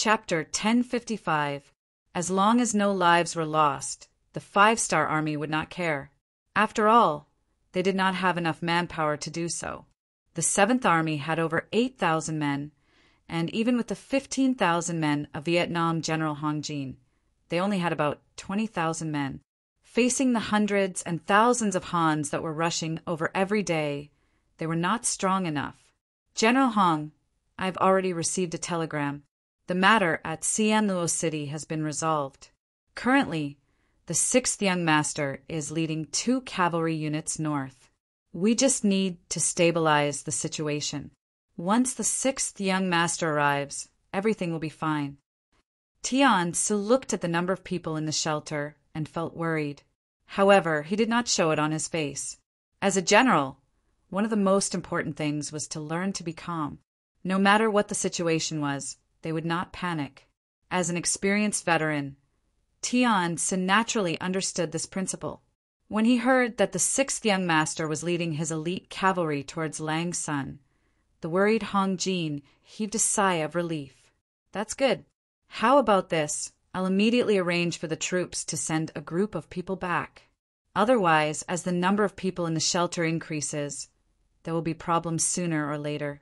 Chapter 1055. As long as no lives were lost, the five-star army would not care. After all, they did not have enough manpower to do so. The 7th Army had over 8,000 men, and even with the 15,000 men of Vietnam General Hong Jin, they only had about 20,000 men. Facing the hundreds and thousands of Hans that were rushing over every day, they were not strong enough. General Hong, I've already received a telegram. The matter at Sien Luo City has been resolved. Currently, the 6th Young Master is leading 2 cavalry units north. We just need to stabilize the situation. Once the 6th Young Master arrives, everything will be fine. Tian Su looked at the number of people in the shelter and felt worried. However, he did not show it on his face. As a general, one of the most important things was to learn to be calm. No matter what the situation was, they would not panic. As an experienced veteran, Tian Su naturally understood this principle. When he heard that the 6th Young Master was leading his elite cavalry towards Lang Sun, the worried Hong Jin heaved a sigh of relief. That's good. How about this? I'll immediately arrange for the troops to send a group of people back. Otherwise, as the number of people in the shelter increases, there will be problems sooner or later.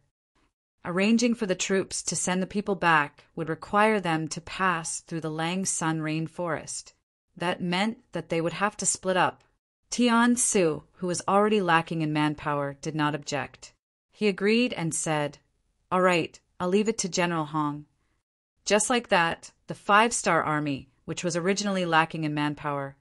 Arranging for the troops to send the people back would require them to pass through the Lang Sun rainforest. That meant that they would have to split up. Tian Su, who was already lacking in manpower, did not object. He agreed and said, "All right, I'll leave it to General Hong." Just like that, the 5-star army, which was originally lacking in manpower,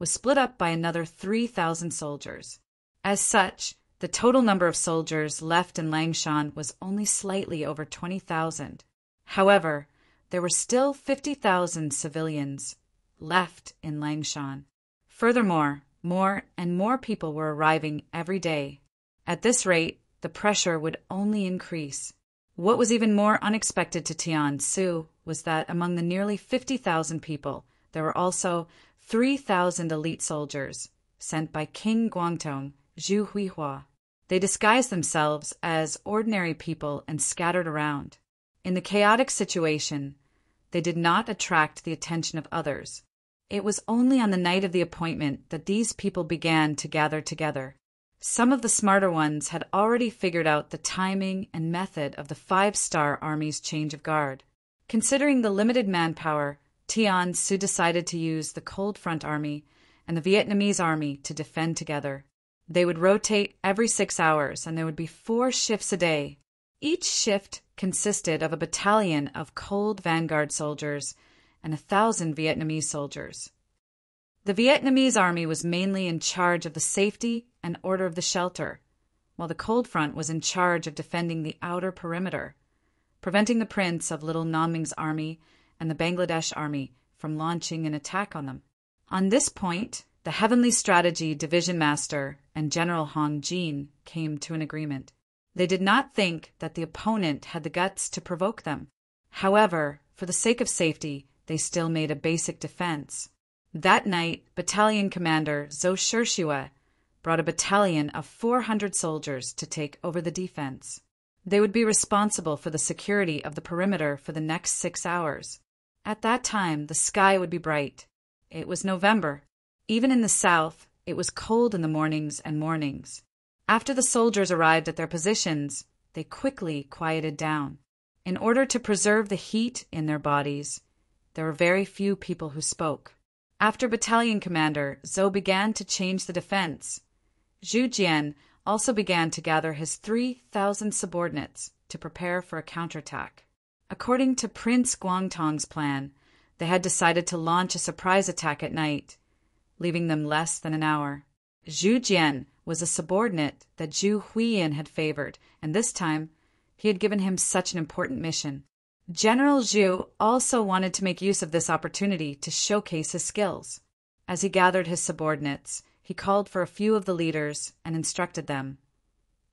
was split up by another 3,000 soldiers. As such, the total number of soldiers left in Langshan was only slightly over 20,000. However, there were still 50,000 civilians left in Langshan. Furthermore, more and more people were arriving every day. At this rate, the pressure would only increase. What was even more unexpected to Tian Su was that among the nearly 50,000 people, there were also 3,000 elite soldiers sent by King Guangdong, Zhu Huihua. They disguised themselves as ordinary people and scattered around. In the chaotic situation, they did not attract the attention of others. It was only on the night of the appointment that these people began to gather together. Some of the smarter ones had already figured out the timing and method of the 5-star army's change of guard. Considering the limited manpower, Tian Su decided to use the Cold Front Army and the Vietnamese army to defend together. They would rotate every 6 hours, and there would be 4 shifts a day. Each shift consisted of a battalion of Cold Vanguard soldiers and 1,000 Vietnamese soldiers. The Vietnamese army was mainly in charge of the safety and order of the shelter, while the Cold Front was in charge of defending the outer perimeter, preventing the Prince of Little Nam Ming's army and the Bangladesh army from launching an attack on them. On this point, the Heavenly Strategy Division Master and General Hong Jin came to an agreement. They did not think that the opponent had the guts to provoke them. However, for the sake of safety, they still made a basic defense. That night, Battalion Commander Zhou Shishua brought a battalion of 400 soldiers to take over the defense. They would be responsible for the security of the perimeter for the next 6 hours. At that time, the sky would be bright. It was November. Even in the south, it was cold in the mornings. After the soldiers arrived at their positions, they quickly quieted down. In order to preserve the heat in their bodies, there were very few people who spoke. After Battalion Commander Zhou began to change the defense, Zhu Jian also began to gather his 3,000 subordinates to prepare for a counterattack. According to Prince Guangdong's plan, they had decided to launch a surprise attack at night, leaving them less than an hour. Zhu Jian was a subordinate that Zhu Huiyan had favored, and this time he had given him such an important mission. General Zhu also wanted to make use of this opportunity to showcase his skills. As he gathered his subordinates, he called for a few of the leaders and instructed them.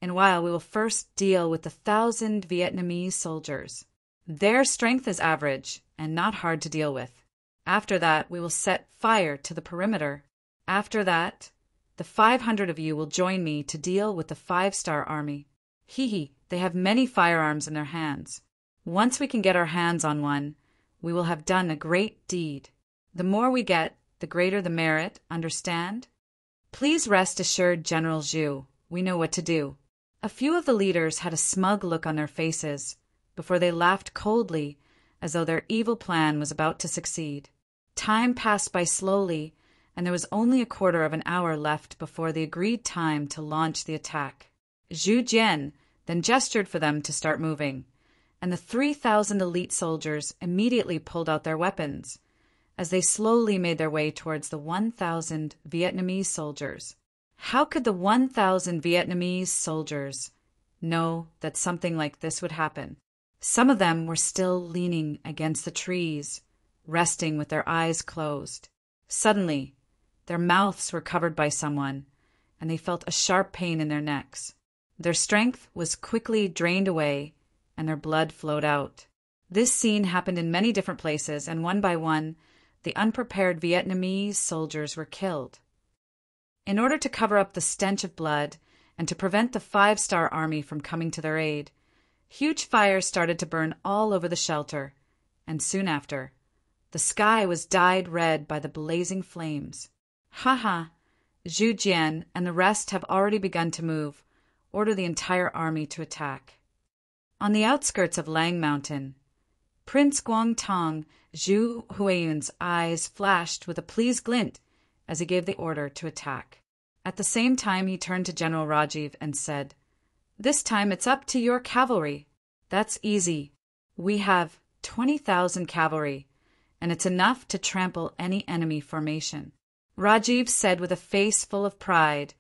"And while we will first deal with the 1,000 Vietnamese soldiers. Their strength is average and not hard to deal with. After that, we will set fire to the perimeter. After that, the 500 of you will join me to deal with the 5-star army. They have many firearms in their hands. Once we can get our hands on one, we will have done a great deed. The more we get, the greater the merit, understand? Please rest assured, General Zhu, we know what to do." A few of the leaders had a smug look on their faces before they laughed coldly as though their evil plan was about to succeed. Time passed by slowly, and there was only a quarter of an hour left before the agreed time to launch the attack. Zhu Jian then gestured for them to start moving, and the 3,000 elite soldiers immediately pulled out their weapons as they slowly made their way towards the 1,000 Vietnamese soldiers. How could the 1,000 Vietnamese soldiers know that something like this would happen? Some of them were still leaning against the trees, resting with their eyes closed. Suddenly, their mouths were covered by someone, and they felt a sharp pain in their necks. Their strength was quickly drained away, and their blood flowed out. This scene happened in many different places, and one by one, the unprepared Vietnamese soldiers were killed. In order to cover up the stench of blood and to prevent the 5-star army from coming to their aid, huge fires started to burn all over the shelter, and soon after, the sky was dyed red by the blazing flames. "Ha! Zhu Jian and the rest have already begun to move. Order the entire army to attack." On the outskirts of Lang Mountain, Prince Guangtong, Zhu Huiyun's eyes flashed with a pleased glint as he gave the order to attack. At the same time, he turned to General Rajiv and said, "This time it's up to your cavalry." "That's easy. We have 20,000 cavalry, and it's enough to trample any enemy formation," Rajiv said with a face full of pride,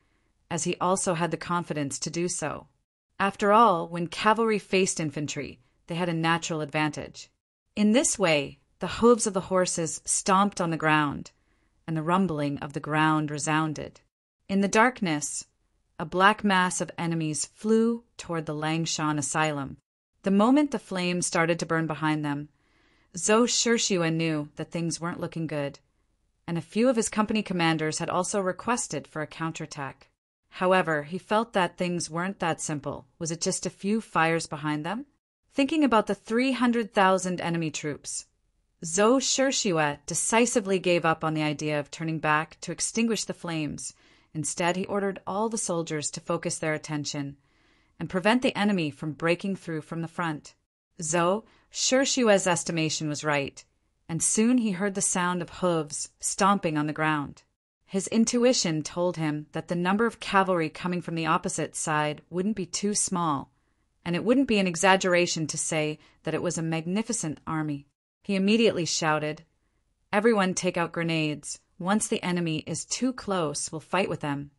as he also had the confidence to do so. After all, when cavalry faced infantry, they had a natural advantage. In this way, the hooves of the horses stomped on the ground, and the rumbling of the ground resounded. In the darkness, a black mass of enemies flew toward the Langshan asylum. The moment the flames started to burn behind them, Zhou Shishua knew that things weren't looking good, and a few of his company commanders had also requested for a counterattack. However, he felt that things weren't that simple. Was it just a few fires behind them? Thinking about the 300,000 enemy troops, Zhou Shishua decisively gave up on the idea of turning back to extinguish the flames. Instead, he ordered all the soldiers to focus their attention and prevent the enemy from breaking through from the front. Zhou Shishua's estimation was right, and soon he heard the sound of hooves stomping on the ground. His intuition told him that the number of cavalry coming from the opposite side wouldn't be too small, and it wouldn't be an exaggeration to say that it was a magnificent army. He immediately shouted, "Everyone take out grenades. Once the enemy is too close, we'll fight with them."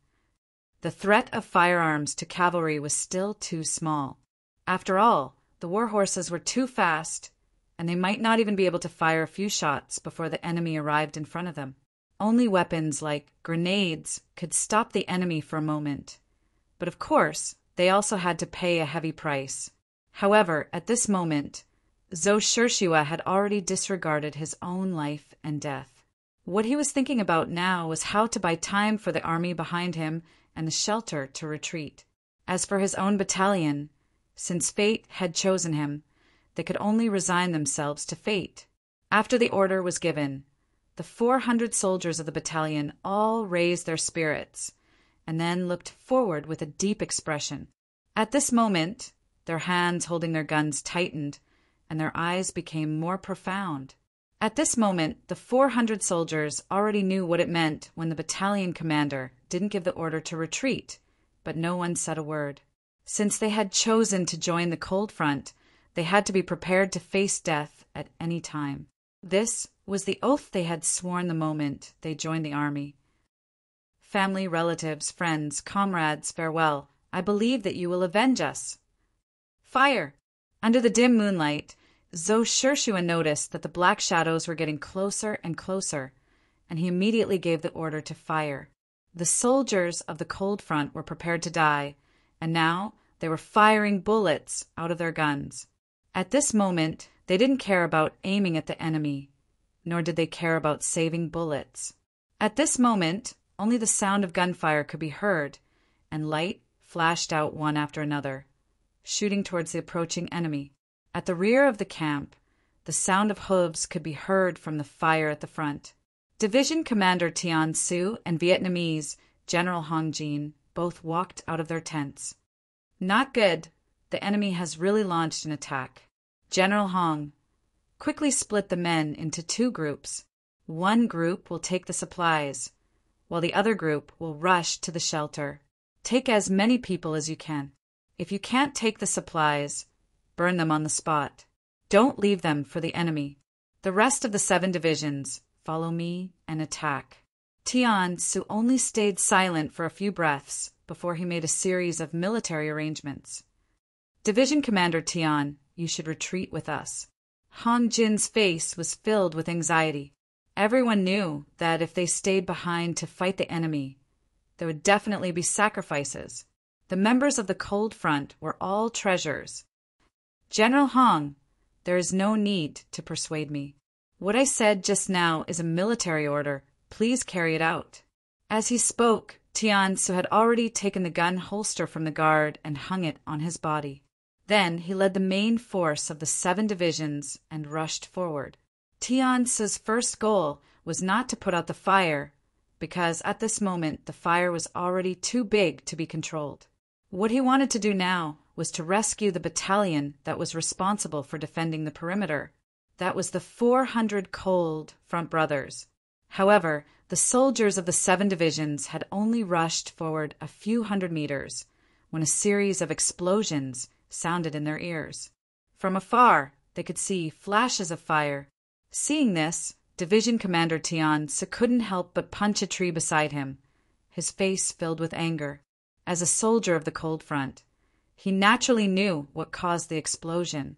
The threat of firearms to cavalry was still too small. After all, the war horses were too fast, and they might not even be able to fire a few shots before the enemy arrived in front of them. Only weapons like grenades could stop the enemy for a moment. But of course, they also had to pay a heavy price. However, at this moment, Zhou Shishua had already disregarded his own life and death. What he was thinking about now was how to buy time for the army behind him and the shelter to retreat. As for his own battalion, since fate had chosen him, they could only resign themselves to fate. After the order was given, the 400 soldiers of the battalion all raised their spirits and then looked forward with a deep expression. At this moment, their hands holding their guns tightened and their eyes became more profound. At this moment, the 400 soldiers already knew what it meant when the battalion commander didn't give the order to retreat, but no one said a word. Since they had chosen to join the cold front, they had to be prepared to face death at any time. This was the oath they had sworn the moment they joined the army. "Family, relatives, friends, comrades, farewell. I believe that you will avenge us." "Fire!" Under the dim moonlight, Zhou Shishua noticed that the black shadows were getting closer and closer, and he immediately gave the order to fire. The soldiers of the cold front were prepared to die, and now they were firing bullets out of their guns. At this moment, they didn't care about aiming at the enemy, nor did they care about saving bullets. At this moment, only the sound of gunfire could be heard, and light flashed out one after another, shooting towards the approaching enemy. At the rear of the camp, The sound of hooves could be heard from the fire at the front. Division Commander Tian Su and Vietnamese General Hong Jin both walked out of their tents. Not good. The enemy has really launched an attack. General Hong, quickly split the men into two groups. One group will take the supplies, while the other group will rush to the shelter. Take as many people as you can. If you can't take the supplies, burn them on the spot. Don't leave them for the enemy. The rest of the 7 divisions, follow me and attack. Tian Su only stayed silent for a few breaths before he made a series of military arrangements. Division Commander Tian, you should retreat with us. Hong Jin's face was filled with anxiety. Everyone knew that if they stayed behind to fight the enemy, there would definitely be sacrifices. The members of the Cold Front were all treasures. General Hong, there is no need to persuade me. What I said just now is a military order. Please carry it out. As he spoke, Tian Su had already taken the gun holster from the guard and hung it on his body. Then he led the main force of the 7 divisions and rushed forward. Tian Su's first goal was not to put out the fire, because at this moment the fire was already too big to be controlled. What he wanted to do now was to rescue the battalion that was responsible for defending the perimeter. That was the 400 Cold Front Brothers. However, the soldiers of the 7 divisions had only rushed forward a few hundred meters when a series of explosions sounded in their ears. From afar, they could see flashes of fire. Seeing this, Division Commander Tian Su couldn't help but punch a tree beside him, his face filled with anger. As a soldier of the Cold Front, he naturally knew what caused the explosion.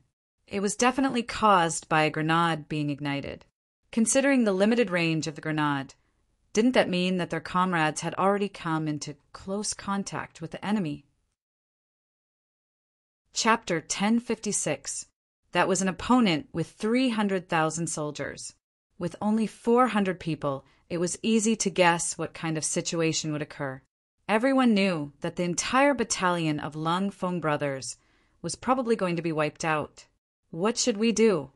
It was definitely caused by a grenade being ignited. Considering the limited range of the grenade, didn't that mean that their comrades had already come into close contact with the enemy? Chapter 1056. That was an opponent with 300,000 soldiers. With only 400 people, it was easy to guess what kind of situation would occur. Everyone knew that the entire battalion of Lung Feng brothers was probably going to be wiped out. What should we do?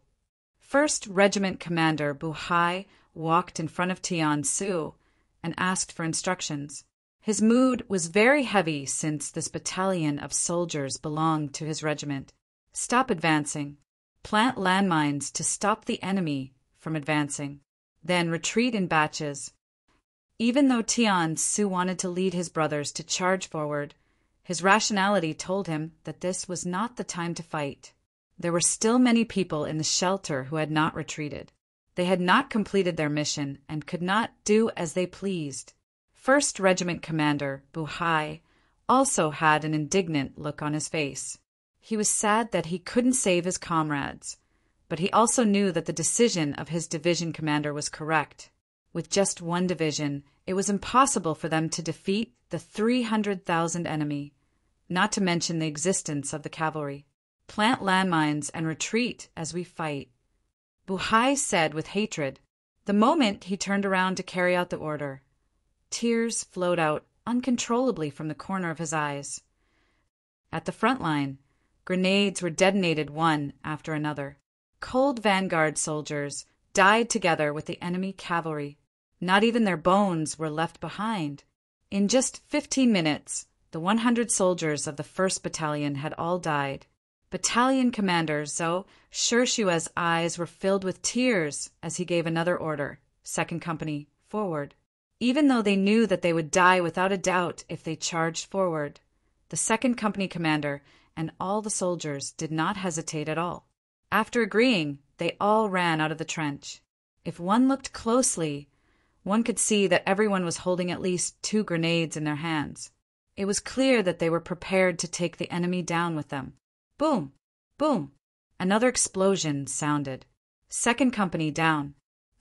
First Regiment Commander Bu Hai walked in front of Tian Su and asked for instructions. His mood was very heavy since this battalion of soldiers belonged to his regiment. Stop advancing. Plant landmines to stop the enemy from advancing. Then retreat in batches. Even though Tian Su wanted to lead his brothers to charge forward, his rationality told him that this was not the time to fight. There were still many people in the shelter who had not retreated. They had not completed their mission and could not do as they pleased. First Regiment Commander Bu Hai also had an indignant look on his face. He was sad that he couldn't save his comrades, but he also knew that the decision of his division commander was correct. With just 1 division, it was impossible for them to defeat the 300,000 enemy, not to mention the existence of the cavalry. Plant landmines and retreat as we fight, Bu Hai said with hatred. The moment he turned around to carry out the order, tears flowed out uncontrollably from the corner of his eyes. At the front line, grenades were detonated one after another. Cold vanguard soldiers died together with the enemy cavalry. Not even their bones were left behind. In just 15 minutes, the 100 soldiers of the 1st Battalion had all died. Battalion Commander Zhou Shishua's eyes were filled with tears as he gave another order, 2nd Company, forward. Even though they knew that they would die without a doubt if they charged forward, the 2nd Company commander and all the soldiers did not hesitate at all. After agreeing, they all ran out of the trench. If one looked closely, one could see that everyone was holding at least 2 grenades in their hands. It was clear that they were prepared to take the enemy down with them. Boom! Boom! Another explosion sounded. 2nd Company down.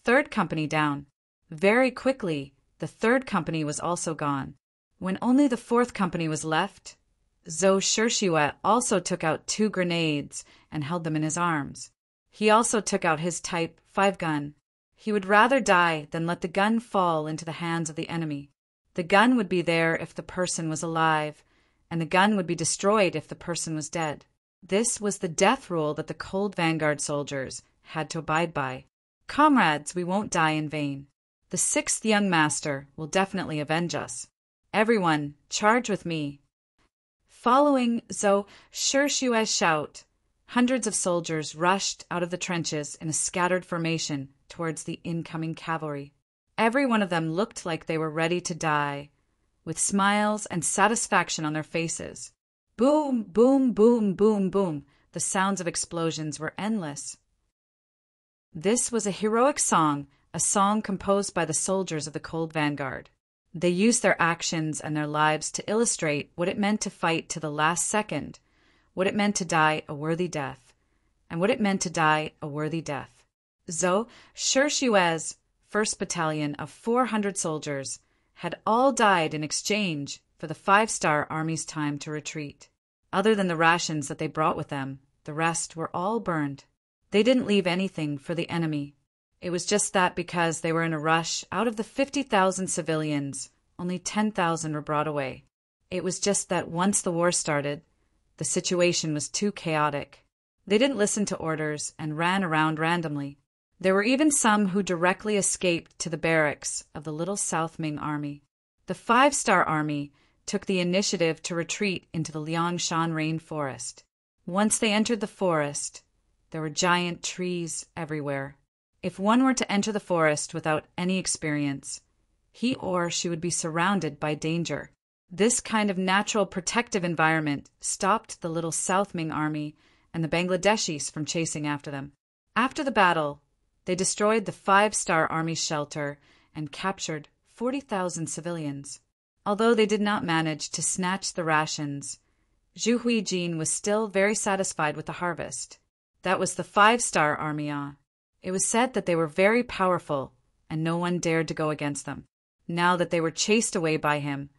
3rd Company down. Very quickly, the 3rd Company was also gone. When only the 4th Company was left, Zhou Shishua also took out 2 grenades and held them in his arms. He also took out his Type 5 gun. He would rather die than let the gun fall into the hands of the enemy. The gun would be there if the person was alive, and the gun would be destroyed if the person was dead. This was the death rule that the Cold Vanguard soldiers had to abide by. Comrades, we won't die in vain. The sixth young master will definitely avenge us. Everyone, charge with me. Following Zhou Shishui's shout, hundreds of soldiers rushed out of the trenches in a scattered formation towards the incoming cavalry. Every one of them looked like they were ready to die, with smiles and satisfaction on their faces. Boom, boom, boom, boom, boom. The sounds of explosions were endless. This was a heroic song, a song composed by the soldiers of the Cold Vanguard. They used their actions and their lives to illustrate what it meant to fight to the last second, what it meant to die a worthy death, and what it meant to die a worthy death. Zhou Shishui's 1st Battalion of 400 soldiers had all died in exchange for the 5-star Army's time to retreat. Other than the rations that they brought with them, the rest were all burned. They didn't leave anything for the enemy. It was just that because they were in a rush, out of the 50,000 civilians, only 10,000 were brought away. It was just that once the war started, the situation was too chaotic. They didn't listen to orders and ran around randomly. There were even some who directly escaped to the barracks of the Little South Ming Army. The 5-star Army took the initiative to retreat into the Liangshan rainforest. Once they entered the forest, there were giant trees everywhere. If one were to enter the forest without any experience, he or she would be surrounded by danger. This kind of natural protective environment stopped the Little South Ming Army and the Bangladeshis from chasing after them. After the battle, they destroyed the 5-star Army's shelter and captured 40,000 civilians. Although they did not manage to snatch the rations, Zhu Huijin was still very satisfied with the harvest. That was the 5-star Army. It was said that they were very powerful, and no one dared to go against them. Now that they were chased away by him,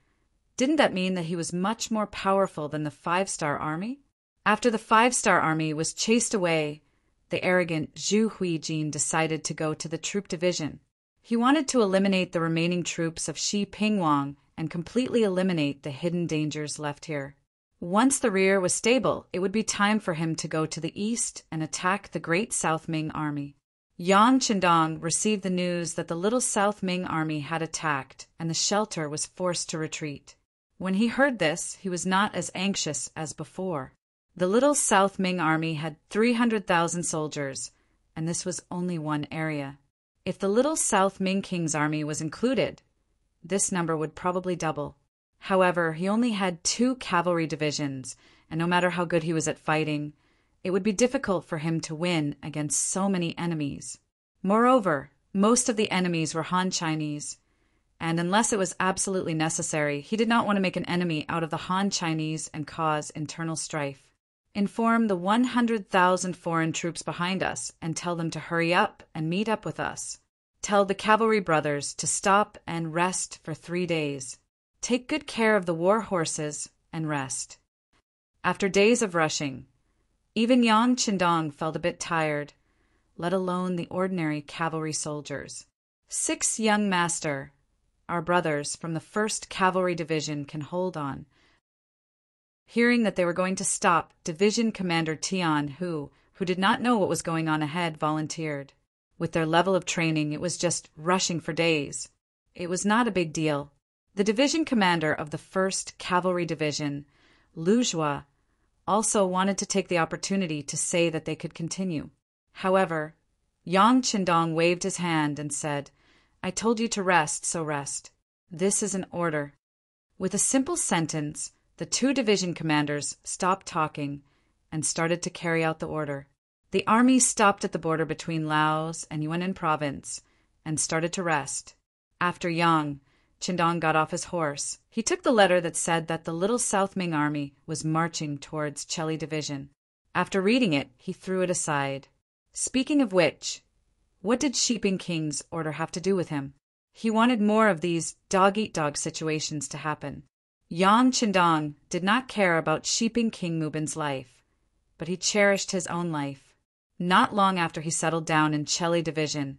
didn't that mean that he was much more powerful than the 5-star Army? After the 5-star Army was chased away, the arrogant Zhu Huijin decided to go to the troop division. He wanted to eliminate the remaining troops of Shi Pingwang and completely eliminate the hidden dangers left here. Once the rear was stable, it would be time for him to go to the east and attack the Great South Ming Army. Yang Qindong received the news that the Little South Ming Army had attacked and the shelter was forced to retreat. When he heard this, he was not as anxious as before. The Little South Ming Army had 300,000 soldiers, and this was only one area. If the Little South Ming King's army was included, this number would probably double. However, he only had 2 cavalry divisions, and no matter how good he was at fighting, it would be difficult for him to win against so many enemies. Moreover, most of the enemies were Han Chinese, and unless it was absolutely necessary, he did not want to make an enemy out of the Han Chinese and cause internal strife. Inform the 100,000 foreign troops behind us and tell them to hurry up and meet up with us. Tell the cavalry brothers to stop and rest for 3 days. Take good care of the war horses and rest. After days of rushing, even Yang Qindong felt a bit tired, let alone the ordinary cavalry soldiers. 6 young master, our brothers from the 1st Cavalry Division, can hold on. Hearing that they were going to stop, Division Commander Tian, who did not know what was going on ahead, volunteered. With their level of training, it was just rushing for days. It was not a big deal. The division commander of the 1st Cavalry Division, Lu Jua, also wanted to take the opportunity to say that they could continue. However, Yang Qindong waved his hand and said, "I told you to rest, so rest. This is an order." With a simple sentence, the 2 division commanders stopped talking and started to carry out the order. The army stopped at the border between Laos and Yunnan province and started to rest. After Yang Qindong got off his horse, he took the letter that said that the Little South Ming Army was marching towards Cheli Division. After reading it, he threw it aside. Speaking of which, what did Shiping King's order have to do with him? He wanted more of these dog-eat-dog situations to happen. Yang Qindong did not care about Shiping King Mubin's life, but he cherished his own life. Not long after he settled down in Cheli Division,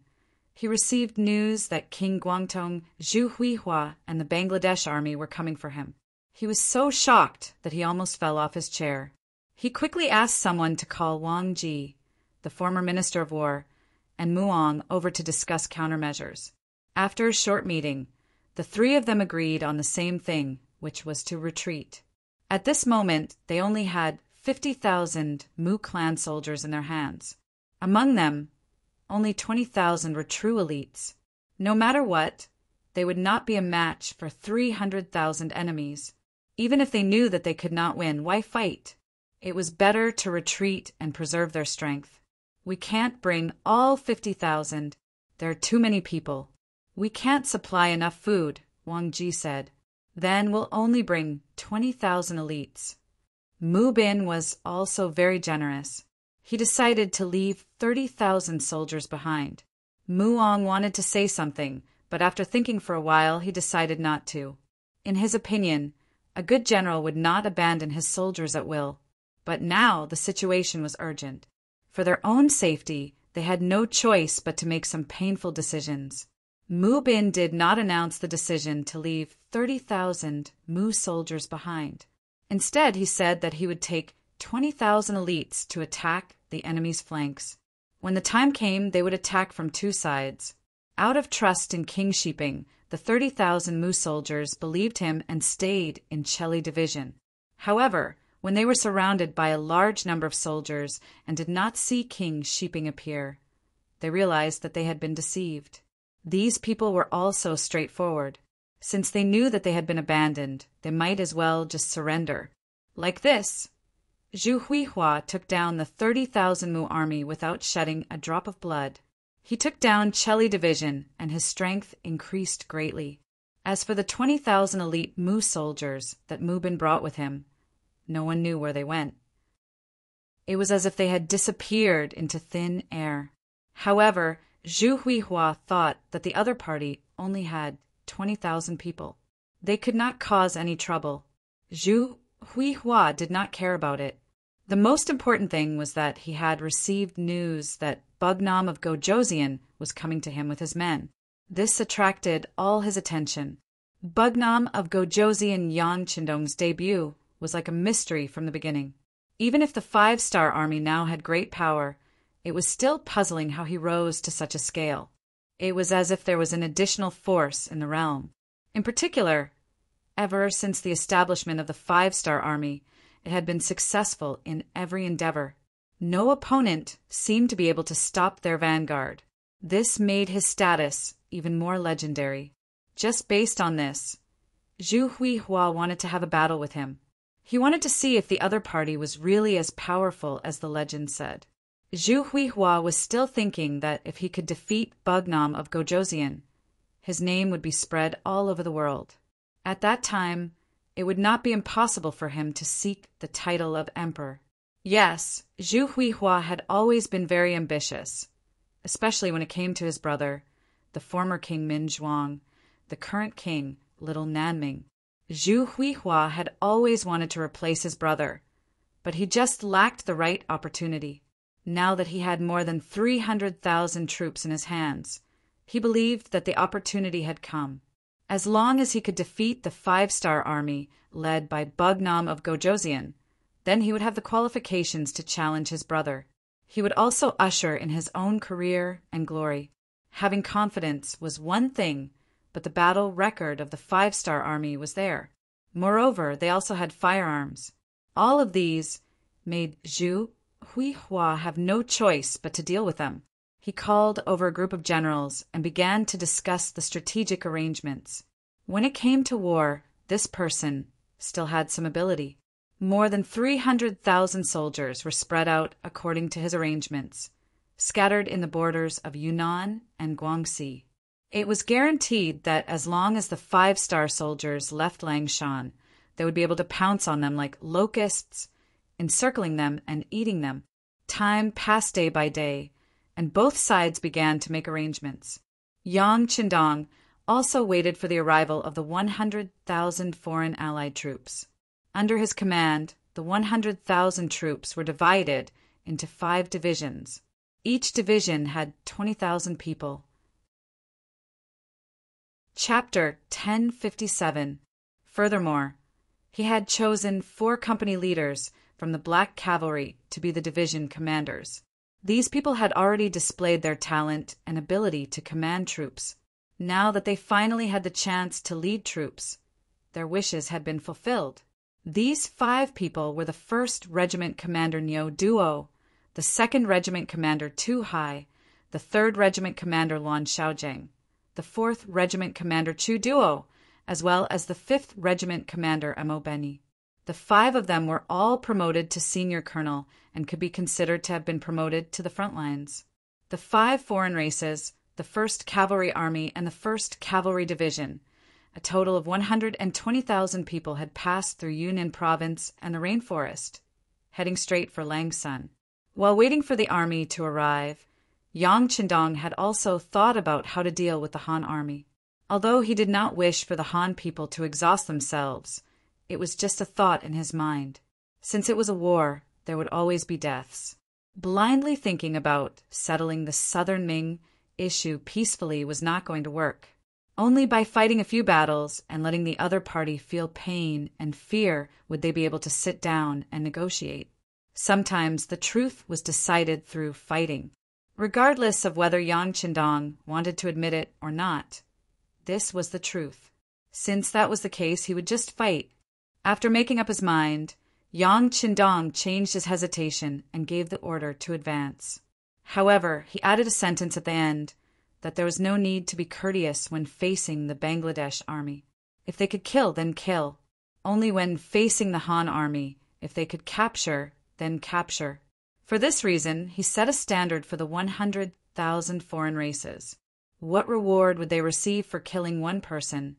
he received news that King Guangtong, Zhu Huihua, and the Bangladesh army were coming for him. He was so shocked that he almost fell off his chair. He quickly asked someone to call Wang Ji, the former Minister of War, and Muong over to discuss countermeasures. After a short meeting, the three of them agreed on the same thing, which was to retreat. At this moment, they only had 50,000 Mu clan soldiers in their hands. Among them, only 20,000 were true elites. No matter what, they would not be a match for 300,000 enemies. Even if they knew that they could not win, why fight? It was better to retreat and preserve their strength. We can't bring all 50,000. There are too many people. We can't supply enough food, Wang Ji said. Then we'll only bring 20,000 elites. Mu Bin was also very generous. He decided to leave 30,000 soldiers behind. Muong wanted to say something, but after thinking for a while, he decided not to. In his opinion, a good general would not abandon his soldiers at will. But now the situation was urgent. For their own safety, they had no choice but to make some painful decisions. Mu Bin did not announce the decision to leave 30,000 Mu soldiers behind. Instead, he said that he would take 20,000 elites to attack the enemy's flanks. When the time came, they would attack from two sides. Out of trust in kingshiping, the 30,000 Mu soldiers believed him and stayed in Cheli Division. However, when they were surrounded by a large number of soldiers and did not see King Shiping appear, they realized that they had been deceived. These people were also straightforward. Since they knew that they had been abandoned, they might as well just surrender. Like this, Zhu Huihua took down the 30,000 Mu army without shedding a drop of blood. He took down Cheli Division, and his strength increased greatly. As for the 20,000 elite Mu soldiers that Mu Bin brought with him, no one knew where they went. It was as if they had disappeared into thin air. However, Zhu Huihua thought that the other party only had 20,000 people. They could not cause any trouble. Zhu Huihua did not care about it. The most important thing was that he had received news that Bugnam of Gojoseon was coming to him with his men. This attracted all his attention. Bugnam of Gojoseon Yang Qindong's debut was like a mystery from the beginning. Even if the 5-star army now had great power, it was still puzzling how he rose to such a scale. It was as if there was an additional force in the realm. In particular, ever since the establishment of the 5-star army, it had been successful in every endeavor. No opponent seemed to be able to stop their vanguard. This made his status even more legendary. Just based on this, Zhu Huihua wanted to have a battle with him. He wanted to see if the other party was really as powerful as the legend said. Zhu Huihua was still thinking that if he could defeat Bugnam of Gojoseon, his name would be spread all over the world. At that time, it would not be impossible for him to seek the title of emperor. Yes, Zhu Huihua had always been very ambitious, especially when it came to his brother, the former king Min Zhuang, the current king, little Nanming. Zhu Huihua had always wanted to replace his brother, but he just lacked the right opportunity. Now that he had more than 300,000 troops in his hands, he believed that the opportunity had come. As long as he could defeat the 5-star army led by Bugnam of Gojoseon, then he would have the qualifications to challenge his brother. He would also usher in his own career and glory. Having confidence was one thing, but the battle record of the 5-star army was there. Moreover, they also had firearms. All of these made Zhu Huihua have no choice but to deal with them. He called over a group of generals and began to discuss the strategic arrangements. When it came to war, this person still had some ability. More than 300,000 soldiers were spread out according to his arrangements, scattered in the borders of Yunnan and Guangxi. It was guaranteed that as long as the 5-star soldiers left Langshan, they would be able to pounce on them like locusts, encircling them and eating them. Time passed day by day, and both sides began to make arrangements. Yang Qindong also waited for the arrival of the 100,000 foreign allied troops. Under his command, the 100,000 troops were divided into 5 divisions. Each division had 20,000 people. Chapter 1057. Furthermore, he had chosen 4 company leaders from the Black Cavalry to be the division commanders. These people had already displayed their talent and ability to command troops. Now that they finally had the chance to lead troops, their wishes had been fulfilled. These 5 people were the 1st Regiment Commander Niu Duo, the 2nd Regiment Commander Tu Hai, the 3rd Regiment Commander Luan Xiaojing, the 4th Regiment Commander Chu Duo, as well as the 5th Regiment Commander Mo Beni. The 5 of them were all promoted to senior colonel and could be considered to have been promoted to the front lines. The 5 foreign races, the 1st Cavalry Army and the 1st Cavalry Division, a total of 120,000 people had passed through Yunnan Province and the rainforest, heading straight for Langsun. While waiting for the army to arrive, Yang Qindong had also thought about how to deal with the Han army. Although he did not wish for the Han people to exhaust themselves, it was just a thought in his mind. Since it was a war, there would always be deaths. Blindly thinking about settling the southern Ming issue peacefully was not going to work. Only by fighting a few battles and letting the other party feel pain and fear would they be able to sit down and negotiate. Sometimes the truth was decided through fighting. Regardless of whether Yang Qindong wanted to admit it or not, this was the truth. Since that was the case, he would just fight. After making up his mind, Yang Qindong changed his hesitation and gave the order to advance. However, he added a sentence at the end that there was no need to be courteous when facing the Bangladesh army. If they could kill, then kill. Only when facing the Han army, if they could capture, then capture. For this reason, he set a standard for the 100,000 foreign races. What reward would they receive for killing 1 person?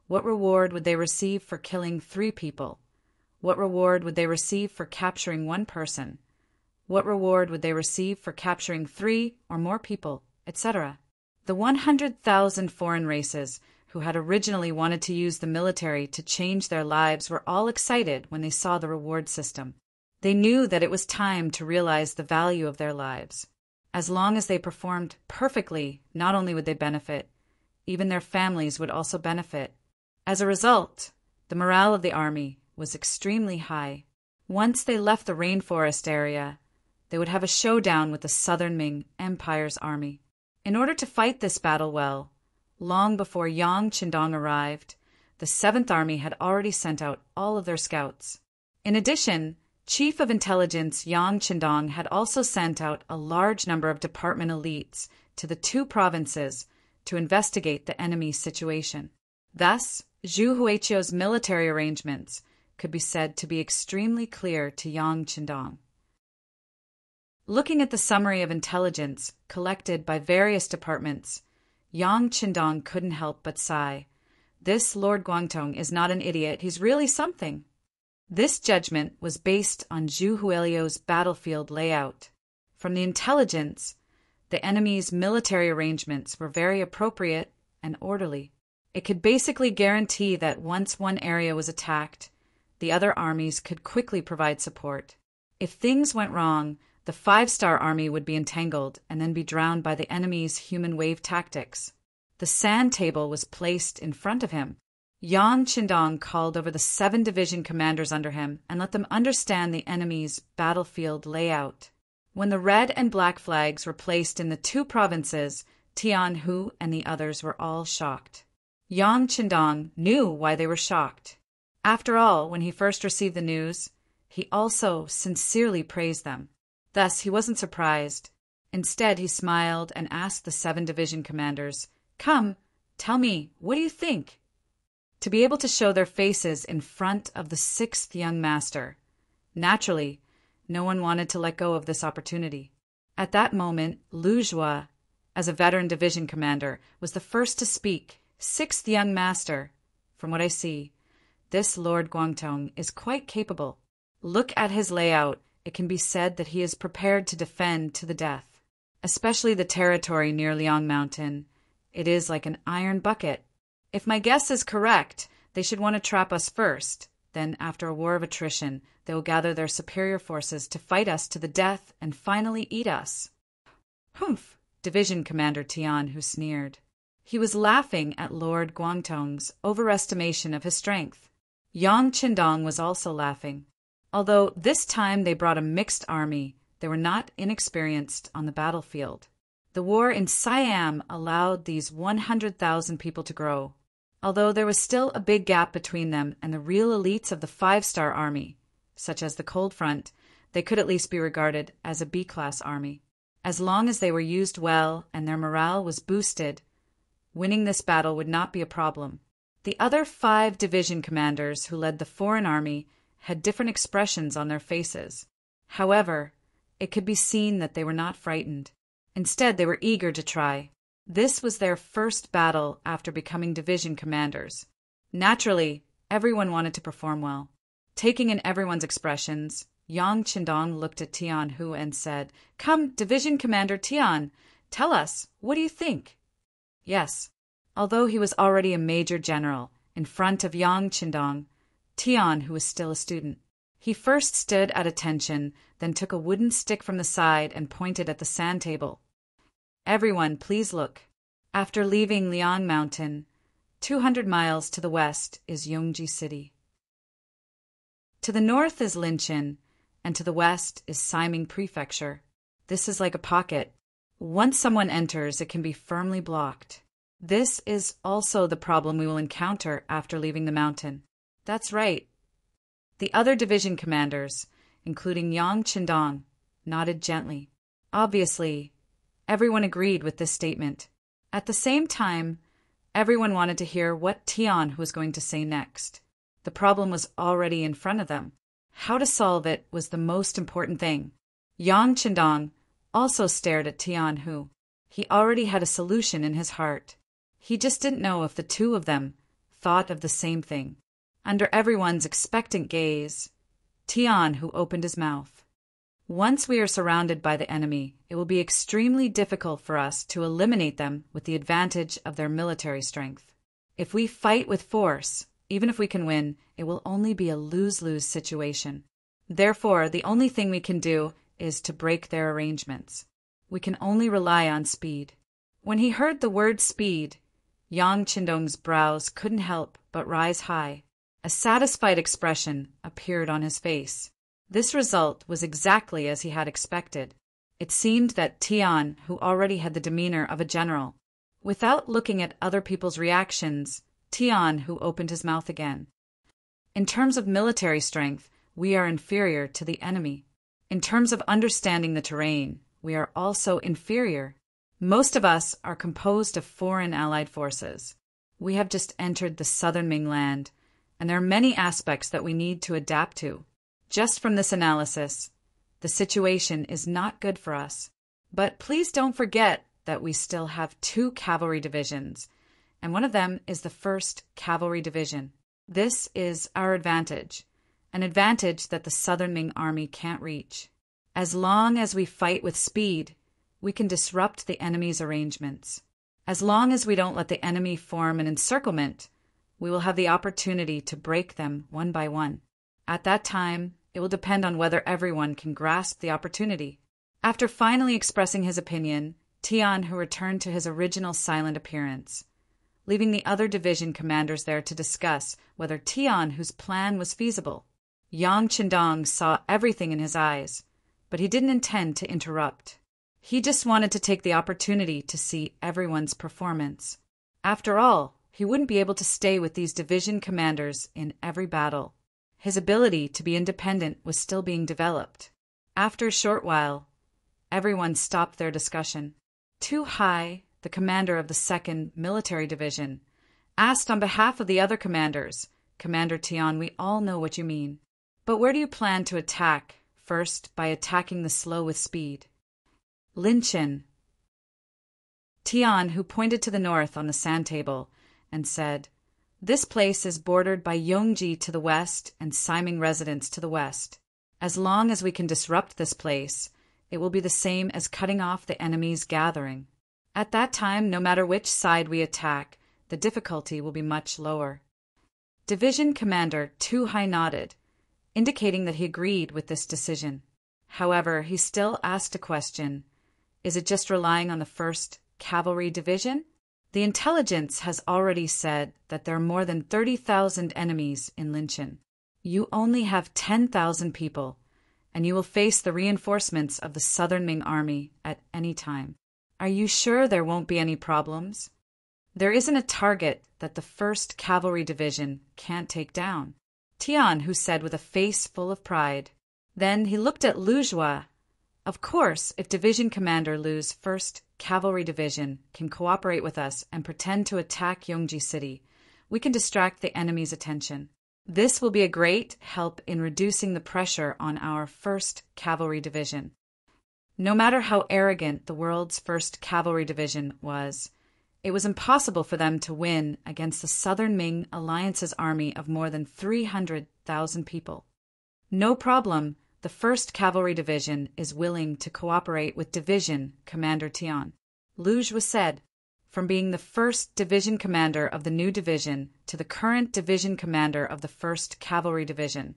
What reward would they receive for killing 3 people? What reward would they receive for capturing 1 person? What reward would they receive for capturing 3 or more people, etc.? The 100,000 foreign races who had originally wanted to use the military to change their lives were all excited when they saw the reward system. They knew that it was time to realize the value of their lives. As long as they performed perfectly, not only would they benefit, even their families would also benefit. As a result, the morale of the army was extremely high. Once they left the rainforest area, they would have a showdown with the Southern Ming Empire's army. In order to fight this battle well, long before Yang Qindong arrived, the 7th Army had already sent out all of their scouts. In addition, Chief of Intelligence Yang Qindong had also sent out a large number of department elites to the 2 provinces to investigate the enemy's situation. Thus, Zhu Huiqiu's military arrangements could be said to be extremely clear to Yang Qindong. Looking at the summary of intelligence collected by various departments, Yang Qindong couldn't help but sigh. This Lord Guangtong is not an idiot, he's really something. This judgment was based on Zhu Huiqiu's battlefield layout. From the intelligence, the enemy's military arrangements were very appropriate and orderly. It could basically guarantee that once one area was attacked, the other armies could quickly provide support. If things went wrong, the 5-star army would be entangled and then be drowned by the enemy's human wave tactics. The sand table was placed in front of him. Yang Qindong called over the 7 division commanders under him and let them understand the enemy's battlefield layout. When the red and black flags were placed in the 2 provinces, Tianhu and the others were all shocked. Yang Qindong knew why they were shocked. After all, when he first received the news, he also sincerely praised them. Thus, he wasn't surprised. Instead, he smiled and asked the 7 division commanders, "Come, tell me, what do you think?" To be able to show their faces in front of the 6th young master. Naturally, no one wanted to let go of this opportunity. At that moment, Lu Jua, as a veteran division commander, was the first to speak. "6th young master, from what I see, this Lord Guangtong is quite capable. Look at his layout. It can be said that he is prepared to defend to the death, especially the territory near Liang Mountain. It is like an iron bucket. If my guess is correct, they should want to trap us first. Then, after a war of attrition, they will gather their superior forces to fight us to the death and finally eat us." "Humph!" Division Commander Tian, who sneered. He was laughing at Lord Guangtong's overestimation of his strength. Yang Qindong was also laughing. Although this time they brought a mixed army, they were not inexperienced on the battlefield. The war in Siam allowed these 100,000 people to grow, although there was still a big gap between them and the real elites of the five-star army, such as the Cold Front. They could at least be regarded as a B-class army. As long as they were used well and their morale was boosted, winning this battle would not be a problem. The other 5 division commanders who led the foreign army had different expressions on their faces. However, it could be seen that they were not frightened. Instead, they were eager to try. This was their first battle after becoming division commanders. Naturally, everyone wanted to perform well. Taking in everyone's expressions, Yang Qindong looked at Tian Hu and said, "Come, Division Commander Tian, tell us, what do you think?" Yes, although he was already a major general, in front of Yang Qindong, Tian, who was still a student. He first stood at attention, then took a wooden stick from the side and pointed at the sand table. "Everyone, please look. After leaving Liang Mountain, 200 miles to the west is Yongji City. To the north is Linchin, and to the west is Siming Prefecture. This is like a pocket. Once someone enters, it can be firmly blocked. This is also the problem we will encounter after leaving the mountain." "That's right." The other division commanders, including Yang Qindong, nodded gently. Obviously, everyone agreed with this statement. At the same time, everyone wanted to hear what Tian was going to say next. The problem was already in front of them. How to solve it was the most important thing. Yang Qindong also stared at Tian Hu. He already had a solution in his heart. He just didn't know if the two of them thought of the same thing. Under everyone's expectant gaze, Tian Hu opened his mouth. "Once we are surrounded by the enemy, it will be extremely difficult for us to eliminate them with the advantage of their military strength. If we fight with force, even if we can win, it will only be a lose-lose situation. Therefore, the only thing we can do is to break their arrangements. We can only rely on speed." When he heard the word speed, Yang Qindong's brows couldn't help but rise high. A satisfied expression appeared on his face. This result was exactly as he had expected. It seemed that Tian, who already had the demeanor of a general, without looking at other people's reactions, Tian, who opened his mouth again. "In terms of military strength, we are inferior to the enemy. In terms of understanding the terrain, we are also inferior. Most of us are composed of foreign allied forces. We have just entered the southern Ming land, and there are many aspects that we need to adapt to. Just from this analysis, the situation is not good for us. But please don't forget that we still have 2 cavalry divisions, and one of them is the 1st Cavalry Division. This is our advantage, an advantage that the Southern Ming Army can't reach. As long as we fight with speed, we can disrupt the enemy's arrangements. As long as we don't let the enemy form an encirclement, we will have the opportunity to break them one by one. At that time, it will depend on whether everyone can grasp the opportunity." After finally expressing his opinion, Tian Hu returned to his original silent appearance, leaving the other division commanders there to discuss whether Tian Hu's plan was feasible. Yang Qindong saw everything in his eyes, but he didn't intend to interrupt. He just wanted to take the opportunity to see everyone's performance. After all, he wouldn't be able to stay with these division commanders in every battle. His ability to be independent was still being developed. After a short while, everyone stopped their discussion. Tu Hai, the commander of the 2nd Military Division, asked on behalf of the other commanders, "Commander Tian, we all know what you mean. But where do you plan to attack? First, by attacking the slow with speed." "Linchin." Tian, who pointed to the north on the sand table, and said, "This place is bordered by Yongji to the west and Siming residents to the west. As long as we can disrupt this place, it will be the same as cutting off the enemy's gathering. At that time, no matter which side we attack, the difficulty will be much lower." Division Commander Tu Hai nodded, indicating that he agreed with this decision. However, he still asked a question. Is it just relying on the 1st Cavalry Division? The intelligence has already said that there are more than 30,000 enemies in Linchin. You only have 10,000 people, and you will face the reinforcements of the Southern Ming army at any time. Are you sure there won't be any problems? There isn't a target that the 1st Cavalry Division can't take down, Tian Hu said with a face full of pride. Then he looked at Lu Zhua. Of course, if Division Commander Lu's 1st Cavalry Division can cooperate with us and pretend to attack Yongji City, we can distract the enemy's attention. This will be a great help in reducing the pressure on our 1st Cavalry Division. No matter how arrogant the world's 1st Cavalry Division was, it was impossible for them to win against the Southern Ming Alliance's army of more than 300,000 people. No problem, the 1st Cavalry Division is willing to cooperate with Division Commander Tian. Lu Zhua said. From being the 1st Division Commander of the new division to the current Division Commander of the 1st Cavalry Division,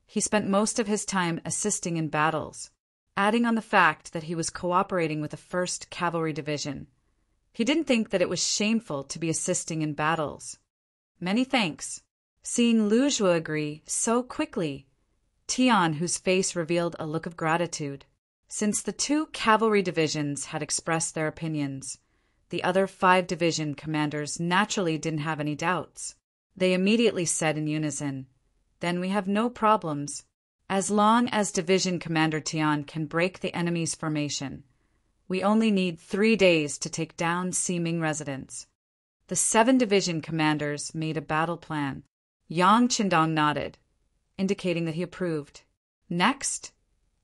he spent most of his time assisting in battles. Adding on the fact that he was cooperating with the 1st Cavalry Division, he didn't think that it was shameful to be assisting in battles. Many thanks. Seeing Lu Zhua agree so quickly, Tian, whose face revealed a look of gratitude. Since the 2 cavalry divisions had expressed their opinions, the other 5 division commanders naturally didn't have any doubts. They immediately said in unison, "Then we have no problems. As long as Division Commander Tian can break the enemy's formation, we only need 3 days to take down Ximing residents." The 7 division commanders made a battle plan. Yang Qindong nodded, indicating that he approved. Next,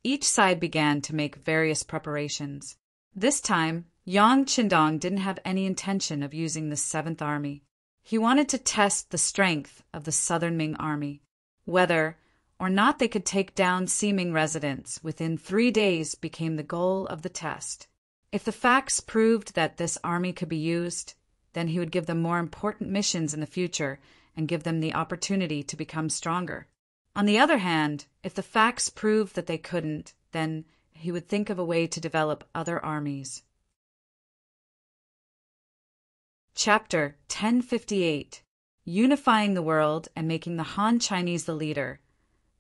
each side began to make various preparations. This time, Yang Qindong didn't have any intention of using the 7th Army. He wanted to test the strength of the Southern Ming Army. Whether or not they could take down Ximing residents within 3 days became the goal of the test. If the facts proved that this army could be used, then he would give them more important missions in the future and give them the opportunity to become stronger. On the other hand, if the facts proved that they couldn't, then he would think of a way to develop other armies. Chapter 1058. Unifying the world and making the Han Chinese the leader.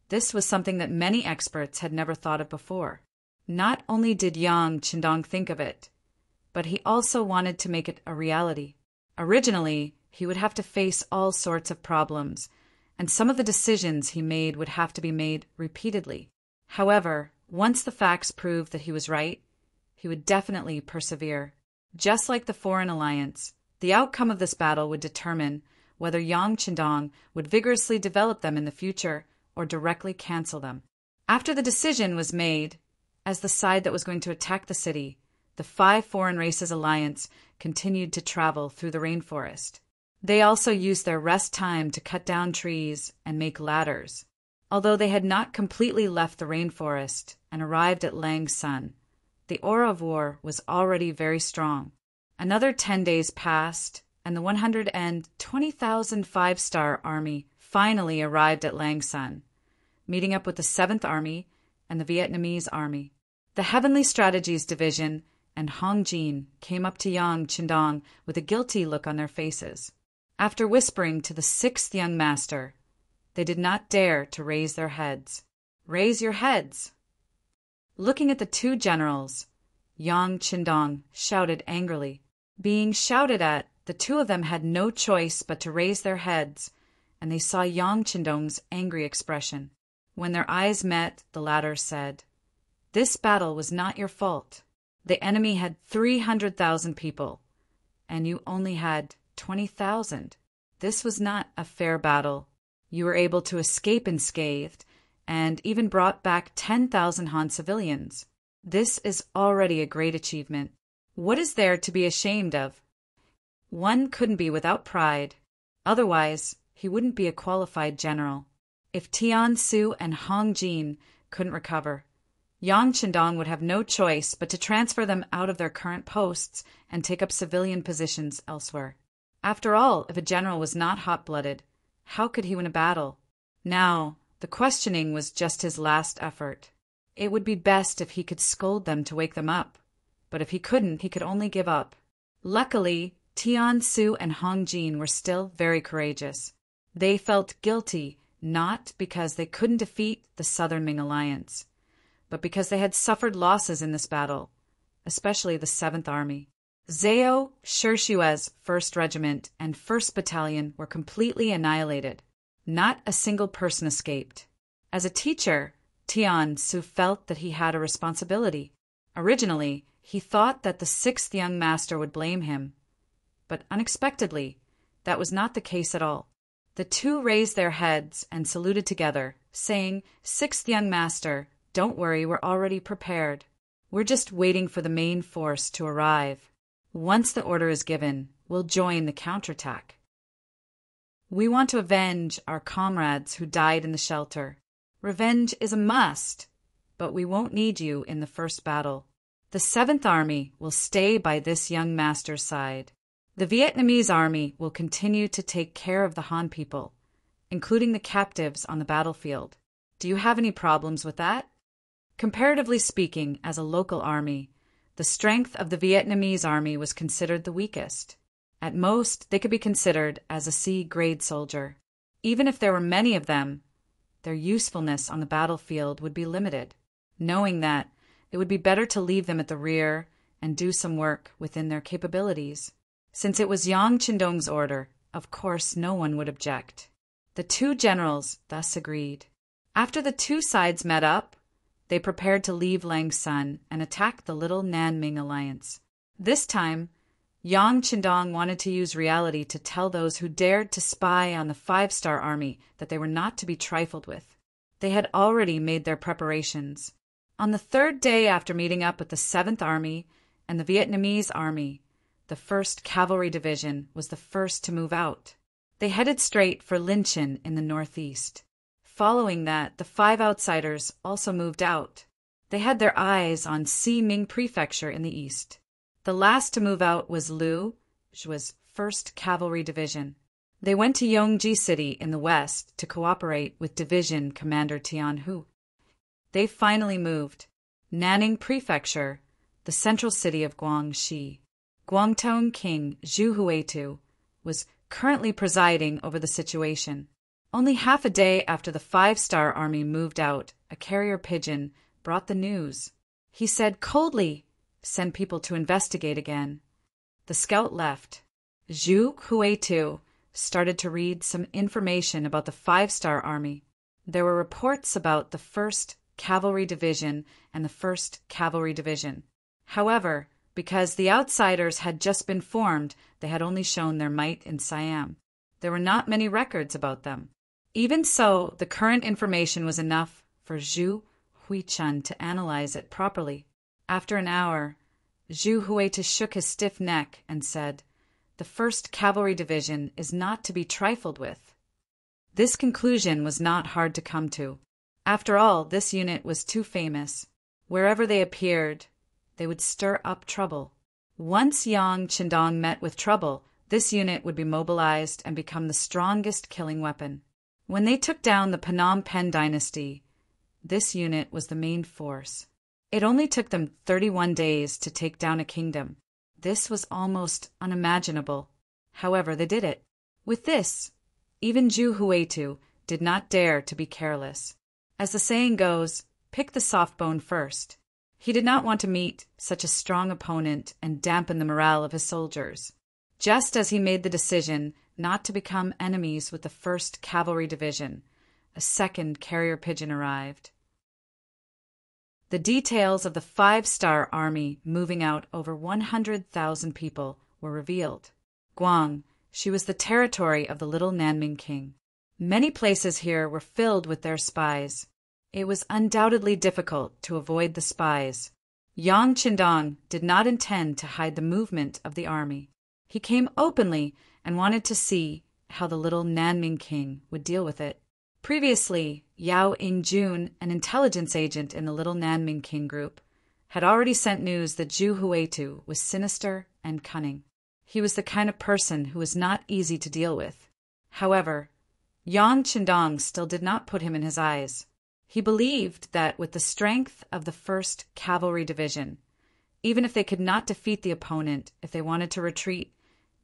This was something that many experts had never thought of before. Not only did Yang Qindong think of it, but he also wanted to make it a reality. Originally, he would have to face all sorts of problems, and some of the decisions he made would have to be made repeatedly. However, once the facts proved that he was right, he would definitely persevere. Just like the Foreign Alliance, the outcome of this battle would determine whether Yang Qindong would vigorously develop them in the future or directly cancel them. After the decision was made, as the side that was going to attack the city, the 5 Foreign Races Alliance continued to travel through the rainforest. They also used their rest time to cut down trees and make ladders. Although they had not completely left the rainforest and arrived at Langsun, the aura of war was already very strong. Another 10 days passed, and the 120,000 5-star army finally arrived at Langsun, meeting up with the 7th Army and the Vietnamese Army. The Heavenly Strategies Division and Hong Jin came up to Yang Qindong with a guilty look on their faces. After whispering to the 6th young master, they did not dare to raise their heads. "Raise your heads!" Looking at the 2 generals, Yang Qindong shouted angrily. Being shouted at, the 2 of them had no choice but to raise their heads, and they saw Yang Qindong's angry expression. When their eyes met, the latter said, "This battle was not your fault. The enemy had 300,000 people, and you only had 20,000. This was not a fair battle. You were able to escape unscathed, and even brought back 10,000 Han civilians. This is already a great achievement. What is there to be ashamed of? One couldn't be without pride. Otherwise, he wouldn't be a qualified general." If Tian Su and Hong Jin couldn't recover, Yang Qindong would have no choice but to transfer them out of their current posts and take up civilian positions elsewhere. After all, if a general was not hot-blooded, how could he win a battle? Now, the questioning was just his last effort. It would be best if he could scold them to wake them up, but if he couldn't, he could only give up. Luckily, Tian Su and Hong Jin were still very courageous. They felt guilty not because they couldn't defeat the Southern Ming Alliance, but because they had suffered losses in this battle, especially the 7th Army. Zhao Shishui's 1st Regiment and 1st Battalion were completely annihilated. Not a single person escaped. As a teacher, Tian Su felt that he had a responsibility. Originally, he thought that the 6th young master would blame him, but unexpectedly, that was not the case at all. The two raised their heads and saluted together, saying, "6th young master, don't worry, we're already prepared. We're just waiting for the main force to arrive. Once the order is given, we'll join the counterattack. We want to avenge our comrades who died in the shelter. Revenge is a must, but we won't need you in the first battle. The 7th Army will stay by this young master's side. The Vietnamese army will continue to take care of the Han people, including the captives on the battlefield. Do you have any problems with that?" Comparatively speaking, as a local army, the strength of the Vietnamese army was considered the weakest. At most, they could be considered as a C-grade soldier. Even if there were many of them, their usefulness on the battlefield would be limited. Knowing that, it would be better to leave them at the rear and do some work within their capabilities. Since it was Yang Qindong's order, of course no one would object. The two generals thus agreed. After the two sides met up, they prepared to leave Langsun and attack the Little Nanming alliance. This time, Yang Qindong wanted to use reality to tell those who dared to spy on the 5-star army that they were not to be trifled with. They had already made their preparations. On the 3rd day after meeting up with the 7th Army and the Vietnamese army, the 1st Cavalry Division was the first to move out. They headed straight for Linchin in the northeast. Following that, the 5 outsiders also moved out. They had their eyes on Ming Prefecture in the east. The last to move out was Lu, which was 1st Cavalry Division. They went to Yongji City in the west to cooperate with Division Commander Tian Hu. They finally moved. Nanning Prefecture, the central city of Guangxi. Guangdong King Zhu Huitu was currently presiding over the situation. Only half a day after the 5-star army moved out, a carrier pigeon brought the news. He said coldly, "Send people to investigate again." The scout left. Zhu Huitu started to read some information about the 5-star army. There were reports about the 1st Cavalry Division and the 1st Cavalry Division. However, because the outsiders had just been formed, they had only shown their might in Siam. There were not many records about them. Even so, the current information was enough for Zhu Huichun to analyze it properly. After an hour, Zhu Huitu shook his stiff neck and said, "The 1st Cavalry Division is not to be trifled with." This conclusion was not hard to come to. After all, this unit was too famous. Wherever they appeared, they would stir up trouble. Once Yang Qindong met with trouble, this unit would be mobilized and become the strongest killing weapon. When they took down the Phnom Penh dynasty, this unit was the main force. It only took them 31 days to take down a kingdom. This was almost unimaginable. However, they did it. With this, even Zhu Huitu did not dare to be careless. As the saying goes, pick the soft bone first. He did not want to meet such a strong opponent and dampen the morale of his soldiers. Just as he made the decision not to become enemies with the 1st Cavalry Division, a 2nd carrier pigeon arrived. The details of the 5-star army moving out over 100,000 people were revealed. Guang, she was the territory of the Little Nanming King. Many places here were filled with their spies. It was undoubtedly difficult to avoid the spies. Yang Qindong did not intend to hide the movement of the army. He came openly and wanted to see how the Little Nanming King would deal with it. Previously, Yao Ingjun, an intelligence agent in the Little Nanming King group, had already sent news that Zhu Huitu was sinister and cunning. He was the kind of person who was not easy to deal with. However, Yang Qindong still did not put him in his eyes. He believed that with the strength of the 1st Cavalry Division, even if they could not defeat the opponent, if they wanted to retreat,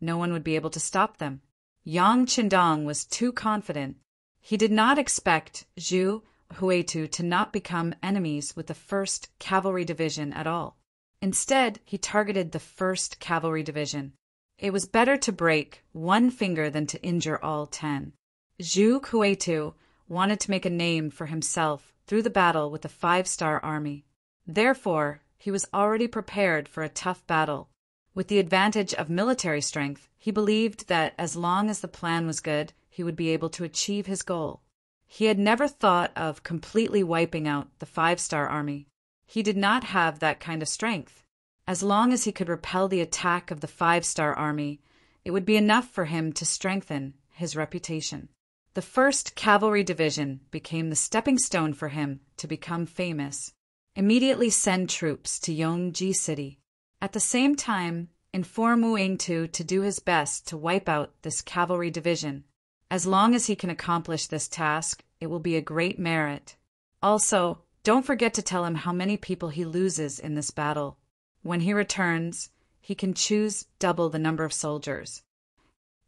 no one would be able to stop them. Yang Qindong was too confident. He did not expect Zhu Huetu to not become enemies with the 1st Cavalry Division at all. Instead, he targeted the 1st Cavalry Division. It was better to break one finger than to injure all 10. Zhu Huetu wanted to make a name for himself through the battle with the 5-star army. Therefore, he was already prepared for a tough battle. With the advantage of military strength, he believed that as long as the plan was good, he would be able to achieve his goal. He had never thought of completely wiping out the 5-star army. He did not have that kind of strength. As long as he could repel the attack of the 5-star army, it would be enough for him to strengthen his reputation. The 1st Cavalry Division became the stepping stone for him to become famous. Immediately send troops to Yongji City. At the same time, inform Wu Yingtu to do his best to wipe out this cavalry division. As long as he can accomplish this task, it will be a great merit. Also, don't forget to tell him how many people he loses in this battle. When he returns, he can choose double the number of soldiers.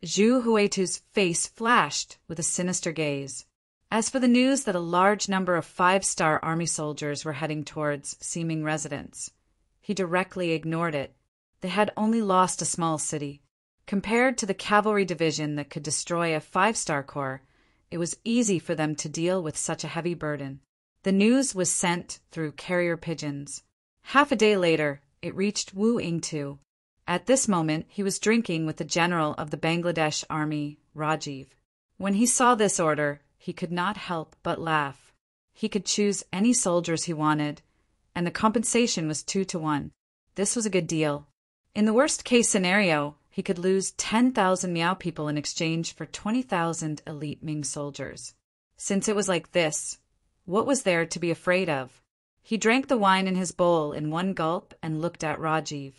Zhu Huetu's face flashed with a sinister gaze. As for the news that a large number of 5-star army soldiers were heading towards Ming residence, he directly ignored it. They had only lost a small city. Compared to the cavalry division that could destroy a 5-star corps, it was easy for them to deal with such a heavy burden. The news was sent through carrier pigeons. Half a day later, it reached Wu Yingtu. At this moment, he was drinking with the general of the Bangladesh army, Rajiv. When he saw this order, he could not help but laugh. He could choose any soldiers he wanted, and the compensation was 2-to-1. This was a good deal. In the worst-case scenario, he could lose 10,000 Miao people in exchange for 20,000 elite Ming soldiers. Since it was like this, what was there to be afraid of? He drank the wine in his bowl in one gulp and looked at Rajiv.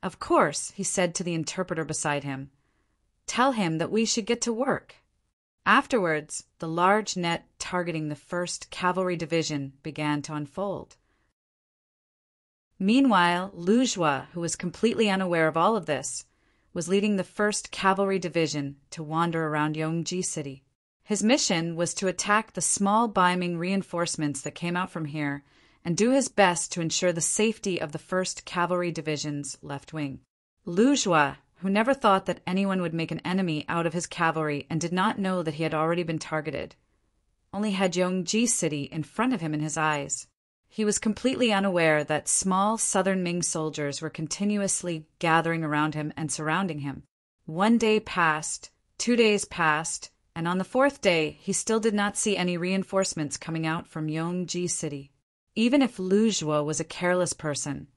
Of course, he said to the interpreter beside him, "Tell him that we should get to work." Afterwards, the large net targeting the 1st Cavalry Division began to unfold. Meanwhile, Lu Jua, who was completely unaware of all of this, was leading the 1st Cavalry Division to wander around Yongji City. His mission was to attack the small Baiming reinforcements that came out from here and do his best to ensure the safety of the 1st Cavalry Division's left wing. Lu Jua, who never thought that anyone would make an enemy out of his cavalry and did not know that he had already been targeted, only had Yongji City in front of him in his eyes. He was completely unaware that small southern Ming soldiers were continuously gathering around him and surrounding him. 1 day passed, 2 days passed, and on the 4th day he still did not see any reinforcements coming out from Yongji City. Even if Lu Jua was a careless person,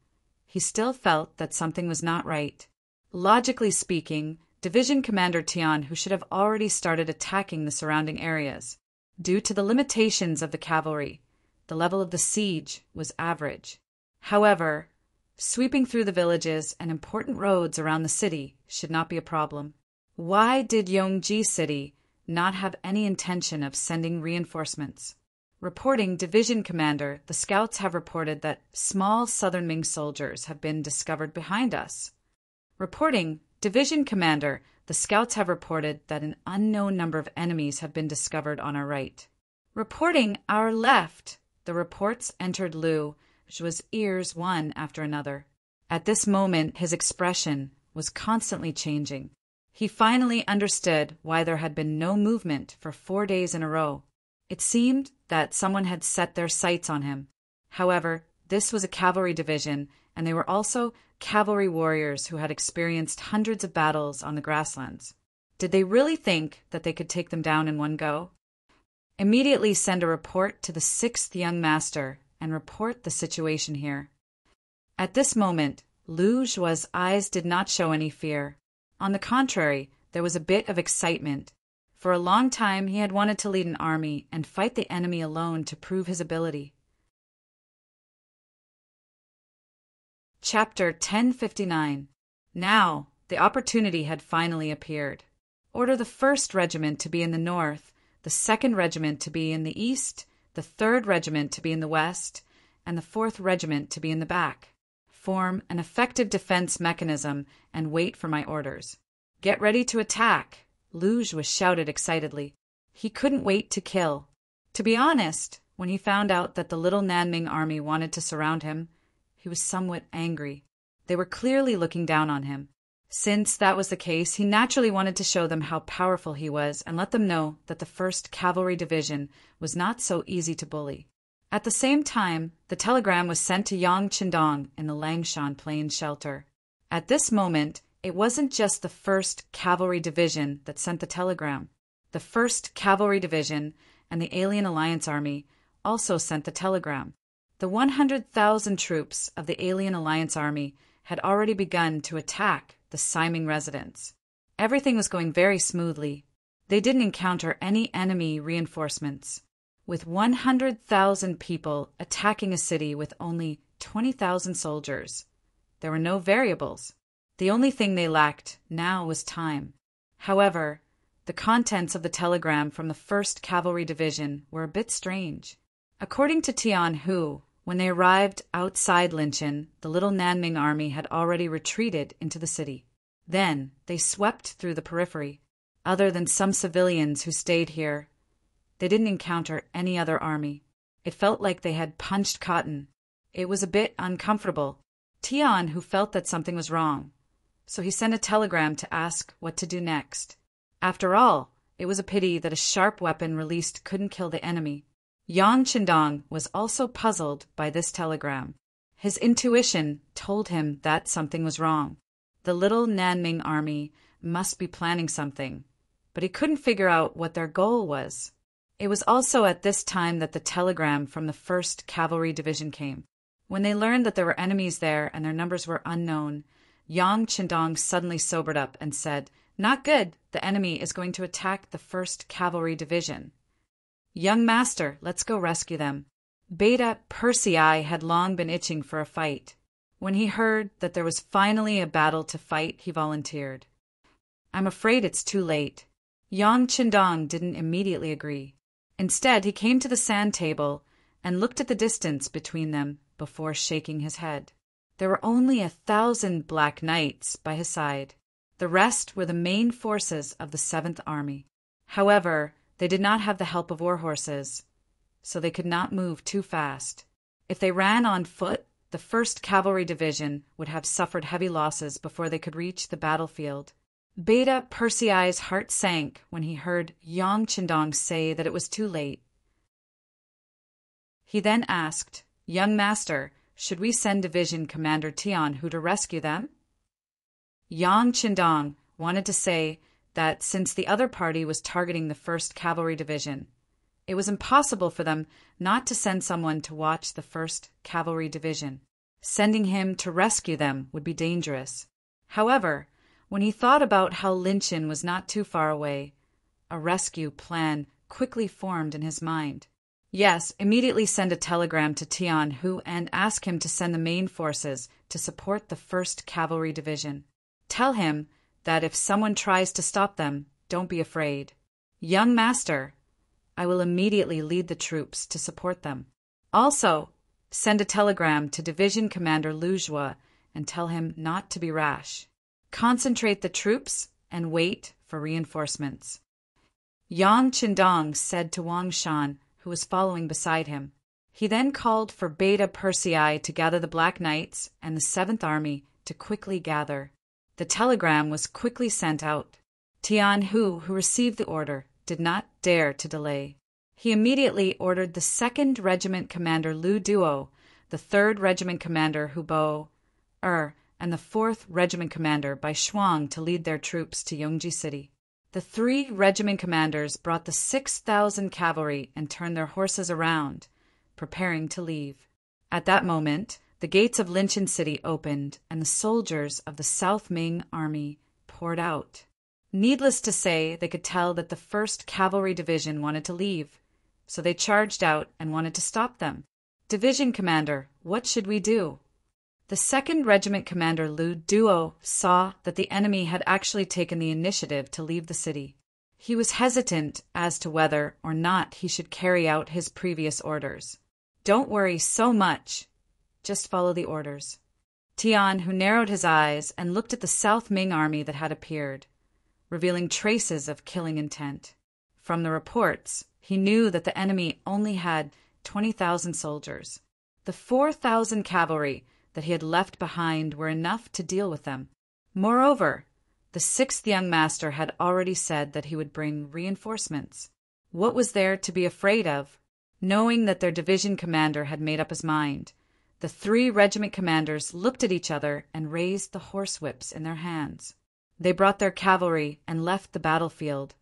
he still felt that something was not right. Logically speaking, Division Commander Tian, who should have already started attacking the surrounding areas, due to the limitations of the cavalry, the level of the siege was average. However, sweeping through the villages and important roads around the city should not be a problem. Why did Yongji City not have any intention of sending reinforcements? Reporting Division Commander, the scouts have reported that small southern Ming soldiers have been discovered behind us. Reporting Division Commander, the scouts have reported that an unknown number of enemies have been discovered on our right. Reporting our left, the reports entered Lu Jua's ears one after another. At this moment, his expression was constantly changing. He finally understood why there had been no movement for 4 days in a row. It seemed that someone had set their sights on him. However, this was a cavalry division, and they were also cavalry warriors who had experienced hundreds of battles on the grasslands. Did they really think that they could take them down in one go? Immediately send a report to the 6th young master and report the situation here. At this moment, Lu Jua's eyes did not show any fear. On the contrary, there was a bit of excitement. For a long time, he had wanted to lead an army and fight the enemy alone to prove his ability. Chapter 1059. Now, the opportunity had finally appeared. Order the 1st Regiment to be in the north, the 2nd Regiment to be in the east, the 3rd Regiment to be in the west, and the 4th Regiment to be in the back. Form an effective defense mechanism and wait for my orders. Get ready to attack, Lu Jua shouted excitedly. He couldn't wait to kill. To be honest, When he found out that the little Nanming army wanted to surround him, he was somewhat angry. They were clearly looking down on him. Since that was the case, he naturally wanted to show them how powerful he was and let them know that the 1st Cavalry Division was not so easy to bully. At the same time, the telegram was sent to Yang Qindong in the Langshan Plains shelter. At this moment, it wasn't just the 1st Cavalry Division that sent the telegram. The 1st Cavalry Division and the Alien Alliance Army also sent the telegram. The 100,000 troops of the Alien Alliance Army had already begun to attack the Siming residents. Everything was going very smoothly. They didn't encounter any enemy reinforcements. With 100,000 people attacking a city with only 20,000 soldiers, there were no variables. The only thing they lacked now was time. However, the contents of the telegram from the 1st Cavalry Division were a bit strange. According to Tian Hu, when they arrived outside Linchin, the little Nanming army had already retreated into the city. Then they swept through the periphery. Other than some civilians who stayed here, they didn't encounter any other army. It felt like they had punched cotton. It was a bit uncomfortable. Tian Hu felt that something was wrong, so he sent a telegram to ask what to do next. After all, it was a pity that a sharp weapon released couldn't kill the enemy. Yang Qindong was also puzzled by this telegram. His intuition told him that something was wrong. The little Nanming army must be planning something, but he couldn't figure out what their goal was. It was also at this time that the telegram from the 1st Cavalry Division came. When they learned that there were enemies there and their numbers were unknown, Yang Qindong suddenly sobered up and said, "Not good. The enemy is going to attack the 1st Cavalry Division. Young master, let's go rescue them." Beta Persei had long been itching for a fight. When he heard that there was finally a battle to fight, he volunteered. "I'm afraid it's too late." Yang Qindong didn't immediately agree. Instead, he came to the sand table and looked at the distance between them before shaking his head. There were only 1,000 Black Knights by his side. The rest were the main forces of the 7th Army. However, they did not have the help of war horses, so they could not move too fast. If they ran on foot, the 1st Cavalry Division would have suffered heavy losses before they could reach the battlefield. Beta Persei's heart sank when he heard Yang Qindong say that it was too late. He then asked, "Young master, should we send Division Commander Tian Hu to rescue them?" Yang Qindong wanted to say that since the other party was targeting the 1st Cavalry Division, it was impossible for them not to send someone to watch the 1st Cavalry Division. Sending him to rescue them would be dangerous. However, when he thought about how Linchin was not too far away, a rescue plan quickly formed in his mind. Yes, immediately send a telegram to Tian Hu and ask him to send the main forces to support the 1st Cavalry Division. Tell him that if someone tries to stop them, don't be afraid. Young master, I will immediately lead the troops to support them. Also, send a telegram to Division Commander Lu Zhua and tell him not to be rash. Concentrate the troops and wait for reinforcements. Yang Qindong said to Wang Shan, who was following beside him. He then called for Beta Persei to gather the Black Knights and the 7th Army to quickly gather. The telegram was quickly sent out. Tian Hu, who received the order, did not dare to delay. He immediately ordered the 2nd Regiment Commander Lu Duo, the 3rd Regiment Commander Hu Bo and the 4th Regiment Commander Bai Shuang to lead their troops to Yongji City. The 3 regiment commanders brought the 6,000 cavalry and turned their horses around, preparing to leave. At that moment, the gates of Linchin City opened and the soldiers of the South Ming army poured out. Needless to say, they could tell that the 1st Cavalry Division wanted to leave, so they charged out and wanted to stop them. "Division Commander, what should we do?" The 2nd Regiment Commander Lu Duo saw that the enemy had actually taken the initiative to leave the city. He was hesitant as to whether or not he should carry out his previous orders. "Don't worry so much. Just follow the orders." Tian, who narrowed his eyes and looked at the South Ming army that had appeared, revealing traces of killing intent. From the reports, he knew that the enemy only had 20,000 soldiers. The 4,000 cavalry that he had left behind were enough to deal with them. Moreover, the sixth young master had already said that he would bring reinforcements. What was there to be afraid of? Knowing that their division commander had made up his mind, the 3 regiment commanders looked at each other and raised the horsewhips in their hands. They brought their cavalry and left the battlefield,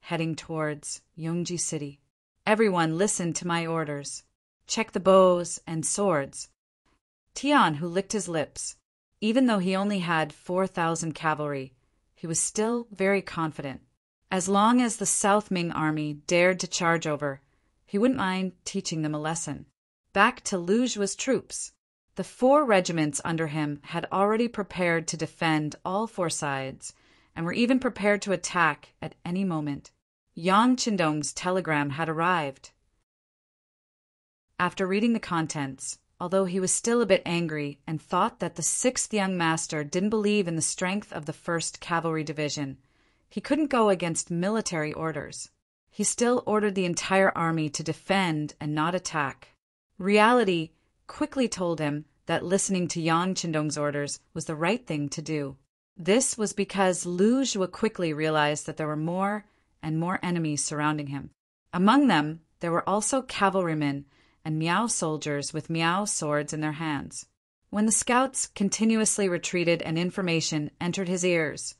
heading towards Yongji City. Everyone listened to my orders. Check the bows and swords. Tian, who licked his lips, even though he only had 4,000 cavalry, he was still very confident. As long as the South Ming army dared to charge over, he wouldn't mind teaching them a lesson. Back to Lu Zhu's troops. The 4 regiments under him had already prepared to defend all 4 sides, and were even prepared to attack at any moment. Yang Qindong's telegram had arrived. After reading the contents, although he was still a bit angry and thought that the 6th young master didn't believe in the strength of the 1st Cavalry Division, he couldn't go against military orders. He still ordered the entire army to defend and not attack. Reality quickly told him that listening to Yang Qindong's orders was the right thing to do. This was because Lu Zhu quickly realized that there were more and more enemies surrounding him. Among them, there were also cavalrymen and Miao soldiers with Miao swords in their hands. When the scouts continuously retreated and information entered his ears,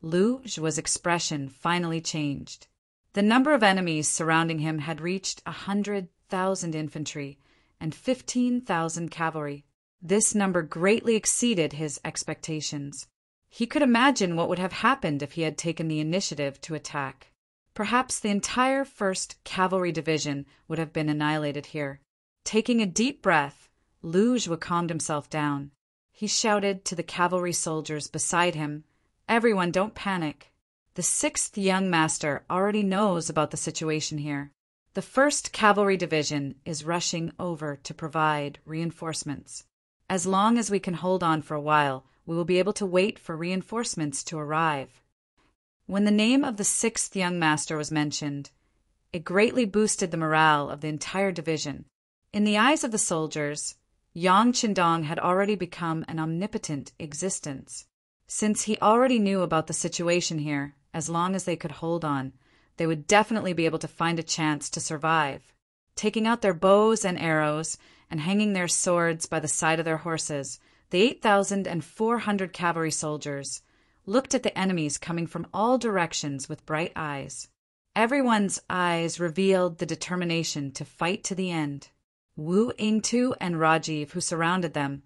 Lu Zhu's expression finally changed. The number of enemies surrounding him had reached 100,000 infantry and 15,000 cavalry. This number greatly exceeded his expectations. He could imagine what would have happened if he had taken the initiative to attack. Perhaps the entire 1st Cavalry Division would have been annihilated here. Taking a deep breath, Lu Zhu calmed himself down. He shouted to the cavalry soldiers beside him, "Everyone, don't panic. The 6th young master already knows about the situation here. The 1st Cavalry Division is rushing over to provide reinforcements. As long as we can hold on for a while, we will be able to wait for reinforcements to arrive." When the name of the 6th young master was mentioned, it greatly boosted the morale of the entire division. In the eyes of the soldiers, Yang Qindong had already become an omnipotent existence. Since he already knew about the situation here, as long as they could hold on, they would definitely be able to find a chance to survive. Taking out their bows and arrows and hanging their swords by the side of their horses, the 8,400 cavalry soldiers looked at the enemies coming from all directions with bright eyes. Everyone's eyes revealed the determination to fight to the end. Wu Yingtu and Rajiv, who surrounded them,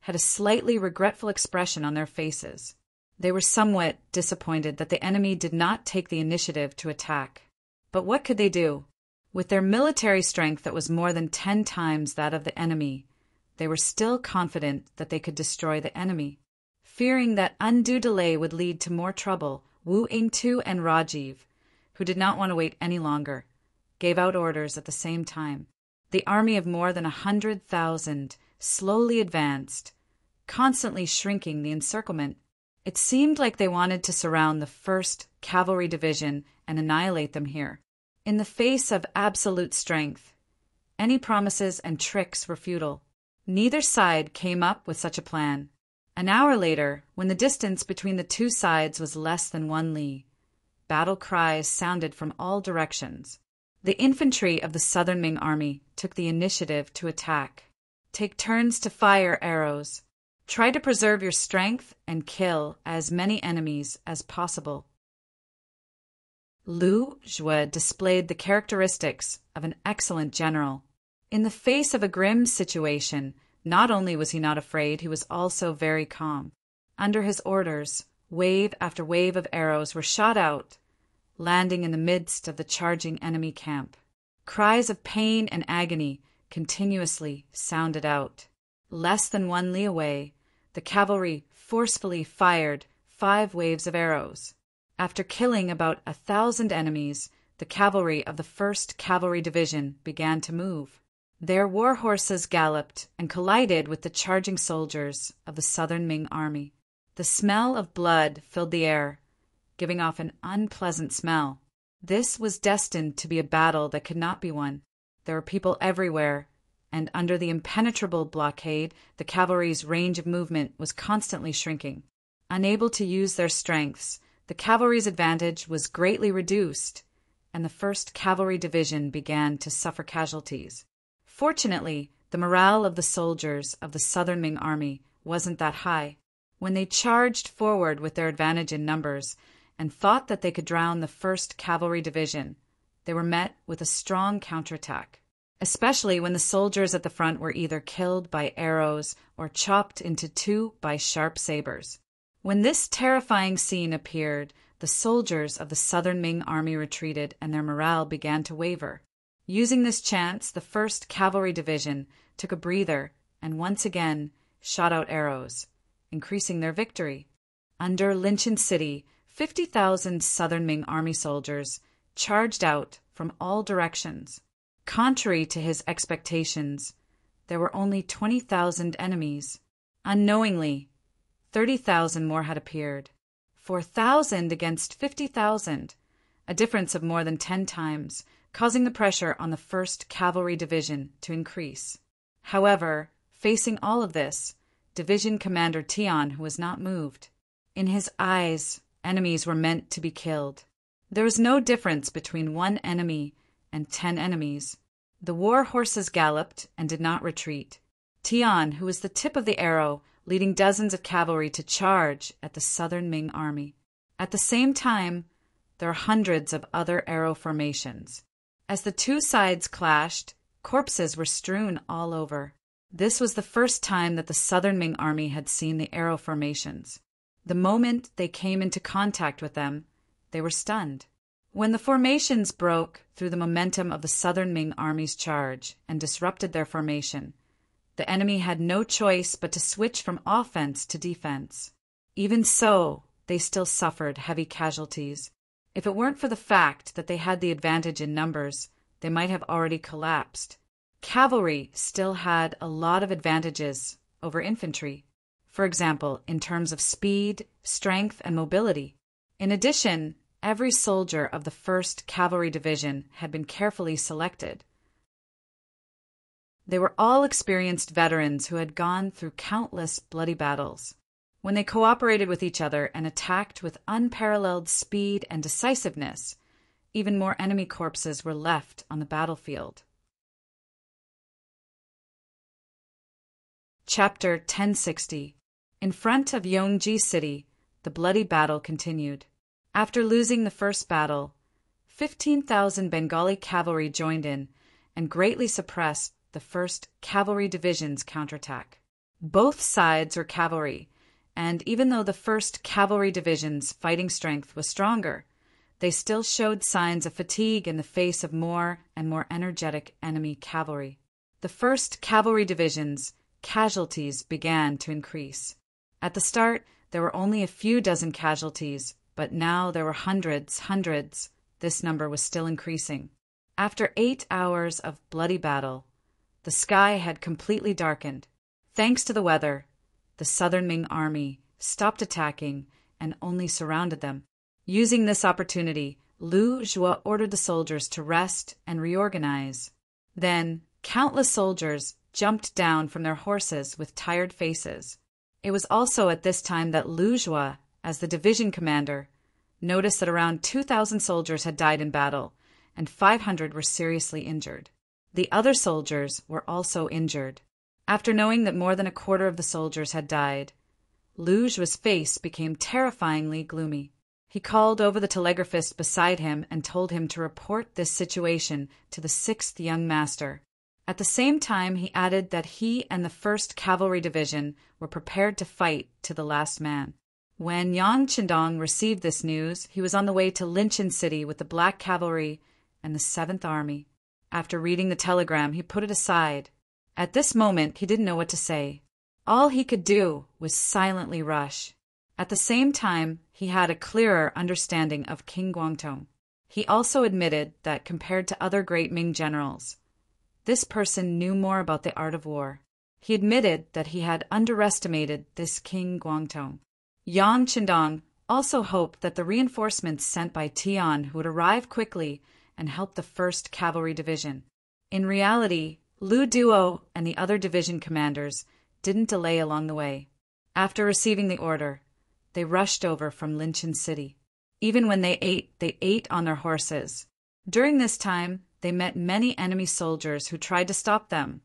had a slightly regretful expression on their faces. They were somewhat disappointed that the enemy did not take the initiative to attack. But what could they do? With their military strength that was more than 10 times that of the enemy, they were still confident that they could destroy the enemy. Fearing that undue delay would lead to more trouble, Wu Yingtu and Rajiv, who did not want to wait any longer, gave out orders at the same time. The army of more than 100,000 slowly advanced, constantly shrinking the encirclement. It seemed like they wanted to surround the 1st Cavalry Division and annihilate them here. In the face of absolute strength, any promises and tricks were futile. Neither side came up with such a plan. An hour later, when the distance between the 2 sides was less than 1 li, battle cries sounded from all directions. The infantry of the Southern Ming army took the initiative to attack. Take turns to fire arrows. Try to preserve your strength and kill as many enemies as possible. Lu Zhu displayed the characteristics of an excellent general. In the face of a grim situation, not only was he not afraid, he was also very calm. Under his orders, wave after wave of arrows were shot out, landing in the midst of the charging enemy camp. Cries of pain and agony continuously sounded out. Less than 1 li away, the cavalry forcefully fired 5 waves of arrows. After killing about 1,000 enemies, the cavalry of the 1st Cavalry Division began to move. Their war horses galloped and collided with the charging soldiers of the Southern Ming army. The smell of blood filled the air, giving off an unpleasant smell. This was destined to be a battle that could not be won. There were people everywhere, and under the impenetrable blockade, the cavalry's range of movement was constantly shrinking. Unable to use their strengths, the cavalry's advantage was greatly reduced, and the 1st Cavalry Division began to suffer casualties. Fortunately, the morale of the soldiers of the Southern Ming Army wasn't that high. When they charged forward with their advantage in numbers and thought that they could drown the 1st Cavalry Division, they were met with a strong counterattack, especially when the soldiers at the front were either killed by arrows or chopped into two by sharp sabers. When this terrifying scene appeared, the soldiers of the Southern Ming Army retreated and their morale began to waver. Using this chance, the 1st Cavalry Division took a breather and once again shot out arrows, increasing their victory. Under Linchin City, 50,000 Southern Ming Army soldiers charged out from all directions. Contrary to his expectations, there were only 20,000 enemies. Unknowingly, 30,000 more had appeared. 4,000 against 50,000, a difference of more than 10 times, causing the pressure on the 1st Cavalry Division to increase. However, facing all of this, Division Commander Tian was not moved. In his eyes, enemies were meant to be killed. There was no difference between one enemy and 10 enemies. The war horses galloped and did not retreat. Tian, who was the tip of the arrow, leading dozens of cavalry to charge at the Southern Ming Army. At the same time, there were hundreds of other arrow formations. As the two sides clashed, corpses were strewn all over. This was the first time that the Southern Ming Army had seen the arrow formations. The moment they came into contact with them, they were stunned. When the formations broke through the momentum of the Southern Ming Army's charge and disrupted their formation, the enemy had no choice but to switch from offense to defense. Even so, they still suffered heavy casualties. If it weren't for the fact that they had the advantage in numbers, they might have already collapsed. Cavalry still had a lot of advantages over infantry, for example, in terms of speed, strength, and mobility. In addition, every soldier of the 1st Cavalry Division had been carefully selected. They were all experienced veterans who had gone through countless bloody battles. When they cooperated with each other and attacked with unparalleled speed and decisiveness, even more enemy corpses were left on the battlefield. Chapter 1060. In front of Yongji City, the bloody battle continued. After losing the first battle, 15,000 Bengali cavalry joined in and greatly suppressed the 1st Cavalry Division's counterattack. Both sides were cavalry, and even though the 1st Cavalry Division's fighting strength was stronger, they still showed signs of fatigue in the face of more and more energetic enemy cavalry. The 1st Cavalry Division's casualties began to increase. At the start, there were only a few dozen casualties, but now there were hundreds. This number was still increasing. After 8 hours of bloody battle, the sky had completely darkened. Thanks to the weather, the Southern Ming Army stopped attacking and only surrounded them. Using this opportunity, Lu Zhuo ordered the soldiers to rest and reorganize. Then, countless soldiers jumped down from their horses with tired faces. It was also at this time that Lu Zhuo, as the division commander, noticed that around 2,000 soldiers had died in battle, and 500 were seriously injured. The other soldiers were also injured. After knowing that more than a quarter of the soldiers had died, Lu Zhuo's face became terrifyingly gloomy. He called over the telegraphist beside him and told him to report this situation to the 6th Young Master. At the same time, he added that he and the 1st Cavalry Division were prepared to fight to the last man. When Yang Qindong received this news, he was on the way to Linchin City with the Black Cavalry and the 7th Army. After reading the telegram, he put it aside. At this moment, he didn't know what to say. All he could do was silently rush. At the same time, he had a clearer understanding of King Guangdong. He also admitted that compared to other great Ming generals, this person knew more about the art of war. He admitted that he had underestimated this King Guangdong. Yang Qindong also hoped that the reinforcements sent by Tian would arrive quickly and help the 1st Cavalry Division. In reality, Lu Duo and the other division commanders didn't delay along the way. After receiving the order, they rushed over from Linchin City. Even when they ate on their horses. During this time, they met many enemy soldiers who tried to stop them,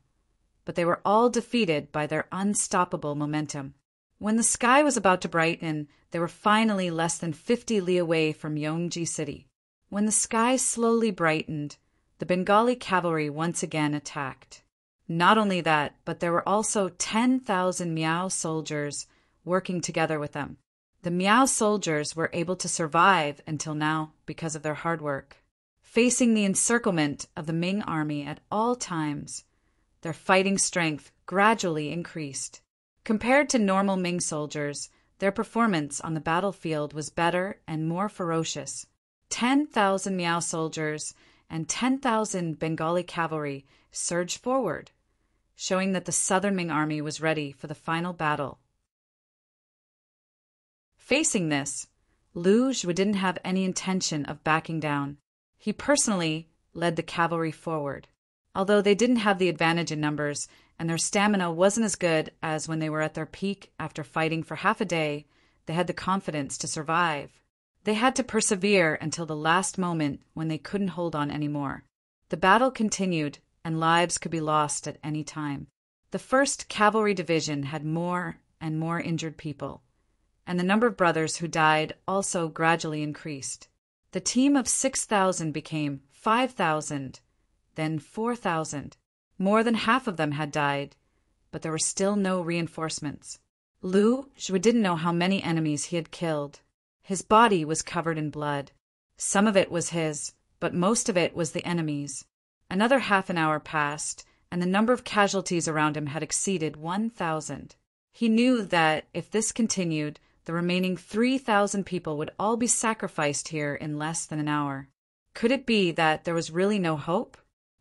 but they were all defeated by their unstoppable momentum. When the sky was about to brighten, they were finally less than 50 li away from Yongji City. When the sky slowly brightened, the Bengali cavalry once again attacked. Not only that, but there were also 10,000 Miao soldiers working together with them. The Miao soldiers were able to survive until now because of their hard work. Facing the encirclement of the Ming army at all times, their fighting strength gradually increased. Compared to normal Ming soldiers, their performance on the battlefield was better and more ferocious. 10,000 Miao soldiers and 10,000 Bengali cavalry surged forward, showing that the southern Ming army was ready for the final battle. Facing this, Lu Zhi didn't have any intention of backing down. He personally led the cavalry forward. Although they didn't have the advantage in numbers and their stamina wasn't as good as when they were at their peak after fighting for half a day, they had the confidence to survive. They had to persevere until the last moment when they couldn't hold on anymore. The battle continued and lives could be lost at any time. The 1st Cavalry Division had more and more injured people, and the number of brothers who died also gradually increased. The team of 6,000 became 5,000, then 4,000. More than half of them had died, but there were still no reinforcements. Lu Zhi didn't know how many enemies he had killed. His body was covered in blood. Some of it was his, but most of it was the enemy's. Another half an hour passed, and the number of casualties around him had exceeded 1,000. He knew that if this continued, the remaining 3,000 people would all be sacrificed here in less than an hour. Could it be that there was really no hope?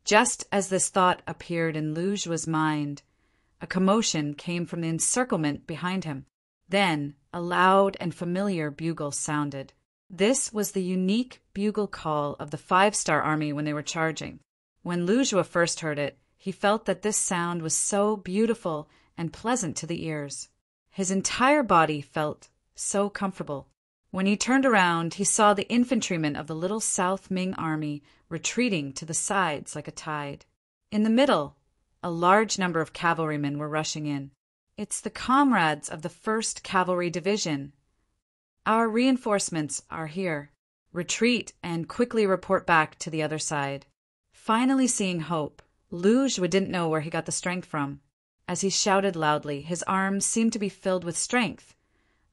Just as this thought appeared in Lu Zhi's mind, a commotion came from the encirclement behind him. Then a loud and familiar bugle sounded. This was the unique bugle call of the 5-star army when they were charging. When Lu Zhi first heard it, he felt that this sound was so beautiful and pleasant to the ears. His entire body felt so comfortable. When he turned around, he saw the infantrymen of the little South Ming army retreating to the sides like a tide. In the middle, a large number of cavalrymen were rushing in. It's the comrades of the 1st Cavalry Division. Our reinforcements are here. Retreat and quickly report back to the other side. Finally seeing hope, Lu Zhi didn't know where he got the strength from. As he shouted loudly, his arms seemed to be filled with strength,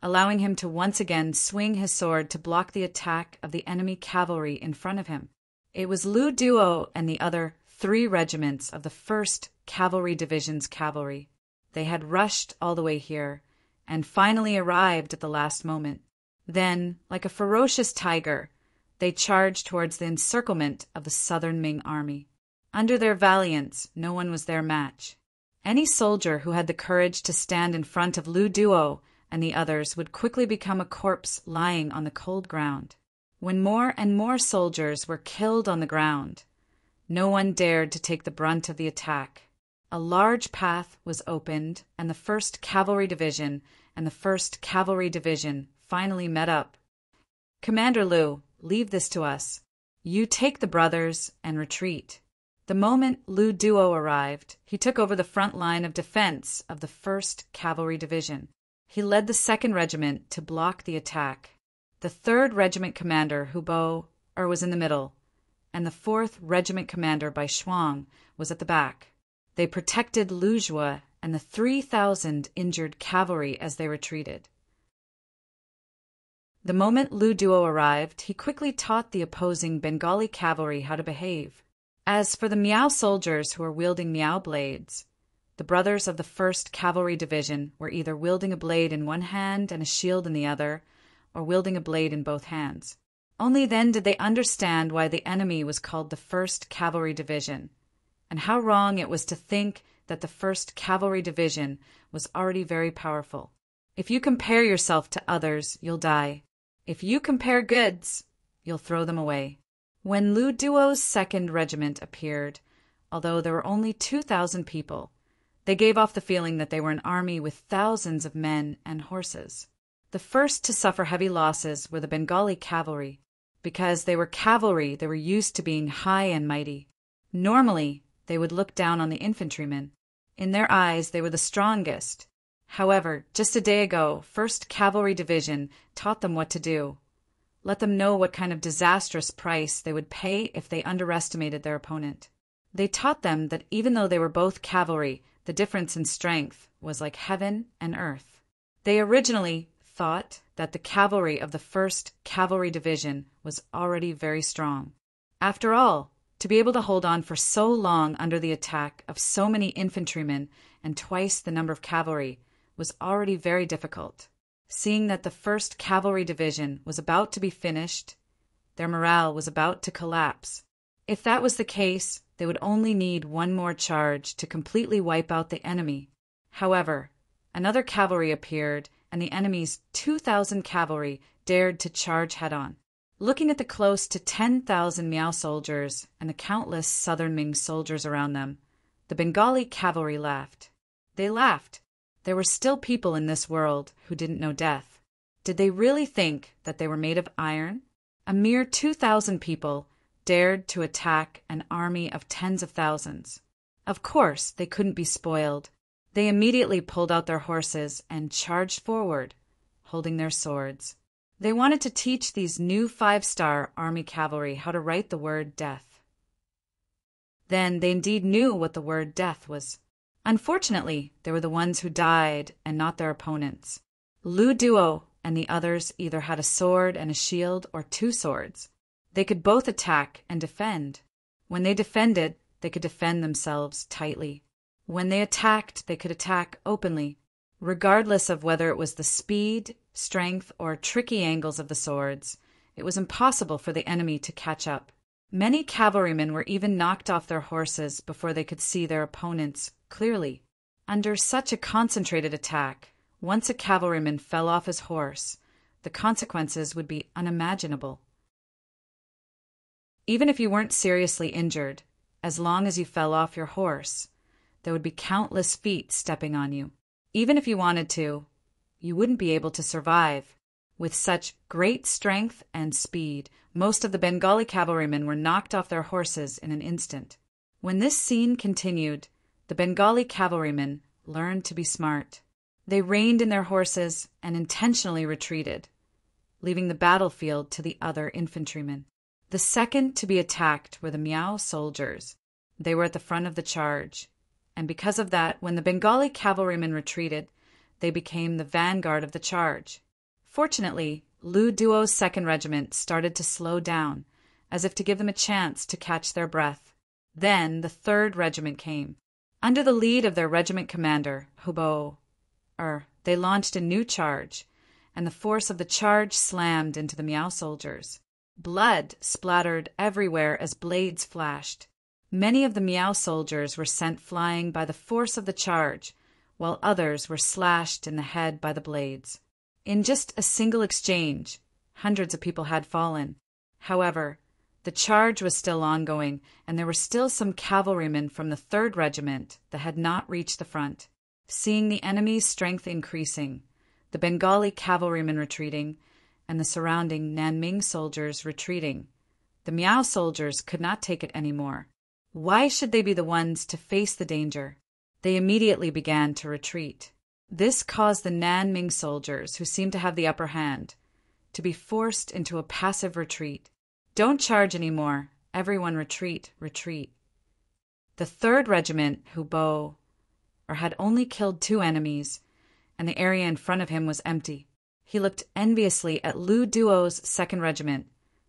allowing him to once again swing his sword to block the attack of the enemy cavalry in front of him. It was Lu Duo and the other 3 regiments of the 1st Cavalry Division's cavalry. They had rushed all the way here, and finally arrived at the last moment. Then, like a ferocious tiger, they charged towards the encirclement of the southern Ming army. Under their valiance, no one was their match. Any soldier who had the courage to stand in front of Lu Duo and the others would quickly become a corpse lying on the cold ground. When more and more soldiers were killed on the ground, no one dared to take the brunt of the attack. A large path was opened, and the 1st Cavalry Division and the 1st Cavalry Division finally met up. Commander Lu, leave this to us. You take the brothers and retreat. The moment Lu Duo arrived, he took over the front line of defense of the 1st Cavalry Division. He led the 2nd Regiment to block the attack. The 3rd Regiment commander, Hubo, was in the middle, and the 4th Regiment commander by Shuang was at the back. They protected Lu Zhi and the 3,000 injured cavalry as they retreated. The moment Lu Duo arrived, he quickly taught the opposing Bengali cavalry how to behave. As for the Miao soldiers who were wielding Miao blades, the brothers of the 1st Cavalry Division were either wielding a blade in one hand and a shield in the other, or wielding a blade in both hands. Only then did they understand why the enemy was called the 1st Cavalry Division, and how wrong it was to think that the 1st Cavalry Division was already very powerful. If you compare yourself to others, you'll die. If you compare goods, you'll throw them away. When Lu Duo's 2nd Regiment appeared, although there were only 2,000 people. They gave off the feeling that they were an army with thousands of men and horses. The first to suffer heavy losses were the Bengali cavalry. Because they were cavalry, they were used to being high and mighty. Normally, they would look down on the infantrymen. In their eyes, they were the strongest. However, just a day ago, 1st Cavalry Division taught them what to do. Let them know what kind of disastrous price they would pay if they underestimated their opponent. They taught them that even though they were both cavalry, the difference in strength was like heaven and earth. They originally thought that the cavalry of the 1st Cavalry Division was already very strong. After all, to be able to hold on for so long under the attack of so many infantrymen and twice the number of cavalry was already very difficult. Seeing that the 1st Cavalry Division was about to be finished, their morale was about to collapse. If that was the case, they would only need one more charge to completely wipe out the enemy. However, another cavalry appeared, and the enemy's 2,000 cavalry dared to charge head-on. Looking at the close to 10,000 Miao soldiers and the countless southern Ming soldiers around them, the Bengali cavalry laughed. They laughed. There were still people in this world who didn't know death. Did they really think that they were made of iron? A mere 2,000 people dared to attack an army of tens of thousands. Of course, they couldn't be spoiled. They immediately pulled out their horses and charged forward, holding their swords. They wanted to teach these new 5-star army cavalry how to write the word death. Then they indeed knew what the word death was. Unfortunately, they were the ones who died and not their opponents. Lu Duo and the others either had a sword and a shield or 2 swords. They could both attack and defend. When they defended, they could defend themselves tightly. When they attacked, they could attack openly. Regardless of whether it was the speed, strength, or tricky angles of the swords, it was impossible for the enemy to catch up. Many cavalrymen were even knocked off their horses before they could see their opponents clearly. Under such a concentrated attack, once a cavalryman fell off his horse, the consequences would be unimaginable. Even if you weren't seriously injured, as long as you fell off your horse, there would be countless feet stepping on you. Even if you wanted to, you wouldn't be able to survive. With such great strength and speed, most of the Bengali cavalrymen were knocked off their horses in an instant. When this scene continued, the Bengali cavalrymen learned to be smart. They reined in their horses and intentionally retreated, leaving the battlefield to the other infantrymen. The second to be attacked were the Miao soldiers. They were at the front of the charge, and because of that, when the Bengali cavalrymen retreated, they became the vanguard of the charge. Fortunately, Lu Duo's 2nd Regiment started to slow down, as if to give them a chance to catch their breath. Then the 3rd Regiment came. Under the lead of their regiment commander, Hubo, they launched a new charge, and the force of the charge slammed into the Miao soldiers. Blood splattered everywhere as blades flashed. Many of the Miao soldiers were sent flying by the force of the charge, while others were slashed in the head by the blades. In just a single exchange, hundreds of people had fallen. However, the charge was still ongoing, and there were still some cavalrymen from the 3rd Regiment that had not reached the front. Seeing the enemy's strength increasing, the Bengali cavalrymen retreating, and the surrounding Nanming soldiers retreating, the Miao soldiers could not take it anymore. Why should they be the ones to face the danger? They immediately began to retreat. This caused the Nanming soldiers, who seemed to have the upper hand, to be forced into a passive retreat. Don't charge anymore. Everyone retreat, retreat. The 3rd Regiment, Hubo, had only killed 2 enemies, and the area in front of him was empty. He looked enviously at Lu Duo's 2nd Regiment,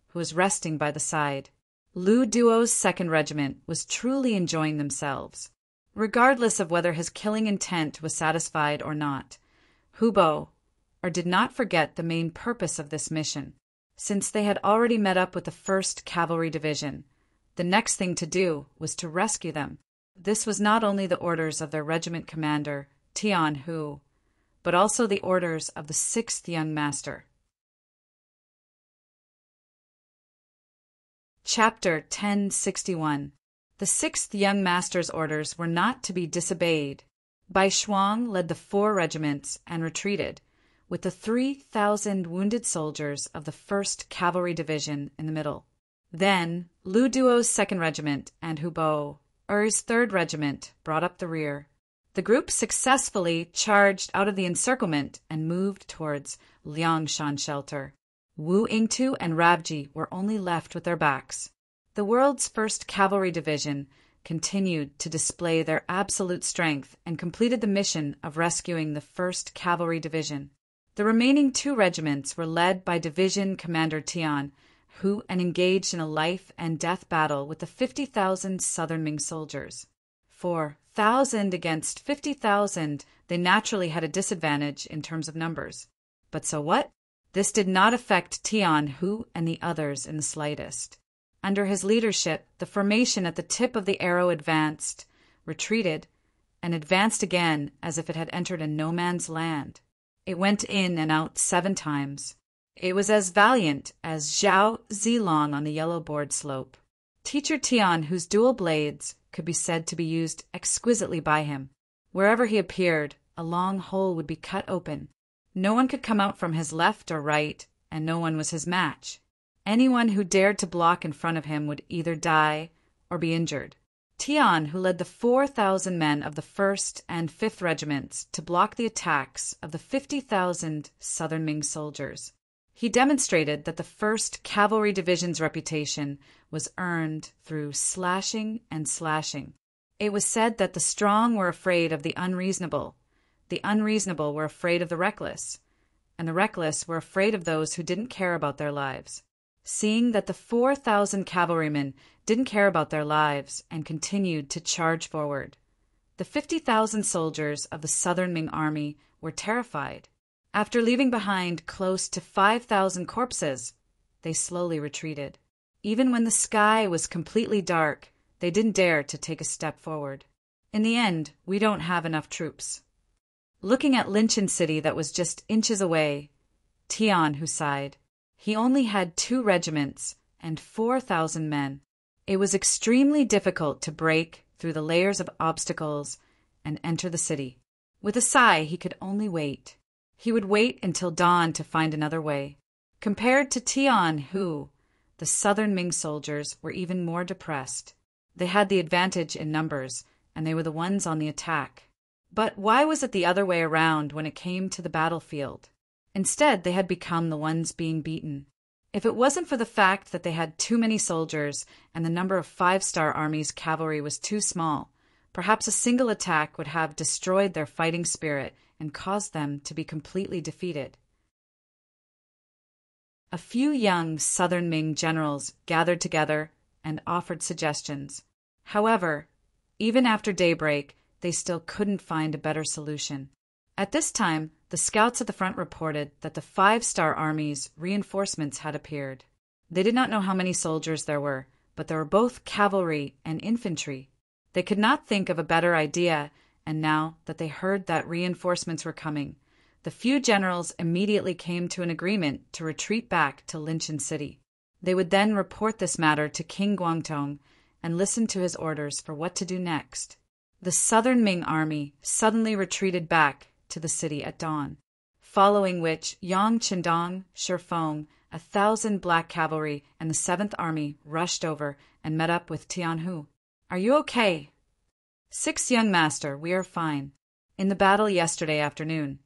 who was resting by the side. Lu Duo's 2nd Regiment was truly enjoying themselves. Regardless of whether his killing intent was satisfied or not, Hubo did not forget the main purpose of this mission. Since they had already met up with the 1st Cavalry Division, the next thing to do was to rescue them. This was not only the orders of their regiment commander, Tian Hu, but also the orders of the 6th Young Master. Chapter 1061. The 6th young master's orders were not to be disobeyed. Bai Shuang led the 4 regiments and retreated, with the 3,000 wounded soldiers of the 1st Cavalry Division in the middle. Then Lu Duo's 2nd Regiment and Hu Bo Er's 3rd Regiment brought up the rear. The group successfully charged out of the encirclement and moved towards Liangshan shelter. Wu Yingtu and Rabji were only left with their backs. The world's 1st Cavalry Division continued to display their absolute strength and completed the mission of rescuing the 1st Cavalry Division. The remaining 2 regiments were led by Division Commander Tian, who engaged in a life-and-death battle with the 50,000 Southern Ming soldiers. 4,000 against 50,000, they naturally had a disadvantage in terms of numbers. But so what? This did not affect Tian Hu and the others in the slightest. Under his leadership, the formation at the tip of the arrow advanced, retreated, and advanced again as if it had entered a no-man's land. It went in and out 7 times. It was as valiant as Zhao Zilong on the yellow board slope. Teacher Tian, whose dual blades could be said to be used exquisitely by him. Wherever he appeared, a long hole would be cut open. No one could come out from his left or right, and no one was his match. Anyone who dared to block in front of him would either die or be injured. Tian, who led the 4,000 men of the 1st and 5th Regiments to block the attacks of the 50,000 Southern Ming soldiers. He demonstrated that the 1st Cavalry Division's reputation was earned through slashing and slashing. It was said that the strong were afraid of the unreasonable were afraid of the reckless, and the reckless were afraid of those who didn't care about their lives. Seeing that the 4,000 cavalrymen didn't care about their lives and continued to charge forward, the 50,000 soldiers of the Southern Ming Army were terrified. After leaving behind close to 5,000 corpses, they slowly retreated. Even when the sky was completely dark, they didn't dare to take a step forward. In the end, we don't have enough troops. Looking at Linchin City that was just inches away, Tian, who sighed, he only had 2 regiments and 4,000 men. It was extremely difficult to break through the layers of obstacles and enter the city. With a sigh, he could only wait. He would wait until dawn to find another way. Compared to Tian Hu, the Southern Ming soldiers were even more depressed. They had the advantage in numbers, and they were the ones on the attack. But why was it the other way around when it came to the battlefield? Instead, they had become the ones being beaten. If it wasn't for the fact that they had too many soldiers and the number of 5-star army's cavalry was too small, perhaps a single attack would have destroyed their fighting spirit and caused them to be completely defeated. A few young Southern Ming generals gathered together and offered suggestions. However, even after daybreak, they still couldn't find a better solution. At this time, the scouts at the front reported that the 5-star army's reinforcements had appeared. They did not know how many soldiers there were, but there were both cavalry and infantry. They could not think of a better idea, and now that they heard that reinforcements were coming, the few generals immediately came to an agreement to retreat back to Linchin City. They would then report this matter to King Guangdong and listen to his orders for what to do next. The Southern Ming army suddenly retreated back to the city at dawn, following which Yang Qindong, Shifeng, 1,000 black cavalry, and the 7th Army rushed over and met up with Tian Hu. "Are you okay?" "6 young master, we are fine. In the battle yesterday afternoon,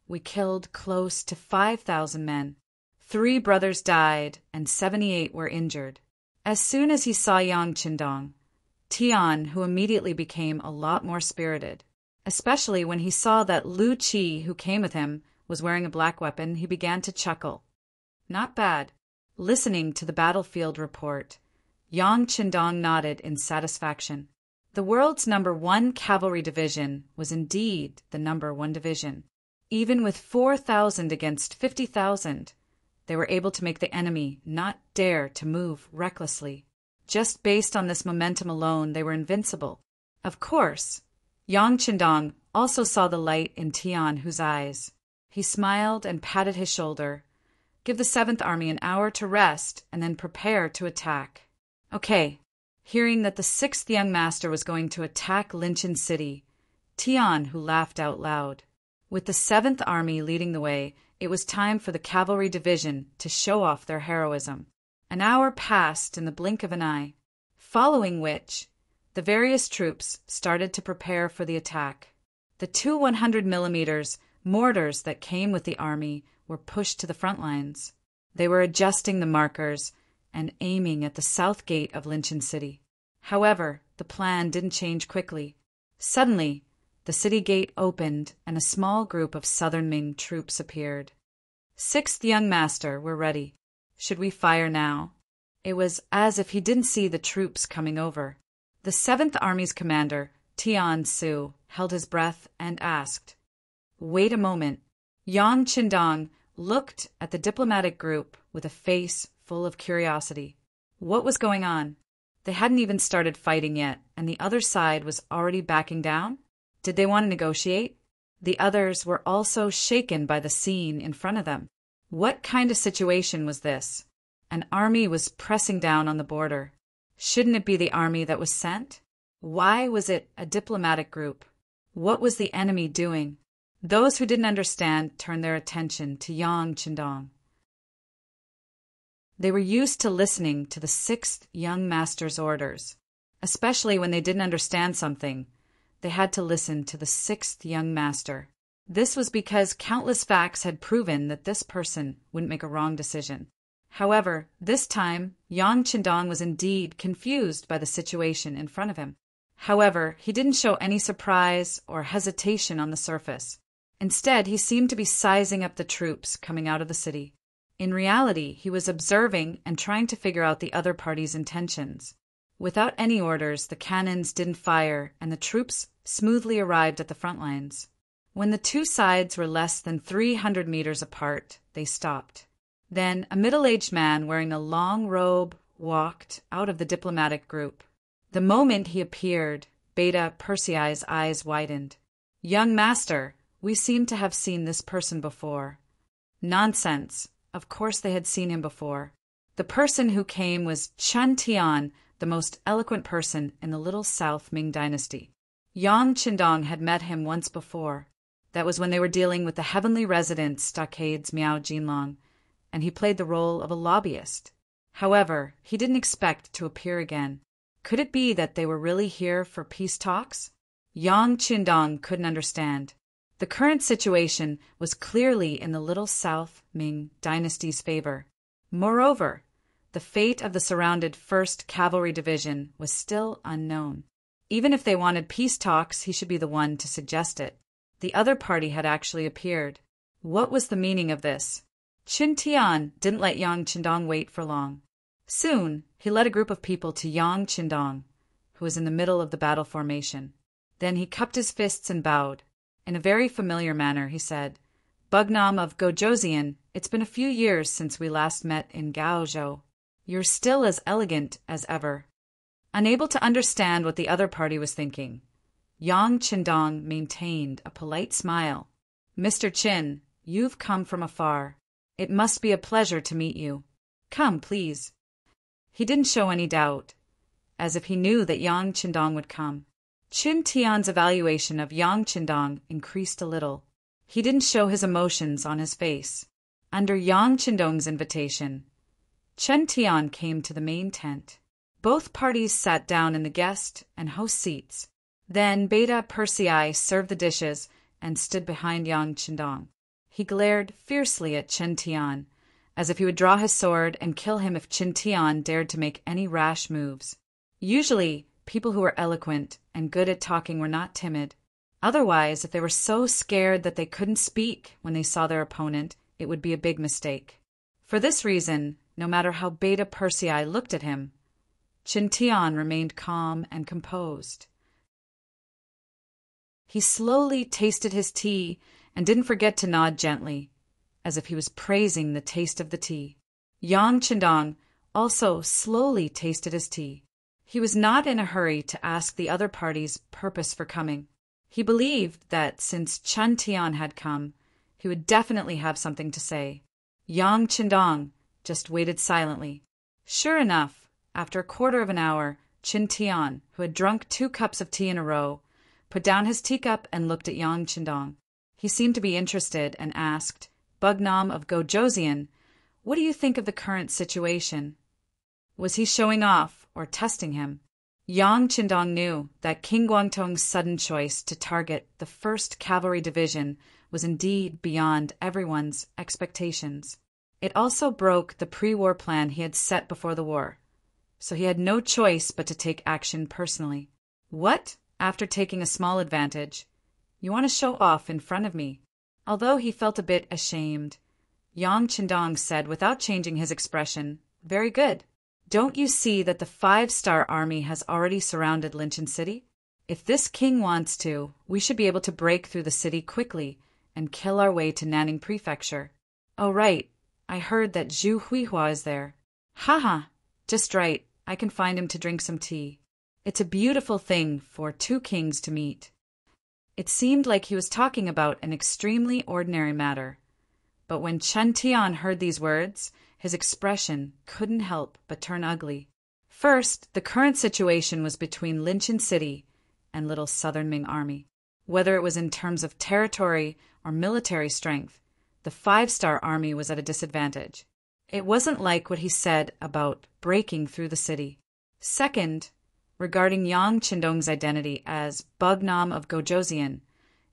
we killed close to 5,000 men. 3 brothers died and 78 were injured." As soon as he saw Yang Qindong, Tian, who immediately became a lot more spirited. Especially when he saw that Lu Qi, who came with him, was wearing a black weapon, he began to chuckle. Not bad. Listening to the battlefield report, Yang Qindong nodded in satisfaction. The world's number 1 cavalry division was indeed the number 1 division. Even with 4,000 against 50,000, they were able to make the enemy not dare to move recklessly. Just based on this momentum alone, they were invincible. Of course, Yang Qindong also saw the light in Tian Hu's eyes. He smiled and patted his shoulder. "Give the 7th Army an hour to rest and then prepare to attack." "Okay." Hearing that the sixth young master was going to attack Linchin City, Tian Hu laughed out loud. With the 7th Army leading the way, it was time for the cavalry division to show off their heroism. An hour passed in the blink of an eye, following which the various troops started to prepare for the attack. The 2 100mm mortars that came with the army were pushed to the front lines. They were adjusting the markers and aiming at the south gate of Linchin City. However, the plan didn't change quickly. Suddenly, the city gate opened and a small group of southern Ming troops appeared. 6th young master, we're ready. Should we fire now? It was as if he didn't see the troops coming over. The 7th Army's commander, Tian Su, held his breath and asked, "Wait a moment." Yang Qindong looked at the diplomatic group with a face full of curiosity. What was going on? They hadn't even started fighting yet, and the other side was already backing down? Did they want to negotiate? The others were also shaken by the scene in front of them. What kind of situation was this? An army was pressing down on the border. Shouldn't it be the army that was sent? Why was it a diplomatic group? What was the enemy doing? Those who didn't understand turned their attention to Yang Qindong. They were used to listening to the 6th young master's orders. Especially when they didn't understand something, they had to listen to the 6th young master. This was because countless facts had proven that this person wouldn't make a wrong decision. However, this time, Yang Qindong was indeed confused by the situation in front of him. However, he didn't show any surprise or hesitation on the surface. Instead, he seemed to be sizing up the troops coming out of the city. In reality, he was observing and trying to figure out the other party's intentions. Without any orders, the cannons didn't fire, and the troops smoothly arrived at the front lines. When the two sides were less than 300 meters apart, they stopped. Then a middle-aged man wearing a long robe walked out of the diplomatic group. The moment he appeared, Beta Persei's eyes widened. "Young master, we seem to have seen this person before." Nonsense. Of course they had seen him before. The person who came was Chun Tian, the most eloquent person in the Little South Ming dynasty. Yang Qindong had met him once before. That was when they were dealing with the heavenly resident Stockade's Miao Jinlong, and he played the role of a lobbyist. However, he didn't expect to appear again. Could it be that they were really here for peace talks? Yang Qindong couldn't understand. The current situation was clearly in the Little South Ming dynasty's favor. Moreover, the fate of the surrounded 1st Cavalry Division was still unknown. Even if they wanted peace talks, he should be the one to suggest it. The other party had actually appeared. What was the meaning of this? Qin Tian didn't let Yang Qindong wait for long. Soon, he led a group of people to Yang Qindong, who was in the middle of the battle formation. Then he cupped his fists and bowed. In a very familiar manner, he said, "Bugnam of Gojoseon, it's been a few years since we last met in Gaozhou. You're still as elegant as ever." Unable to understand what the other party was thinking, Yang Qindong maintained a polite smile. "Mr. Qin, you've come from afar. It must be a pleasure to meet you. Come, please." He didn't show any doubt, as if he knew that Yang Qindong would come. Qin Tian's evaluation of Yang Qindong increased a little. He didn't show his emotions on his face. Under Yang Qindong's invitation, Chen Tian came to the main tent. Both parties sat down in the guest and host seats. Then Beta Persei served the dishes and stood behind Yang Qindong. He glared fiercely at Chen Tian, as if he would draw his sword and kill him if Chen Tian dared to make any rash moves. Usually, people who were eloquent and good at talking were not timid. Otherwise, if they were so scared that they couldn't speak when they saw their opponent, it would be a big mistake. For this reason, no matter how Beta Persei looked at him, Chen Tian remained calm and composed. He slowly tasted his tea and didn't forget to nod gently, as if he was praising the taste of the tea. Yang Qindong also slowly tasted his tea. He was not in a hurry to ask the other party's purpose for coming. He believed that since Chen Tian had come, he would definitely have something to say. Yang Qindong just waited silently. Sure enough, after a quarter of an hour, Qin Tian, who had drunk 2 cups of tea in a row, put down his teacup and looked at Yang Qindong. He seemed to be interested and asked, Bugnam of Gojoseon, what do you think of the current situation? Was he showing off or testing him? Yang Qindong knew that King Guangtong's sudden choice to target the 1st Cavalry Division was indeed beyond everyone's expectations. It also broke the pre-war plan he had set before the war, so he had no choice but to take action personally. What? After taking a small advantage, you want to show off in front of me? Although he felt a bit ashamed, Yang Qindong said without changing his expression, very good. Don't you see that the 5-star army has already surrounded Linchin City? If this king wants to, we should be able to break through the city quickly and kill our way to Nanning Prefecture. Oh right, I heard that Zhu Huihua is there. Haha, just right, I can find him to drink some tea. It's a beautiful thing for 2 kings to meet. It seemed like he was talking about an extremely ordinary matter. But when Chen Tian heard these words, his expression couldn't help but turn ugly. First, the current situation was between Linchin City and Little Southern Ming Army. Whether it was in terms of territory or military strength, the 5-star army was at a disadvantage. It wasn't like what he said about breaking through the city. Second, regarding Yang Qindong's identity as Bugnam of Gojoseon,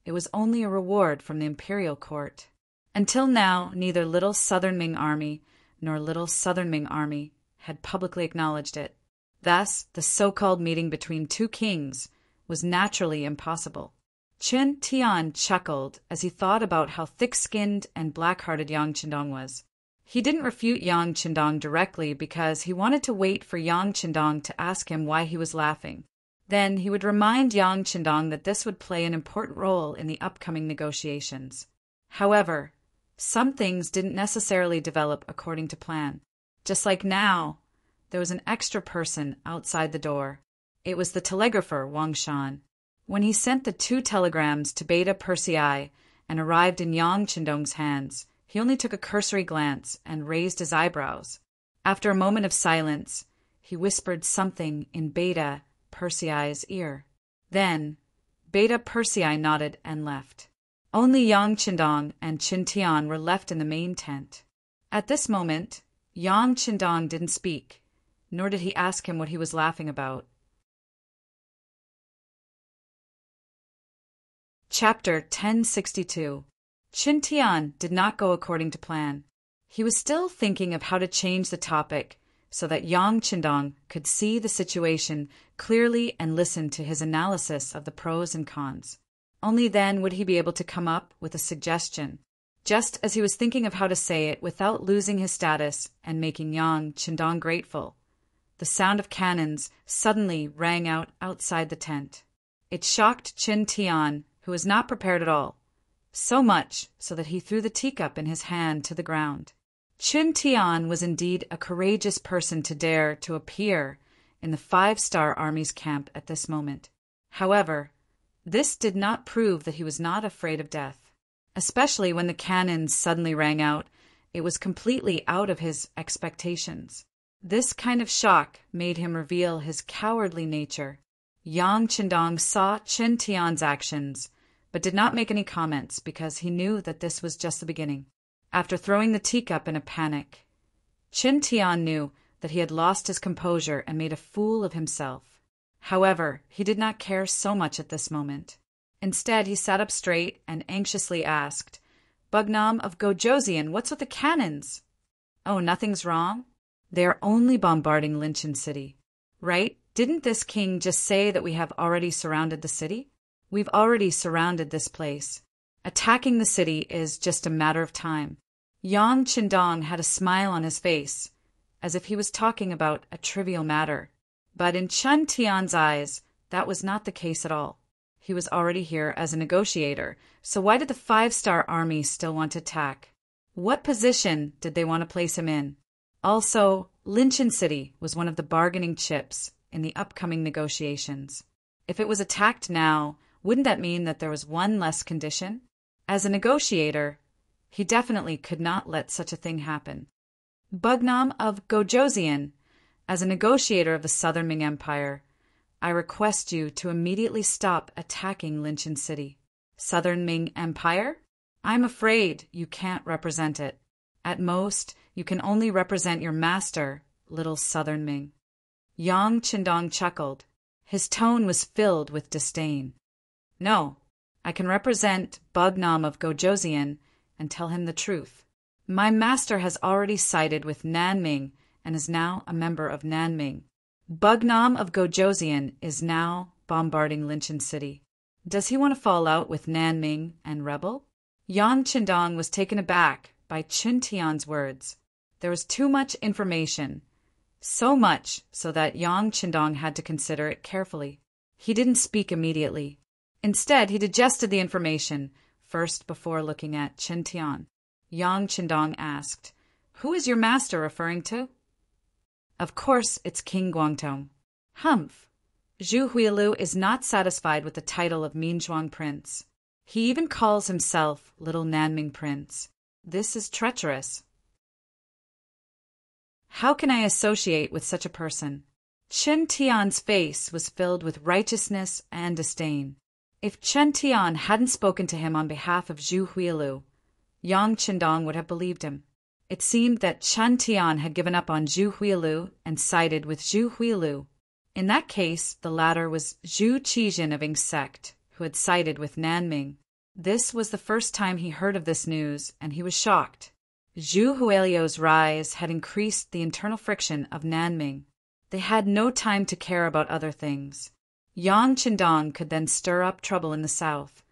it was only a reward from the imperial court. Until now, neither Little Southern Ming Army nor Little Southern Ming Army had publicly acknowledged it. Thus, the so-called meeting between 2 kings was naturally impossible. Qin Tian chuckled as he thought about how thick-skinned and black-hearted Yang Qindong was. He didn't refute Yang Qindong directly because he wanted to wait for Yang Qindong to ask him why he was laughing. Then he would remind Yang Qindong that this would play an important role in the upcoming negotiations. However, some things didn't necessarily develop according to plan. Just like now, there was an extra person outside the door. It was the telegrapher, Wang Shan. When he sent the 2 telegrams to Beta Persei and arrived in Yang Qindong's hands, he only took a cursory glance and raised his eyebrows. After a moment of silence, he whispered something in Beta Persei's ear. Then, Beta Persei nodded and left. Only Yang Qindong and Qin Tian were left in the main tent. At this moment, Yang Qindong didn't speak, nor did he ask him what he was laughing about. Chapter 1062. Qin Tian did not go according to plan. He was still thinking of how to change the topic so that Yang Qindong could see the situation clearly and listen to his analysis of the pros and cons. Only then would he be able to come up with a suggestion. Just as he was thinking of how to say it without losing his status and making Yang Qindong grateful, the sound of cannons suddenly rang out outside the tent. It shocked Qin Tian, who was not prepared at all, so much so that he threw the teacup in his hand to the ground. Qin Tian was indeed a courageous person to dare to appear in the 5-star army's camp at this moment. However, this did not prove that he was not afraid of death. Especially when the cannons suddenly rang out, it was completely out of his expectations. This kind of shock made him reveal his cowardly nature. Yang Qindong saw Qin Tian's actions, but did not make any comments because he knew that this was just the beginning. After throwing the teacup in a panic, Qin Tian knew that he had lost his composure and made a fool of himself. However, he did not care so much at this moment. Instead, he sat up straight and anxiously asked, Bugnam of Gojoseon, what's with the cannons? Oh, nothing's wrong? They are only bombarding Linchin City. Right? Didn't this king just say that we have already surrounded the city? We've already surrounded this place. Attacking the city is just a matter of time. Yang Qindong had a smile on his face, as if he was talking about a trivial matter. But in Qin Tian's eyes, that was not the case at all. He was already here as a negotiator, so why did the 5-star army still want to attack? What position did they want to place him in? Also, Linchin City was one of the bargaining chips in the upcoming negotiations. If it was attacked now, wouldn't that mean that there was one less condition? As a negotiator, he definitely could not let such a thing happen. Bugnam of Gojoseon, As a negotiator of the Southern Ming Empire, I request you to immediately stop attacking Linchin City. Southern Ming Empire? I'm afraid you can't represent it. At most, you can only represent your master, little Southern Ming. Yang Qindong chuckled. His tone was filled with disdain. No, I can represent Bugnam of Gojoseon and tell him the truth. My master has already sided with Nanming and is now a member of Nanming. Bugnam of Gojoseon is now bombarding Linchin City. Does he want to fall out with Nanming and rebel? Yang Qindong was taken aback by Qin Tian's words. There was too much information, so much so that Yang Qindong had to consider it carefully. He didn't speak immediately. Instead, he digested the information first before looking at Qin Tian. Yang Qindong asked, "Who is your master referring to?" "Of course, it's King Guangdong." "Humph. Zhu Huilu is not satisfied with the title of Minzhuang Prince. He even calls himself Little Nanming Prince. This is treacherous. How can I associate with such a person?" Qin Tian's face was filled with righteousness and disdain. If Qin Tian hadn't spoken to him on behalf of Zhu Huilu, Yang Qindong would have believed him. It seemed that Qin Tian had given up on Zhu Huilu and sided with Zhu Huilu. In that case, the latter was Zhu Qijin of Ying's sect, who had sided with Nanming. This was the first time he heard of this news, and he was shocked. Zhu Huilio's rise had increased the internal friction of Nanming. They had no time to care about other things. Yang Qindong could then stir up trouble in the south,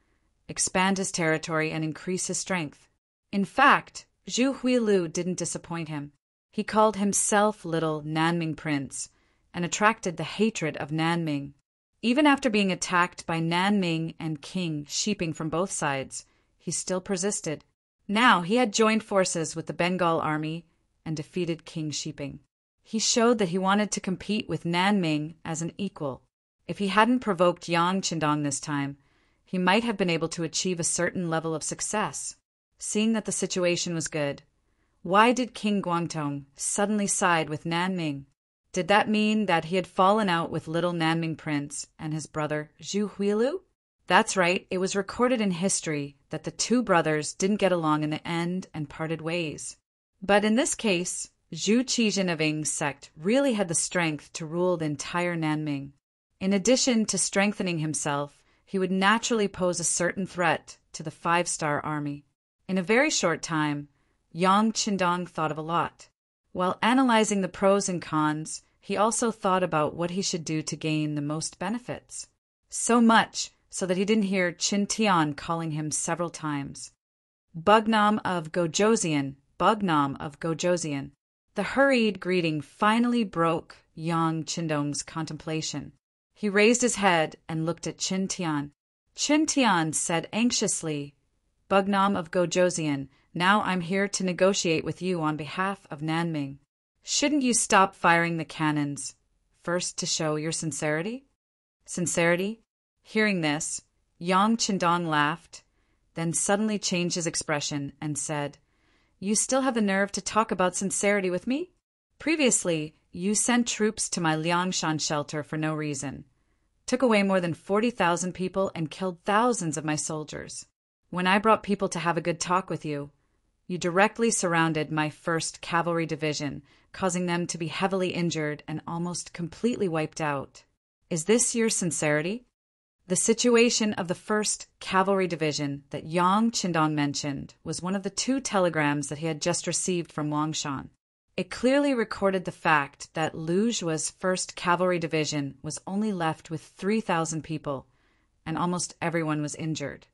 expand his territory, and increase his strength. In fact, Zhu Huilu didn't disappoint him. He called himself Little Nanming Prince and attracted the hatred of Nanming. Even after being attacked by Nanming and King Shiping from both sides, he still persisted. Now he had joined forces with the Bengal army and defeated King Shiping. He showed that he wanted to compete with Nanming as an equal. If he hadn't provoked Yang Qindong this time, he might have been able to achieve a certain level of success. Seeing that the situation was good, why did King Guangdong suddenly side with Nanming? Did that mean that he had fallen out with Little Nanming Prince and his brother Zhu Huilu? That's right, it was recorded in history that the two brothers didn't get along in the end and parted ways. But in this case, Zhu Qijin of Ying's sect really had the strength to rule the entire Nanming. In addition to strengthening himself, he would naturally pose a certain threat to the five-star army. In a very short time, Yang Qindong thought of a lot. While analyzing the pros and cons, he also thought about what he should do to gain the most benefits. So much so that he didn't hear Qin Tian calling him several times. Bugnam of Gojoseon, Bugnam of Gojoseon. The hurried greeting finally broke Yang Qindong's contemplation. He raised his head and looked at Qin Tian. Qin Tian said anxiously, "Bugnam of Gojoseon, now I'm here to negotiate with you on behalf of Nanming. Shouldn't you stop firing the cannons, first to show your sincerity?" Sincerity? Hearing this, Yang Qindong laughed, then suddenly changed his expression and said, "You still have the nerve to talk about sincerity with me? Previously, you sent troops to my Liangshan shelter for no reason, took away more than 40,000 people and killed thousands of my soldiers. When I brought people to have a good talk with you, you directly surrounded my 1st Cavalry Division, causing them to be heavily injured and almost completely wiped out. Is this your sincerity?" The situation of the 1st Cavalry Division that Yang Qindong mentioned was one of the 2 telegrams that he had just received from Wangshan. It clearly recorded the fact that Lu Zhua's 1st Cavalry Division was only left with 3,000 people, and almost everyone was injured.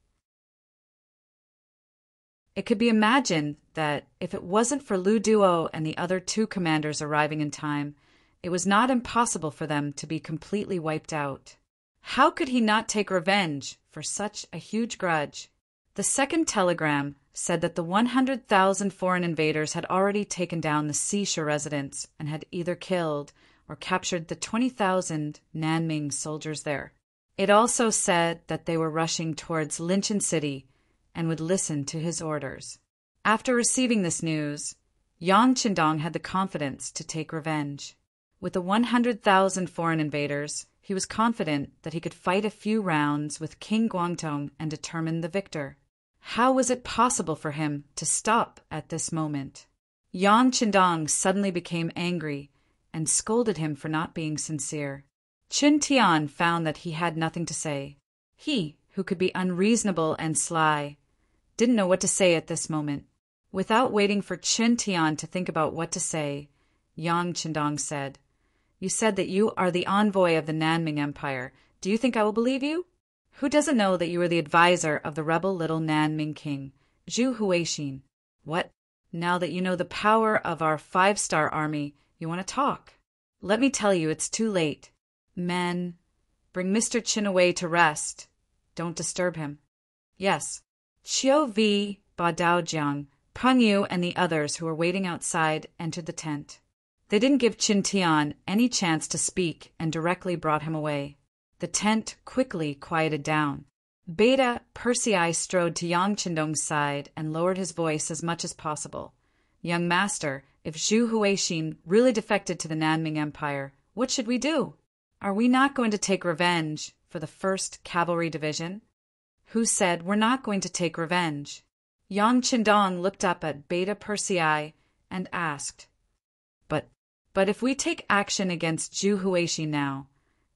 It could be imagined that if it wasn't for Lu Duo and the other 2 commanders arriving in time, it was not impossible for them to be completely wiped out. How could he not take revenge for such a huge grudge? The 2nd telegram said that the 100,000 foreign invaders had already taken down the Xisha residence and had either killed or captured the 20,000 Nanming soldiers there. It also said that they were rushing towards Linchin City and would listen to his orders. After receiving this news, Yang Qindong had the confidence to take revenge. With the 100,000 foreign invaders, he was confident that he could fight a few rounds with King Guangdong and determine the victor. How was it possible for him to stop at this moment? Yang Qindong suddenly became angry and scolded him for not being sincere. Qin Tian found that he had nothing to say. He, who could be unreasonable and sly, didn't know what to say at this moment. Without waiting for Qin Tian to think about what to say, Yang Qindong said, "You said that you are the envoy of the Nanming Empire. Do you think I will believe you? Who doesn't know that you are the advisor of the rebel little Nanming king, Zhu Huixin? What? Now that you know the power of our 5-star army, you want to talk? Let me tell you, it's too late. Men, bring Mr. Qin away to rest. Don't disturb him." Yes. Qiu Vi, Ba Daojiang, Peng Yu, and the others who were waiting outside entered the tent. They didn't give Qin Tian any chance to speak and directly brought him away. The tent quickly quieted down. Beta Persei strode to Yang Qindong's side and lowered his voice as much as possible. "Young master, if Zhu Huixin really defected to the Nanming Empire, what should we do? Are we not going to take revenge for the 1st Cavalry Division?" "Who said we're not going to take revenge?" Yang Qindong looked up at Beta Persei and asked, But if we take action against Zhu Huixin now,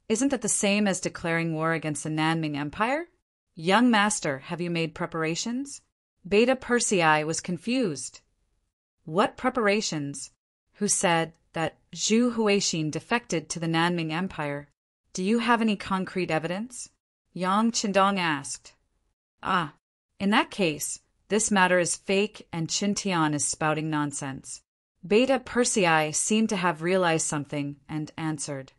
isn't that the same as declaring war against the Nanming Empire? Young master, have you made preparations?" Beta Persei was confused. "What preparations? Who said that Zhu Huixin defected to the Nanming Empire? Do you have any concrete evidence?" Yang Qindong asked. "Ah, in that case, this matter is fake and Qin Tian is spouting nonsense." Beta Persei seemed to have realized something and answered,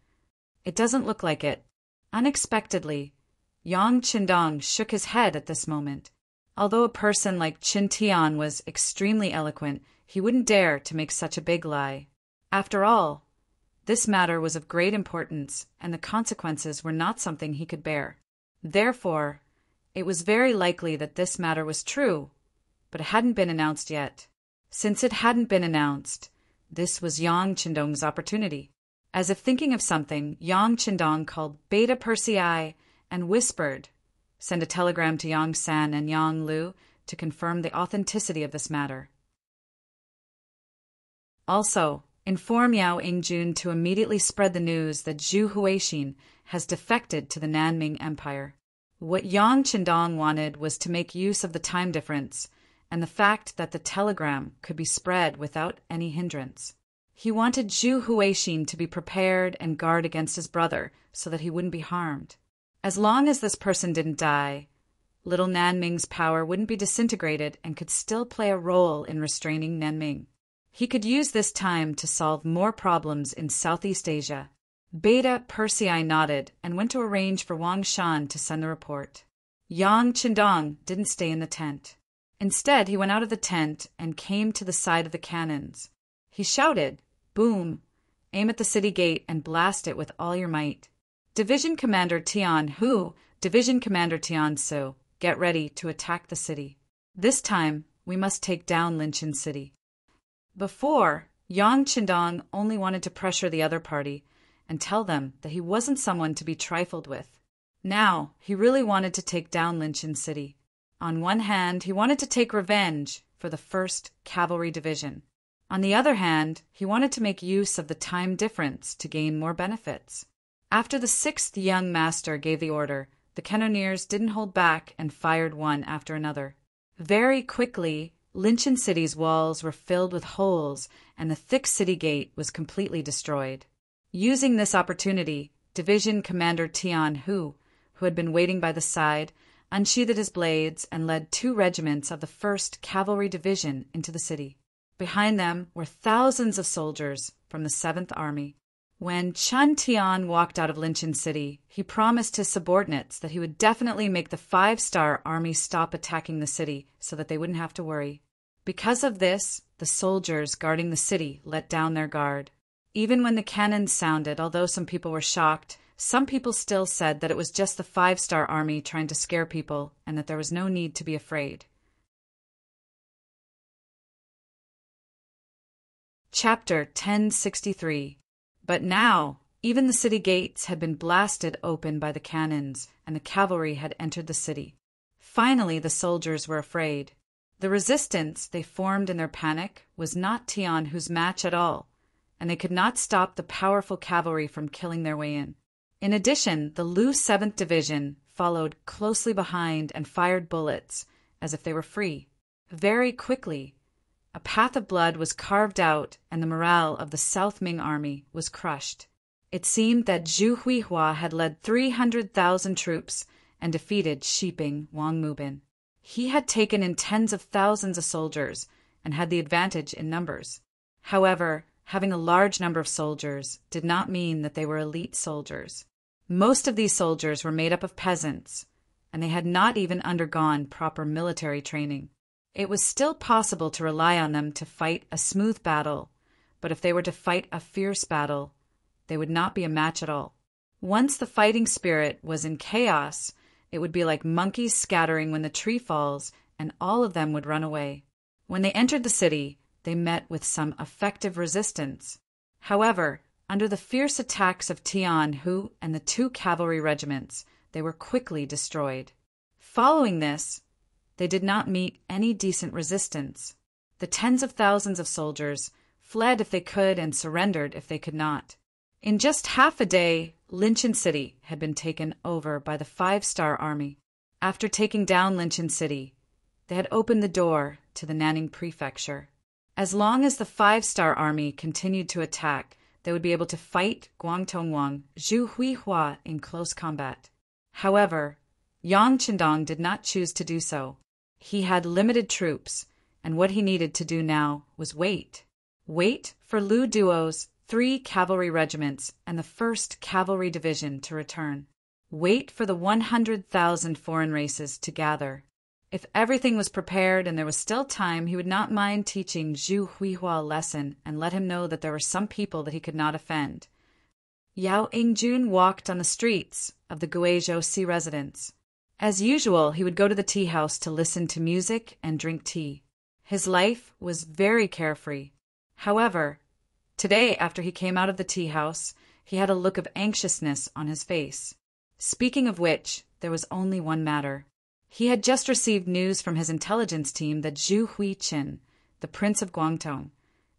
"It doesn't look like it." Unexpectedly, Yang Qindong shook his head at this moment. Although a person like Qin Tian was extremely eloquent, he wouldn't dare to make such a big lie. After all, this matter was of great importance, and the consequences were not something he could bear. Therefore, it was very likely that this matter was true, but it hadn't been announced yet. Since it hadn't been announced, this was Yang Qindong's opportunity. As if thinking of something, Yang Qindong called Beta Persei and whispered, "Send a telegram to Yang San and Yang Lu to confirm the authenticity of this matter. Also, inform Yao Ingjun to immediately spread the news that Zhu Huixin has defected to the Nanming Empire." What Yang Qindong wanted was to make use of the time difference and the fact that the telegram could be spread without any hindrance. He wanted Zhu Huixin to be prepared and guard against his brother so that he wouldn't be harmed. As long as this person didn't die, little Nanming's power wouldn't be disintegrated and could still play a role in restraining Nanming. He could use this time to solve more problems in Southeast Asia. Beta Persei nodded and went to arrange for Wang Shan to send the report. Yang Qindong didn't stay in the tent. Instead, he went out of the tent and came to the side of the cannons. He shouted, "Boom! Aim at the city gate and blast it with all your might. Division Commander Tian Hu, Division Commander Tian Su, get ready to attack the city. This time, we must take down Linchin City." Before, Yang Qindong only wanted to pressure the other party and tell them that he wasn't someone to be trifled with. Now, he really wanted to take down Linchin City. On one hand, he wanted to take revenge for the 1st Cavalry Division. On the other hand, he wanted to make use of the time difference to gain more benefits. After the 6th young master gave the order, the cannoneers didn't hold back and fired one after another. Very quickly, Linchin City's walls were filled with holes and the thick city gate was completely destroyed. Using this opportunity, Division Commander Tian Hu had been waiting by the side, unsheathed his blades and led 2 regiments of the 1st Cavalry Division into the city. Behind them were thousands of soldiers from the 7th Army. When Qin Tian walked out of Linchin City, he promised his subordinates that he would definitely make the 5-star army stop attacking the city so that they wouldn't have to worry. Because of this, the soldiers guarding the city let down their guard. Even when the cannons sounded, although some people were shocked, some people still said that it was just the 5-star army trying to scare people and that there was no need to be afraid. Chapter 1063. But now, even the city gates had been blasted open by the cannons, and the cavalry had entered the city. Finally, the soldiers were afraid. The resistance they formed in their panic was not Tianhu's match at all, and they could not stop the powerful cavalry from killing their way in. In addition, the Lu 7th Division followed closely behind and fired bullets as if they were free. Very quickly, a path of blood was carved out and the morale of the South Ming army was crushed. It seemed that Zhu Huihua had led 300,000 troops and defeated Shiping Wang Mubin. He had taken in tens of thousands of soldiers and had the advantage in numbers. However, having a large number of soldiers did not mean that they were elite soldiers. Most of these soldiers were made up of peasants, and they had not even undergone proper military training. It was still possible to rely on them to fight a smooth battle, but if they were to fight a fierce battle, they would not be a match at all. Once the fighting spirit was in chaos, it would be like monkeys scattering when the tree falls, and all of them would run away. When they entered the city, they met with some effective resistance. However, under the fierce attacks of Tianhu and the 2 cavalry regiments, they were quickly destroyed. Following this, they did not meet any decent resistance. The tens of thousands of soldiers fled if they could and surrendered if they could not. In just half a day, Linchin City had been taken over by the 5-star army. After taking down Linchin City, they had opened the door to the Nanning Prefecture. As long as the 5-star army continued to attack, they would be able to fight Guangtonguang Zhu Huihua in close combat. However, Yang Qindong did not choose to do so. He had limited troops, and what he needed to do now was wait. Wait for Lu Duo's 3 cavalry regiments and the 1st Cavalry Division to return. Wait for the 100,000 foreign races to gather. If everything was prepared and there was still time, he would not mind teaching Zhu Huihua a lesson and let him know that there were some people that he could not offend. Yao Yingjun walked on the streets of the Guizhou Sea residence. As usual, he would go to the tea house to listen to music and drink tea. His life was very carefree. However, today, after he came out of the tea house, he had a look of anxiousness on his face. Speaking of which, there was only one matter. He had just received news from his intelligence team that Zhu Huiqin, the Prince of Guangdong,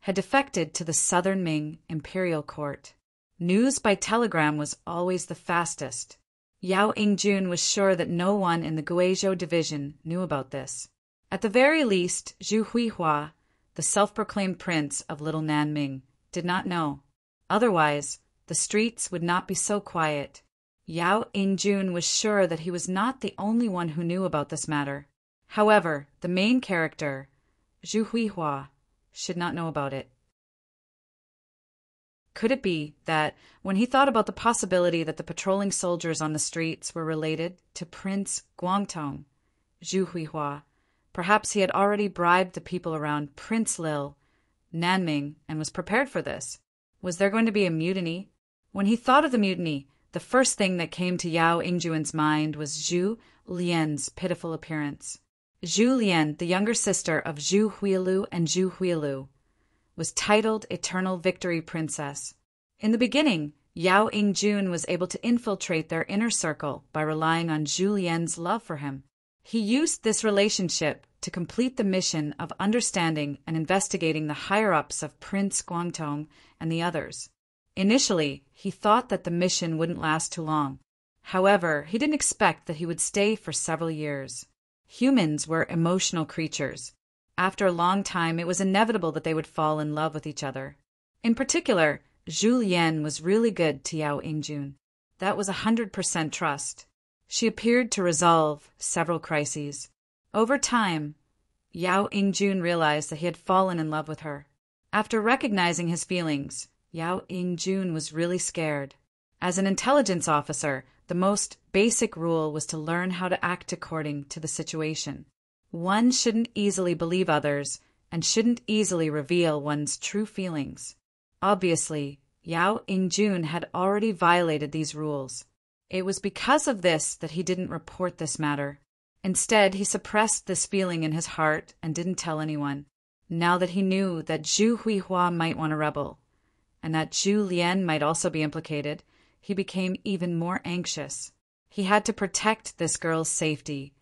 had defected to the Southern Ming imperial court. News by telegram was always the fastest. Yao Yingjun was sure that no one in the Guizhou division knew about this. At the very least, Zhu Huihua, the self-proclaimed prince of Little Nanming, did not know. Otherwise, the streets would not be so quiet. Yao Yingjun was sure that he was not the only one who knew about this matter. However, the main character, Zhu Huihua, should not know about it. Could it be that, when he thought about the possibility that the patrolling soldiers on the streets were related to Prince Guangdong, Zhu Huihua, perhaps he had already bribed the people around Prince Lil, Nanming, and was prepared for this? Was there going to be a mutiny? When he thought of the mutiny, the first thing that came to Yao Yingjun's mind was Zhu Lian's pitiful appearance. Zhu Lian, the younger sister of Zhu Huilu and Zhu Huilu, was titled Eternal Victory Princess. In the beginning, Yao Yingjun was able to infiltrate their inner circle by relying on Zhu Lian's love for him. He used this relationship to complete the mission of understanding and investigating the higher-ups of Prince Guangdong and the others. Initially, he thought that the mission wouldn't last too long. However, he didn't expect that he would stay for several years. Humans were emotional creatures. After a long time, it was inevitable that they would fall in love with each other. In particular, Zhu Lian was really good to Yao Yingjun. That was 100% trust. She appeared to resolve several crises. Over time, Yao Yingjun realized that he had fallen in love with her. After recognizing his feelings, Yao Yingjun was really scared. As an intelligence officer, the most basic rule was to learn how to act according to the situation. One shouldn't easily believe others and shouldn't easily reveal one's true feelings. Obviously, Yao Yingjun had already violated these rules. It was because of this that he didn't report this matter. Instead, he suppressed this feeling in his heart and didn't tell anyone. Now that he knew that Zhu Huihua might want to rebel, and that Zhu Lian might also be implicated, he became even more anxious. He had to protect this girl's safety,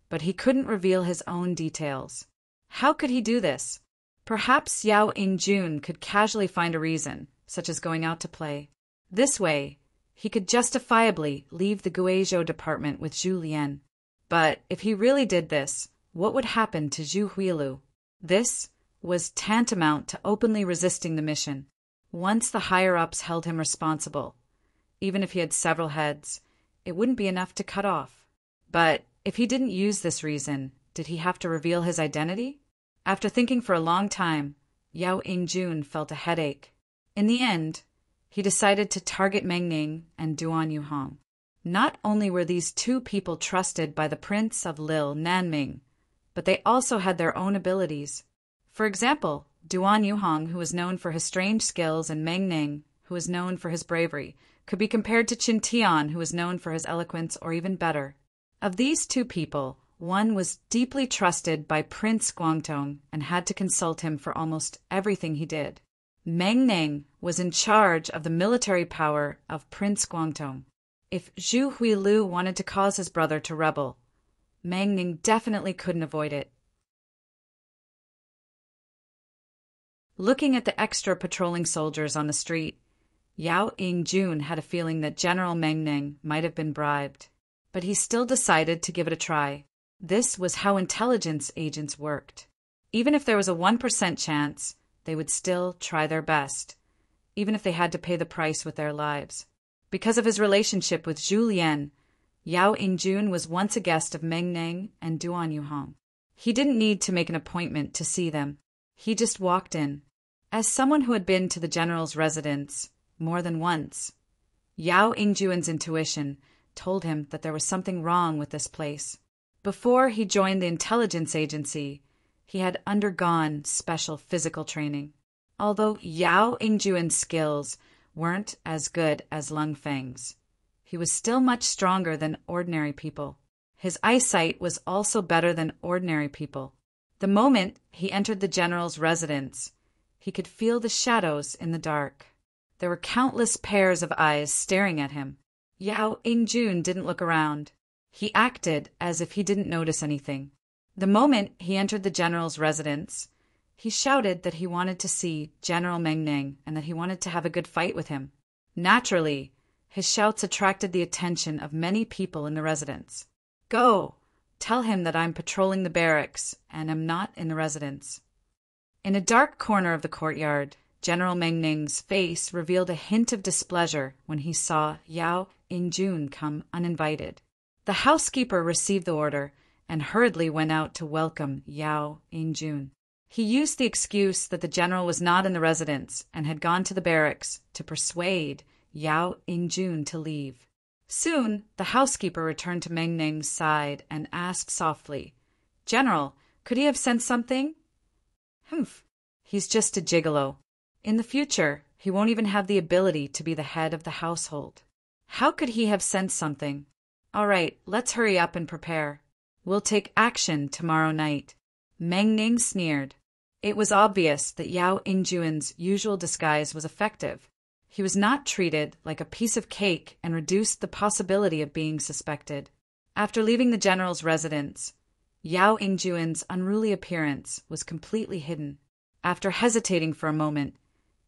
but he couldn't reveal his own details. How could he do this? Perhaps Yao Yingjun could casually find a reason, such as going out to play. This way, he could justifiably leave the Guizhou department with Zhu Lian. But if he really did this, what would happen to Zhu Huilu? This was tantamount to openly resisting the mission. Once the higher-ups held him responsible, even if he had several heads, it wouldn't be enough to cut off. But if he didn't use this reason, did he have to reveal his identity? After thinking for a long time, Yao Yingjun felt a headache. In the end, he decided to target Meng Ning and Duan Yuhong. Not only were these two people trusted by the Prince of Lil Nanming, but they also had their own abilities. For example, Duan Yuhong, who was known for his strange skills, and Meng Ning, who was known for his bravery, could be compared to Qin Tian, who was known for his eloquence, or even better. Of these two people, one was deeply trusted by Prince Guangdong and had to consult him for almost everything he did. Meng Ning was in charge of the military power of Prince Guangdong. If Zhu Huilu wanted to cause his brother to rebel, Meng Ning definitely couldn't avoid it. Looking at the extra patrolling soldiers on the street, Yao Yingjun had a feeling that General Meng Ning might have been bribed. But he still decided to give it a try. This was how intelligence agents worked. Even if there was a 1% chance, they would still try their best, even if they had to pay the price with their lives. Because of his relationship with Zhu Lian, Yao Yingjun was once a guest of Meng Ning and Duan Yuhong. He didn't need to make an appointment to see them. He just walked in. As someone who had been to the general's residence more than once, Yao Yingjun's intuition told him that there was something wrong with this place. Before he joined the intelligence agency, he had undergone special physical training. Although Yao Yingjun's skills weren't as good as Lung Feng's, he was still much stronger than ordinary people. His eyesight was also better than ordinary people. The moment he entered the general's residence, he could feel the shadows in the dark. There were countless pairs of eyes staring at him. Yao Yingjun didn't look around. He acted as if he didn't notice anything. The moment he entered the general's residence, he shouted that he wanted to see General Meng Ning and that he wanted to have a good fight with him. Naturally, his shouts attracted the attention of many people in the residence. "Go! Tell him that I'm patrolling the barracks and am not in the residence." In a dark corner of the courtyard, General Meng Ning's face revealed a hint of displeasure when he saw Yao Yingjun come uninvited. The housekeeper received the order and hurriedly went out to welcome Yao Yingjun. He used the excuse that the general was not in the residence and had gone to the barracks to persuade Yao Yingjun to leave. Soon, the housekeeper returned to Meng Ning's side and asked softly, "General, could he have sent something?" "Humph, he's just a gigolo. In the future, he won't even have the ability to be the head of the household. How could he have sent something? All right, let's hurry up and prepare. We'll take action tomorrow night." Meng Ning sneered. It was obvious that Yao Yingjun's usual disguise was effective. He was not treated like a piece of cake and reduced the possibility of being suspected. After leaving the general's residence, Yao Yingjun's unruly appearance was completely hidden. After hesitating for a moment,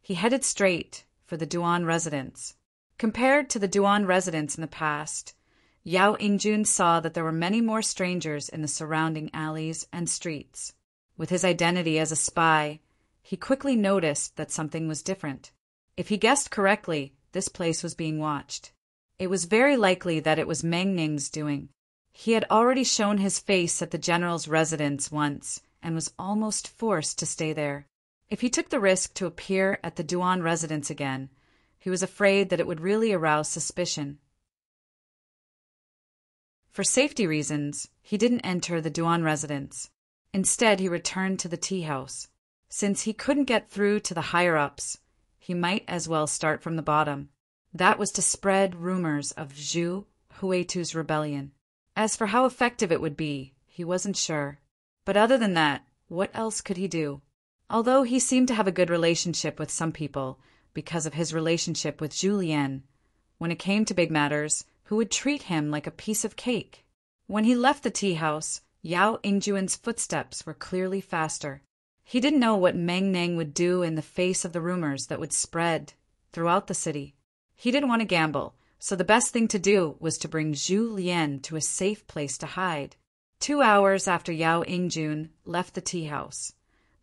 he headed straight for the Duan residence. Compared to the Duan residence in the past, Yao Yingjun saw that there were many more strangers in the surrounding alleys and streets. With his identity as a spy, he quickly noticed that something was different. If he guessed correctly, this place was being watched. It was very likely that it was Meng Ning's doing. He had already shown his face at the general's residence once and was almost forced to stay there. If he took the risk to appear at the Duan residence again, he was afraid that it would really arouse suspicion. For safety reasons, he didn't enter the Duan residence. Instead, he returned to the tea house. Since he couldn't get through to the higher-ups, he might as well start from the bottom. That was to spread rumors of Zhu Huitu's rebellion. As for how effective it would be, he wasn't sure. But other than that, what else could he do? Although he seemed to have a good relationship with some people, because of his relationship with Julien. When it came to big matters, who would treat him like a piece of cake? When he left the tea house, Yao Ingjuan's footsteps were clearly faster. He didn't know what Meng Nang would do in the face of the rumors that would spread throughout the city. He didn't want to gamble, so the best thing to do was to bring Zhu Lian to a safe place to hide. 2 hours after Yao Ingjuan left the tea house,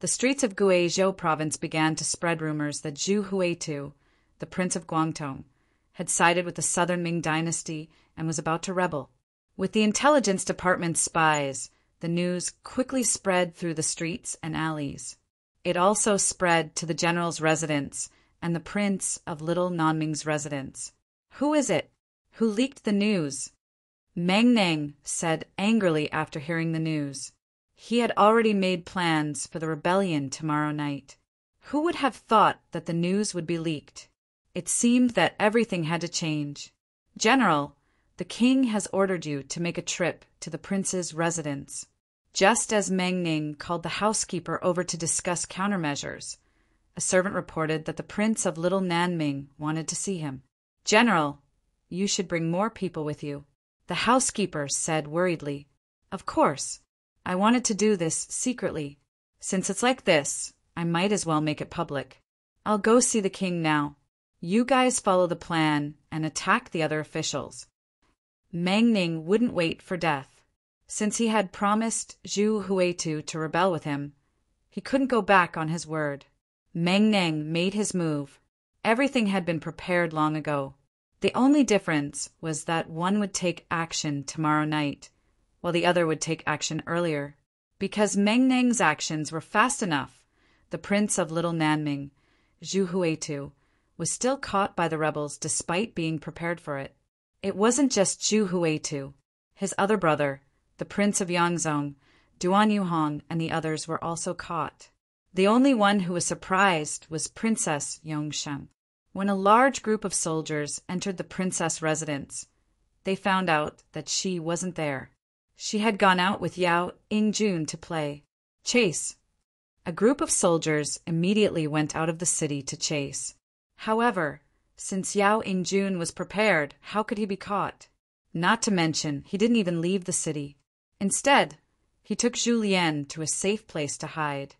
the streets of Guizhou province began to spread rumors that Zhu Huitu, the prince of Guangdong, had sided with the southern Ming dynasty and was about to rebel. With the intelligence department's spies, the news quickly spread through the streets and alleys. It also spread to the general's residence and the prince of Little Nanming's residence. "Who is it? Who leaked the news?" Meng Nang said angrily after hearing the news. He had already made plans for the rebellion tomorrow night. Who would have thought that the news would be leaked? It seemed that everything had to change. "General, the king has ordered you to make a trip to the prince's residence." Just as Meng Nang called the housekeeper over to discuss countermeasures, a servant reported that the prince of Little Nanming wanted to see him. "General, you should bring more people with you," the housekeeper said worriedly. "Of course. I wanted to do this secretly. Since it's like this, I might as well make it public. I'll go see the king now. You guys follow the plan and attack the other officials." Meng Nang wouldn't wait for death. Since he had promised Zhu Huitu to rebel with him, he couldn't go back on his word. Meng Nang made his move. Everything had been prepared long ago. The only difference was that one would take action tomorrow night, while the other would take action earlier. Because Meng Nang's actions were fast enough, the prince of Little Nanming, Zhu Huitu, was still caught by the rebels despite being prepared for it. It wasn't just Zhu Huitu. His other brother, the prince of Yangzhong, Duan Yuhong, and the others were also caught. The only one who was surprised was Princess Yongsheng. When a large group of soldiers entered the princess residence, they found out that she wasn't there. She had gone out with Yao Ingjuan to play chase. A group of soldiers immediately went out of the city to chase. However, since Yao Ingjuan was prepared, how could he be caught? Not to mention, he didn't even leave the city. Instead, he took Julien to a safe place to hide.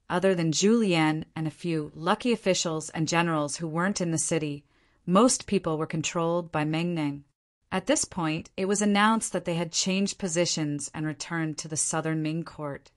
Other than Julien and a few lucky officials and generals who weren't in the city, most people were controlled by Meng Nang. At this point, it was announced that they had changed positions and returned to the southern Ming court.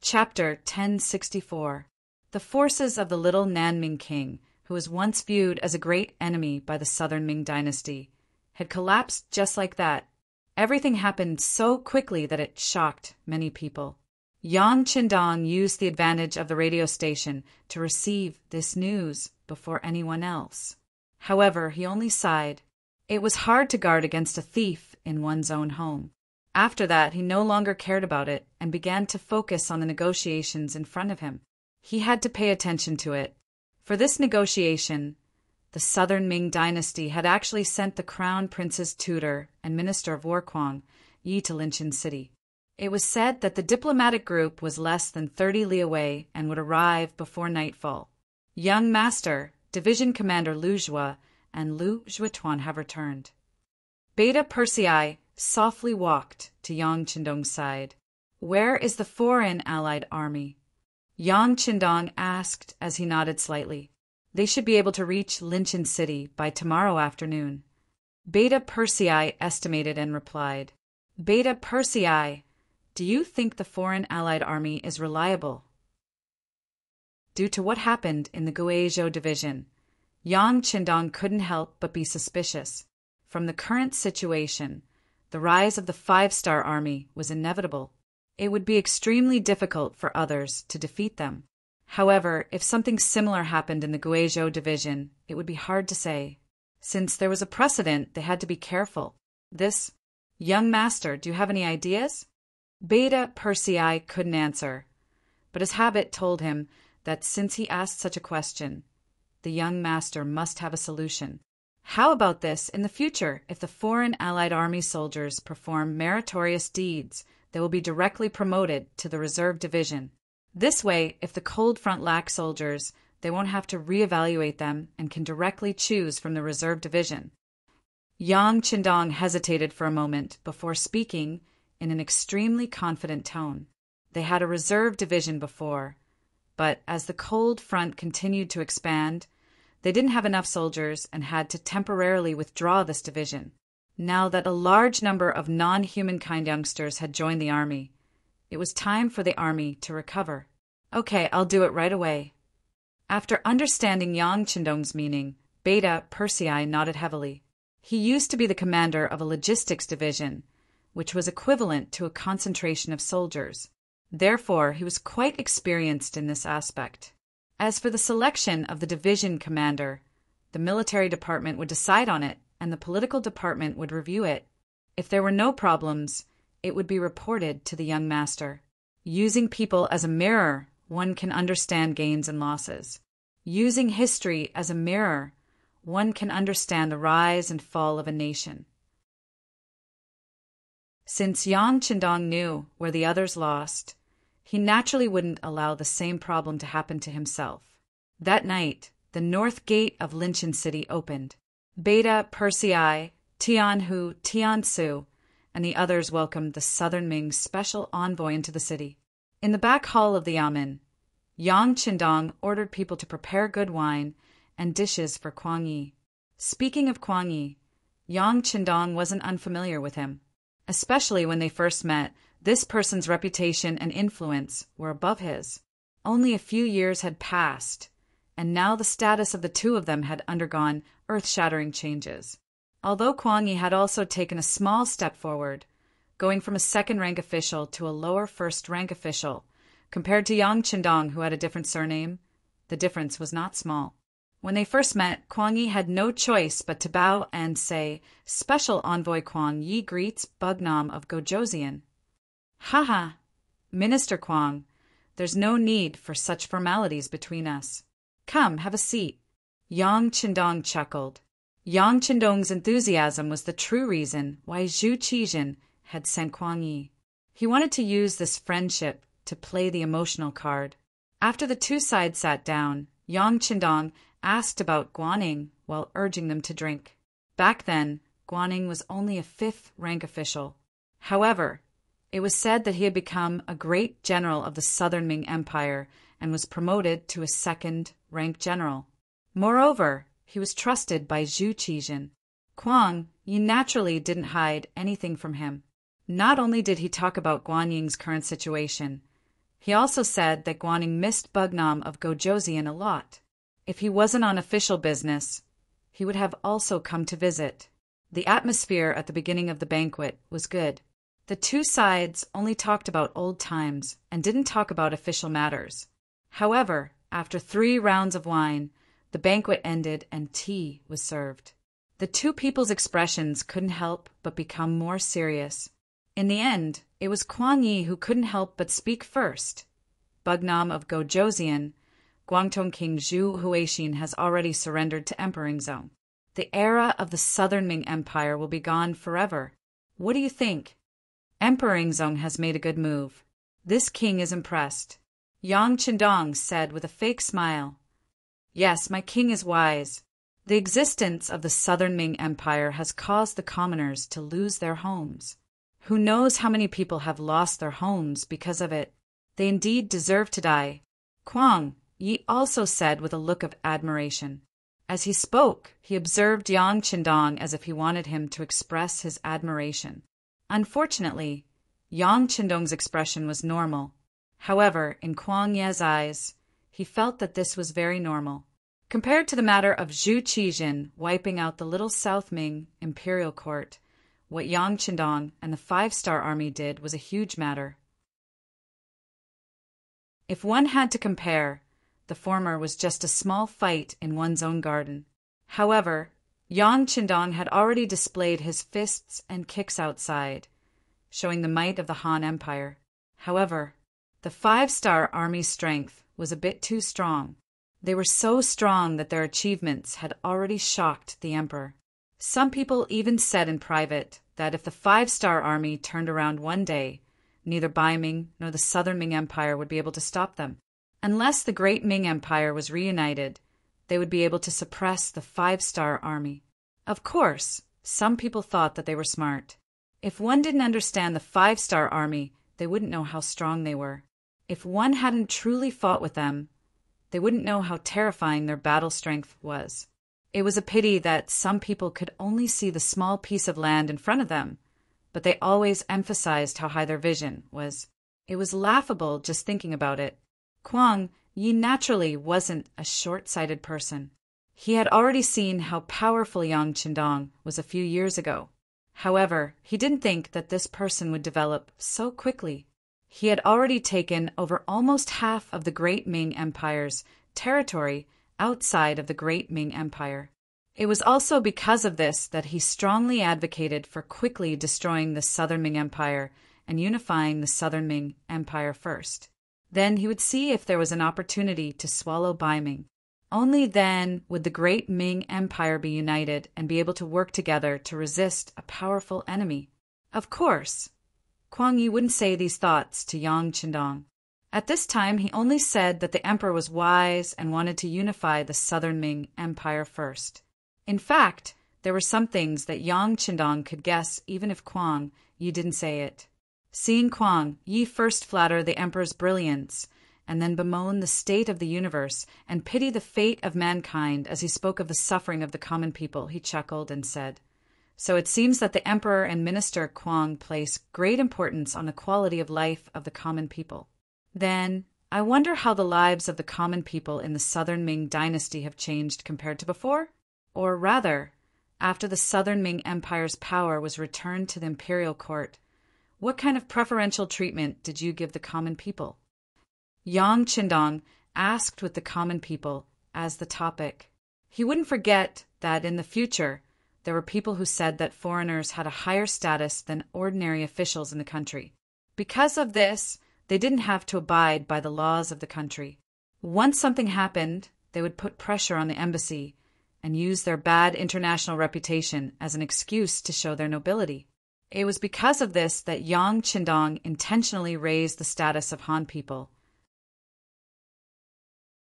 Chapter 1064. The forces of the Little Nanming king, who was once viewed as a great enemy by the southern Ming dynasty, had collapsed just like that. Everything happened so quickly that it shocked many people. Yang Qindong used the advantage of the radio station to receive this news before anyone else. However, he only sighed. It was hard to guard against a thief in one's own home. After that, he no longer cared about it and began to focus on the negotiations in front of him. He had to pay attention to it. For this negotiation, the southern Ming dynasty had actually sent the crown prince's tutor and minister of war Kuang Yi to Linchin City. It was said that the diplomatic group was less than 30 li away and would arrive before nightfall. Young Master, Division Commander Lu Zhua, and Lu Zhuituan have returned. Beta Persei softly walked to Yang Qindong's side. "Where is the foreign allied army?" Yang Qindong asked as he nodded slightly. "They should be able to reach Linchin City by tomorrow afternoon." Beta Persei estimated and replied, "Beta Persei, do you think the foreign allied army is reliable?" Due to what happened in the Guizhou division, Yang Qindong couldn't help but be suspicious. From the current situation, the rise of the five-star army was inevitable. It would be extremely difficult for others to defeat them. However, if something similar happened in the Guizhou division, it would be hard to say. Since there was a precedent, they had to be careful. This, "Young Master, do you have any ideas?" Beta Persei couldn't answer, but his habit told him that since he asked such a question, the young master must have a solution. How about this in the future if the foreign allied army soldiers perform meritorious deeds they will be directly promoted to the reserve division. This way, if the cold front lacks soldiers, they won't have to reevaluate them and can directly choose from the reserve division. Yang Qindong hesitated for a moment before speaking in an extremely confident tone. They had a reserve division before, but as the cold front continued to expand, they didn't have enough soldiers and had to temporarily withdraw this division. Now that a large number of non-humankind youngsters had joined the army, it was time for the army to recover. Okay, I'll do it right away. After understanding Yang Qindong's meaning, Beta Persei nodded heavily. He used to be the commander of a logistics division, which was equivalent to a concentration of soldiers. Therefore, he was quite experienced in this aspect. As for the selection of the division commander, the military department would decide on it, and the political department would review it. If there were no problems, it would be reported to the young master. Using people as a mirror, one can understand gains and losses. Using history as a mirror, one can understand the rise and fall of a nation. Since Yang Qindong knew where the others lost, he naturally wouldn't allow the same problem to happen to himself. That night, the north gate of Linchin City opened. Beta Persei, Tianhu, Tiansu, and the others welcomed the Southern Ming special envoy into the city. In the back hall of the yamen, Yang Qindong ordered people to prepare good wine and dishes for Kuang Yi. Speaking of Kuang Yi, Yang Qindong wasn't unfamiliar with him. Especially when they first met, this person's reputation and influence were above his. Only a few years had passed, and now the status of the two of them had undergone earth-shattering changes. Although Kuang Yi had also taken a small step forward, going from a second-rank official to a lower first-rank official, compared to Yang Qindong, who had a different surname, the difference was not small. When they first met, Kuang Yi had no choice but to bow and say, "Special Envoy Kuang Yi greets Bugnam of Gojoseon." "Haha, Minister Kuang, there's no need for such formalities between us. Come, have a seat." Yang Qindong chuckled. Yang Qindong's enthusiasm was the true reason why Zhu Qijin had sent Kuang Yi. He wanted to use this friendship to play the emotional card. After the two sides sat down, Yang Qindong asked about Guaning while urging them to drink. Back then, Guaning was only a fifth-rank official. However, it was said that he had become a great general of the Southern Ming Empire and was promoted to a second-rank general. Moreover, he was trusted by Zhu Qijin. Kuang Yi naturally didn't hide anything from him. Not only did he talk about Guanying's current situation, he also said that Guaning missed Bugnam of Gojoseon a lot. If he wasn't on official business, he would have also come to visit. The atmosphere at the beginning of the banquet was good. The two sides only talked about old times and didn't talk about official matters. However, after 3 rounds of wine, the banquet ended and tea was served. The two people's expressions couldn't help but become more serious. In the end, it was Kuang Yi who couldn't help but speak first. Bugnam of Gojoseon, Guangdong King Zhu Huixin has already surrendered to Emperor Yingzong. The era of the Southern Ming Empire will be gone forever. What do you think? Emperor Yingzong has made a good move. This king is impressed. Yang Qindong said with a fake smile. Yes, my king is wise. The existence of the Southern Ming Empire has caused the commoners to lose their homes. Who knows how many people have lost their homes because of it? They indeed deserve to die. Kuang Yi also said with a look of admiration. As he spoke, he observed Yang Qindong as if he wanted him to express his admiration. Unfortunately, Yang Qindong's expression was normal. However, in Kuang Yi's eyes, he felt that this was very normal. Compared to the matter of Zhu Qijin wiping out the little South Ming imperial court, what Yang Qindong and the 5-star army did was a huge matter. If one had to compare, the former was just a small fight in one's own garden. However, Yang Qindong had already displayed his fists and kicks outside, showing the might of the Han Empire. However, the 5-star army's strength was a bit too strong. They were so strong that their achievements had already shocked the emperor. Some people even said in private that if the 5-star army turned around one day, neither Bai Ming nor the Southern Ming Empire would be able to stop them. Unless the great Ming Empire was reunited, they would be able to suppress the five-star army. Of course, some people thought that they were smart. If one didn't understand the five-star army, they wouldn't know how strong they were. If one hadn't truly fought with them, they wouldn't know how terrifying their battle strength was. It was a pity that some people could only see the small piece of land in front of them, but they always emphasized how high their vision was. It was laughable just thinking about it. Kwang Yi naturally wasn't a short-sighted person. He had already seen how powerful Yang Qindong was a few years ago. However, he didn't think that this person would develop so quickly. He had already taken over almost half of the Great Ming Empire's territory outside of the Great Ming Empire. It was also because of this that he strongly advocated for quickly destroying the Southern Ming Empire and unifying the Southern Ming Empire first. Then he would see if there was an opportunity to swallow Bai Ming. Only then would the Great Ming Empire be united and be able to work together to resist a powerful enemy. Of course, Kwang Yi wouldn't say these thoughts to Yang Qindong. At this time, he only said that the emperor was wise and wanted to unify the Southern Ming Empire first. In fact, there were some things that Yang Qindong could guess even if Kwang Yi didn't say it. Seeing Kwang Yi first flatter the emperor's brilliance, and then bemoan the state of the universe and pity the fate of mankind as he spoke of the suffering of the common people, he chuckled and said, "So it seems that the emperor and minister Kwang place great importance on the quality of life of the common people. Then, I wonder how the lives of the common people in the Southern Ming dynasty have changed compared to before? Or rather, after the Southern Ming Empire's power was returned to the imperial court, what kind of preferential treatment did you give the common people?" Yang Qindong asked with the common people as the topic. He wouldn't forget that in the future, there were people who said that foreigners had a higher status than ordinary officials in the country. Because of this, they didn't have to abide by the laws of the country. Once something happened, they would put pressure on the embassy and use their bad international reputation as an excuse to show their nobility. It was because of this that Yang Qindong intentionally raised the status of Han people.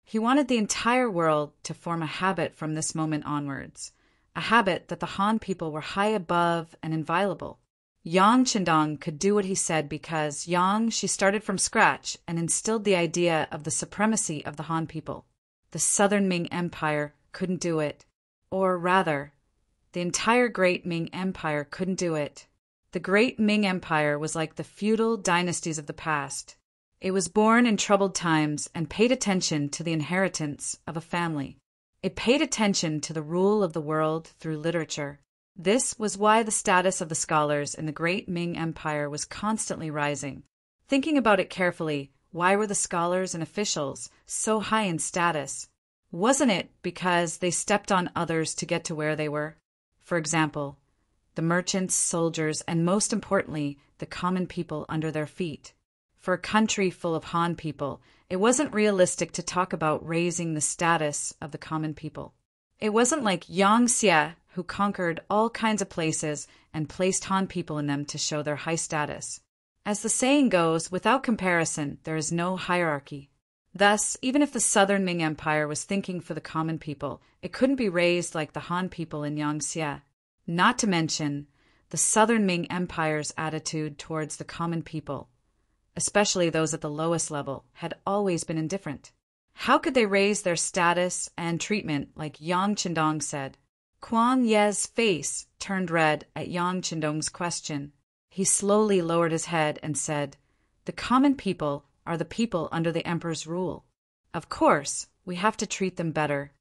He wanted the entire world to form a habit from this moment onwards, a habit that the Han people were high above and inviolable. Yang Qindong could do what he said because she started from scratch and instilled the idea of the supremacy of the Han people. The Southern Ming Empire couldn't do it. Or rather, the entire Great Ming Empire couldn't do it. The Great Ming Empire was like the feudal dynasties of the past. It was born in troubled times and paid attention to the inheritance of a family. It paid attention to the rule of the world through literature. This was why the status of the scholars in the Great Ming Empire was constantly rising. Thinking about it carefully, why were the scholars and officials so high in status? Wasn't it because they stepped on others to get to where they were? For example, the merchants, soldiers, and most importantly, the common people under their feet. For a country full of Han people, it wasn't realistic to talk about raising the status of the common people. It wasn't like Yang Xie, who conquered all kinds of places and placed Han people in them to show their high status. As the saying goes, without comparison, there is no hierarchy. Thus, even if the Southern Ming Empire was thinking for the common people, it couldn't be raised like the Han people in Yang Xie. Not to mention, the Southern Ming Empire's attitude towards the common people, especially those at the lowest level, had always been indifferent. How could they raise their status and treatment like Yang Qindong said? Kwang Ye's face turned red at Yang Qindong's question. He slowly lowered his head and said, "The common people are the people under the emperor's rule. Of course, we have to treat them better."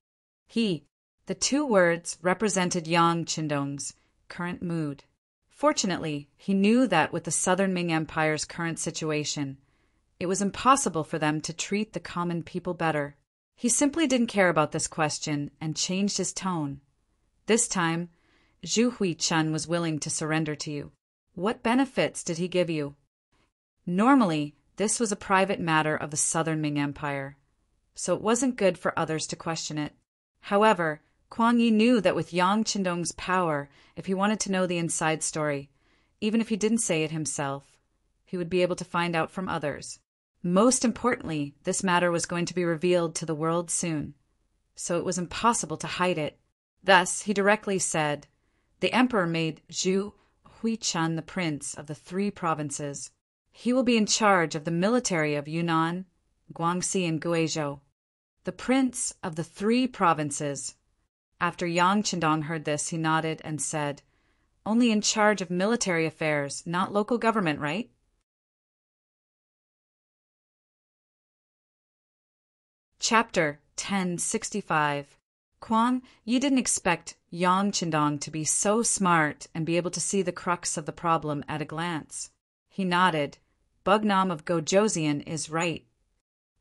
The two words represented Yang Qindong's current mood. Fortunately, he knew that with the Southern Ming Empire's current situation, it was impossible for them to treat the common people better. He simply didn't care about this question and changed his tone. This time, Zhu Huichun was willing to surrender to you. What benefits did he give you? Normally, this was a private matter of the Southern Ming Empire, so it wasn't good for others to question it. However, Kwang Yi knew that with Yang Qindong's power, if he wanted to know the inside story, even if he didn't say it himself, he would be able to find out from others. Most importantly, this matter was going to be revealed to the world soon, so it was impossible to hide it. Thus, he directly said, "The emperor made Zhu Huichan the prince of the 3 provinces. He will be in charge of the military of Yunnan, Guangxi, and Guizhou." The prince of the 3 provinces. After Yang Qindong heard this, he nodded and said, "Only in charge of military affairs, not local government, right?" Chapter 1065. Kwang Yi didn't expect Yang Qindong to be so smart and be able to see the crux of the problem at a glance. He nodded. Bugnam of Gojoseon is right.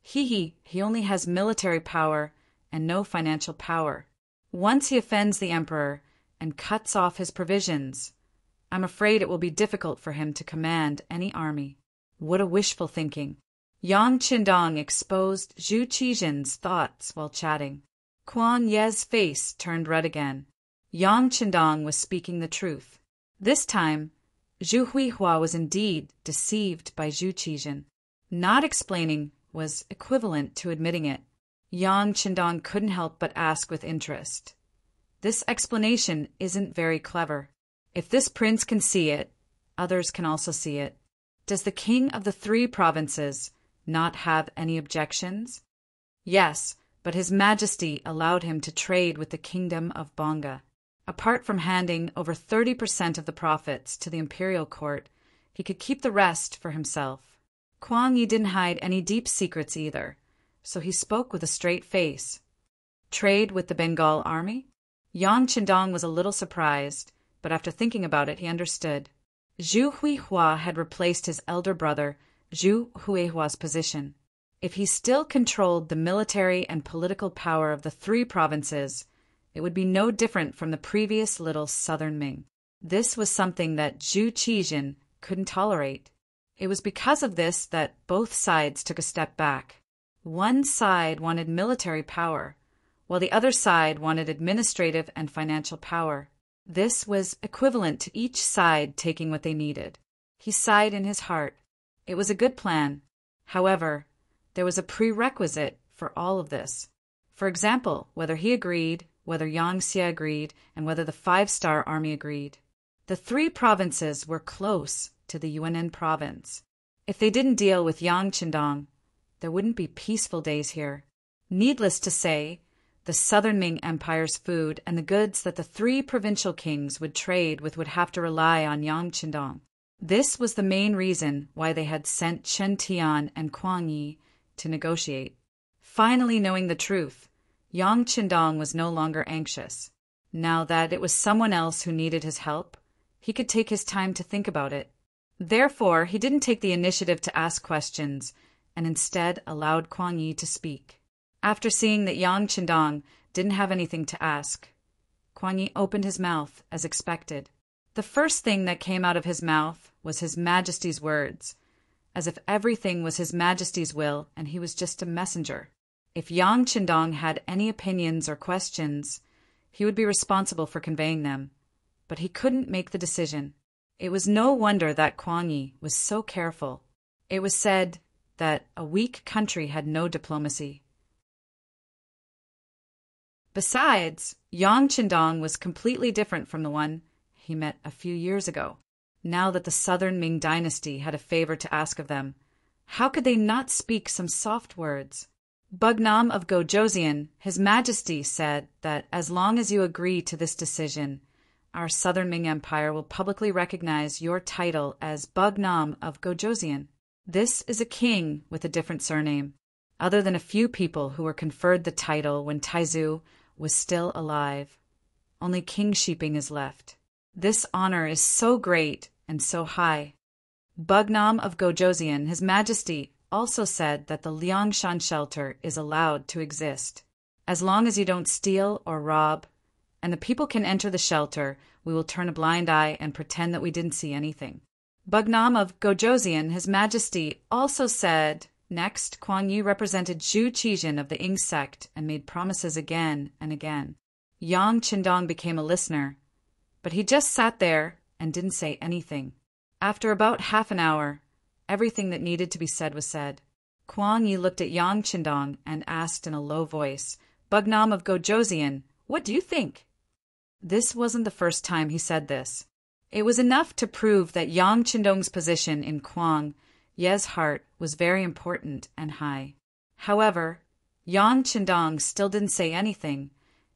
He only has military power and no financial power. Once he offends the emperor and cuts off his provisions, I'm afraid it will be difficult for him to command any army. What a wishful thinking. Yang Qindong exposed Zhu Qizhen's thoughts while chatting. Kuan Ye's face turned red again. Yang Qindong was speaking the truth. This time, Zhu Huihua was indeed deceived by Zhu Qizhen. Not explaining was equivalent to admitting it. Yang Qindong couldn't help but ask with interest. This explanation isn't very clever. If this prince can see it, others can also see it. Does the king of the 3 provinces not have any objections? Yes, but His Majesty allowed him to trade with the kingdom of Bonga. Apart from handing over 30% of the profits to the imperial court, he could keep the rest for himself. Kuang Yi didn't hide any deep secrets either, so he spoke with a straight face. Trade with the Bengal army? Yang Qindong was a little surprised, but after thinking about it, he understood. Zhu Huihua had replaced his elder brother, Zhu Huihua's position. If he still controlled the military and political power of the 3 provinces, it would be no different from the previous little southern Ming. This was something that Zhu Qizhen couldn't tolerate. It was because of this that both sides took a step back. One side wanted military power, while the other side wanted administrative and financial power. This was equivalent to each side taking what they needed. He sighed in his heart. It was a good plan. However, there was a prerequisite for all of this. For example, whether he agreed, whether Yang Xie agreed, and whether the 5-star army agreed. The 3 provinces were close to the Yunnan province. If they didn't deal with Yang Qindong, there wouldn't be peaceful days here. Needless to say, the southern Ming Empire's food and the goods that the 3 provincial kings would trade with would have to rely on Yang Qindong. This was the main reason why they had sent Chen Tian and Kuang Yi to negotiate. Finally knowing the truth, Yang Qindong was no longer anxious. Now that it was someone else who needed his help, he could take his time to think about it. Therefore, he didn't take the initiative to ask questions, and instead allowed Kuang Yi to speak. After seeing that Yang Qindong didn't have anything to ask, Kuang Yi opened his mouth as expected. The first thing that came out of his mouth was His Majesty's words, as if everything was His Majesty's will and he was just a messenger. If Yang Qindong had any opinions or questions, he would be responsible for conveying them, but he couldn't make the decision. It was no wonder that Kuang Yi was so careful. It was said that a weak country had no diplomacy. Besides, Yang Qindong was completely different from the one he met a few years ago. Now that the southern Ming dynasty had a favor to ask of them, how could they not speak some soft words? Bugnam of Gojoseon, His Majesty said that as long as you agree to this decision, our southern Ming Empire will publicly recognize your title as Bugnam of Gojoseon. This is a king with a different surname, other than a few people who were conferred the title when Taizu was still alive. Only King Shiping is left. This honor is so great and so high. Bugnam of Gojoseon, His Majesty also said that the Liangshan shelter is allowed to exist. As long as you don't steal or rob, and the people can enter the shelter, we will turn a blind eye and pretend that we didn't see anything. Bugnam of Gojoseon, His Majesty also said. Next, Kuang Yi represented Zhu Qizhen of the Ying sect and made promises again and again. Yang Qindong became a listener, but he just sat there and didn't say anything. After about half an hour, everything that needed to be said was said. Kuang Yi looked at Yang Qindong and asked in a low voice, "Bugnam of Gojoseon, what do you think?" This wasn't the first time he said this. It was enough to prove that Yang Qindong's position in Kuang Ye's heart was very important and high. However, Yang Qindong still didn't say anything,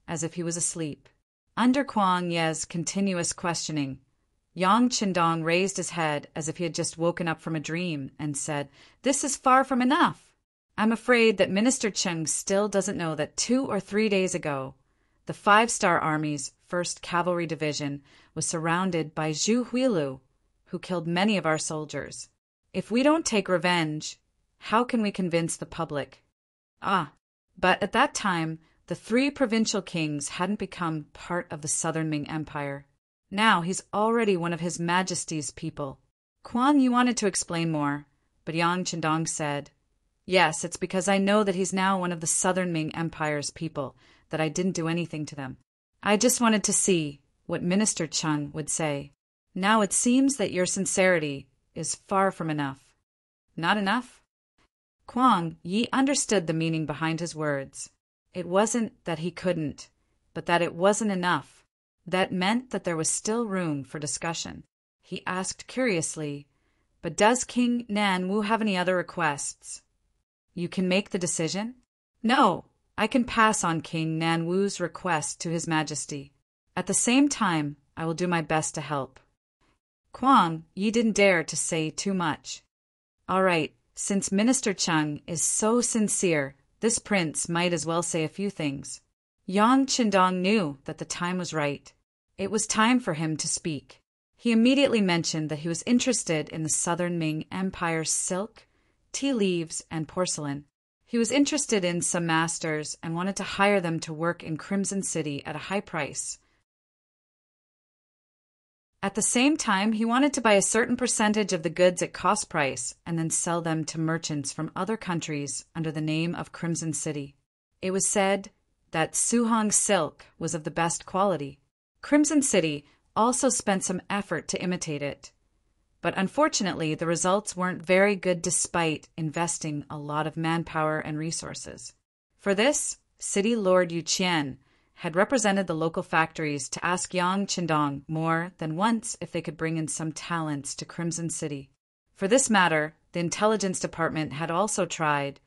as if he was asleep. Under Kuang Ye's continuous questioning, Yang Qindong raised his head as if he had just woken up from a dream and said, "This is far from enough. I'm afraid that Minister Cheng still doesn't know that 2 or 3 days ago, the 5-Star Army's 1st Cavalry Division was surrounded by Zhu Huilu, who killed many of our soldiers. If we don't take revenge, how can we convince the public?" But at that time, the 3 provincial kings hadn't become part of the Southern Ming Empire. Now he's already one of His Majesty's people. Kuang Yi wanted to explain more, but Yang Qindong said, "Yes, it's because I know that he's now one of the Southern Ming Empire's people that I didn't do anything to them. I just wanted to see what Minister Cheng would say. Now it seems that your sincerity is far from enough." Not enough? Kuang Yi understood the meaning behind his words. It wasn't that he couldn't, but that it wasn't enough. That meant that there was still room for discussion. He asked curiously, "But does King Nan Wu have any other requests?" "You can make the decision?" "No, I can pass on King Nan Wu's request to His Majesty. At the same time, I will do my best to help." Kuang Yi didn't dare to say too much. "All right, since Minister Cheng is so sincere, this prince might as well say a few things." Yang Qindong knew that the time was right. It was time for him to speak. He immediately mentioned that he was interested in the Southern Ming Empire's silk, tea leaves, and porcelain. He was interested in some masters and wanted to hire them to work in Crimson City at a high price. At the same time, he wanted to buy a certain percentage of the goods at cost price and then sell them to merchants from other countries under the name of Crimson City. It was said that Suhong silk was of the best quality. Crimson City also spent some effort to imitate it. But unfortunately, the results weren't very good despite investing a lot of manpower and resources. For this, City Lord Yu Qian had represented the local factories to ask Yang Qindong more than once if they could bring in some talents to Crimson City. For this matter, the intelligence department had also tried,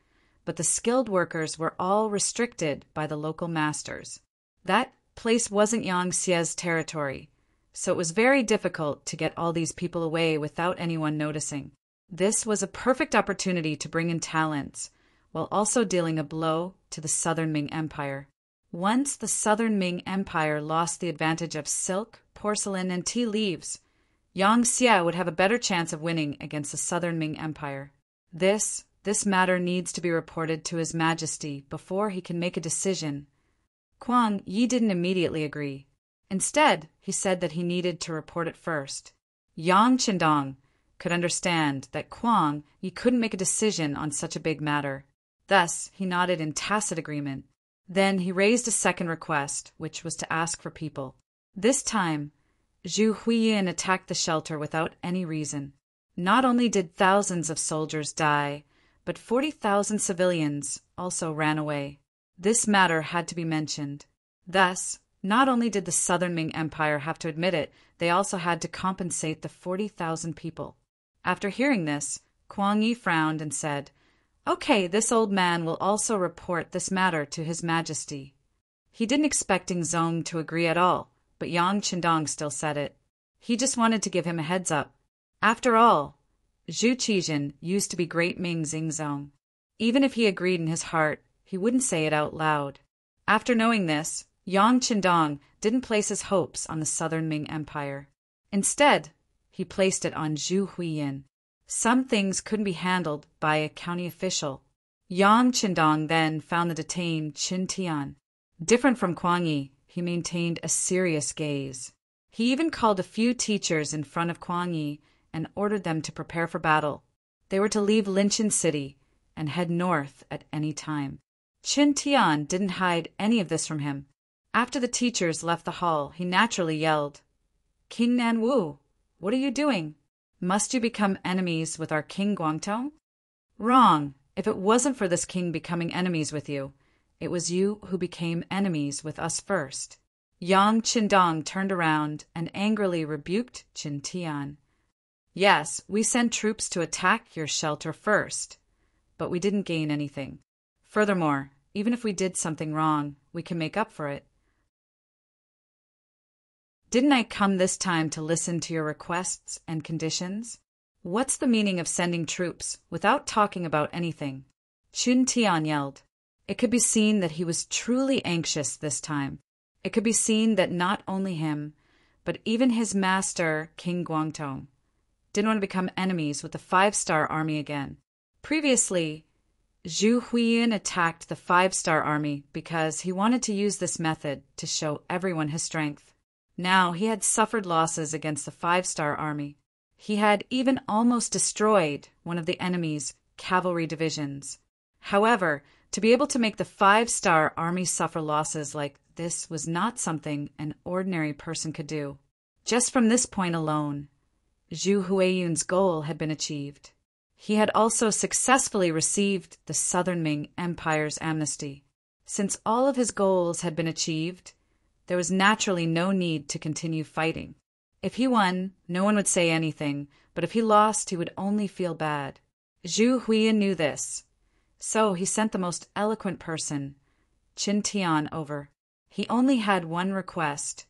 but the skilled workers were all restricted by the local masters. That place wasn't Yang Xie's territory, so it was very difficult to get all these people away without anyone noticing. This was a perfect opportunity to bring in talents, while also dealing a blow to the Southern Ming Empire. Once the Southern Ming Empire lost the advantage of silk, porcelain, and tea leaves, Yang Xie would have a better chance of winning against the Southern Ming Empire. This matter needs to be reported to His Majesty before he can make a decision. Kuang Yi didn't immediately agree. Instead, he said that he needed to report it first. Yang Qindong could understand that Kuang Yi couldn't make a decision on such a big matter. Thus, he nodded in tacit agreement. Then he raised a second request, which was to ask for people. This time, Zhu Huiyin attacked the shelter without any reason. Not only did thousands of soldiers die, but 40,000 civilians also ran away. This matter had to be mentioned. Thus, not only did the Southern Ming Empire have to admit it, they also had to compensate the 40,000 people. After hearing this, Kuang Yi frowned and said, "Okay, this old man will also report this matter to His Majesty." He didn't expect Ding Zong to agree at all, but Yang Qindong still said it. He just wanted to give him a heads up. After all, Zhu Qijin used to be Great Ming Xingzong. Even if he agreed in his heart, he wouldn't say it out loud. After knowing this, Yang Qindong didn't place his hopes on the Southern Ming Empire. Instead, he placed it on Zhu Huiyin. Some things couldn't be handled by a county official. Yang Qindong then found the detained Qin Tian. Different from Kuang Yi, he maintained a serious gaze. He even called a few teachers in front of Kuang Yi and ordered them to prepare for battle. They were to leave Linchin City and head north at any time. Qin Tian didn't hide any of this from him. After the teachers left the hall, he naturally yelled, "King Nan Wu, what are you doing?" Must you become enemies with our King Guangtong? Wrong. If it wasn't for this king becoming enemies with you, it was you who became enemies with us first. Yang Qindong turned around and angrily rebuked Qin Tian. Yes, we sent troops to attack your shelter first, but we didn't gain anything. Furthermore, even if we did something wrong, we can make up for it. Didn't I come this time to listen to your requests and conditions? What's the meaning of sending troops without talking about anything? Qin Tian yelled. It could be seen that he was truly anxious this time. It could be seen that not only him, but even his master, King Guangtong, didn't want to become enemies with the 5-star army again. Previously, Zhu Huiyin attacked the 5-star army because he wanted to use this method to show everyone his strength. Now he had suffered losses against the 5-star army. He had even almost destroyed one of the enemy's cavalry divisions. However, to be able to make the 5-star army suffer losses like this was not something an ordinary person could do. Just from this point alone, Zhu Huiyun's goal had been achieved. He had also successfully received the Southern Ming Empire's amnesty. Since all of his goals had been achieved, there was naturally no need to continue fighting. If he won, no one would say anything, but if he lost, he would only feel bad. Zhu Huiyin knew this, so he sent the most eloquent person, Qin Tian, over. He only had one request,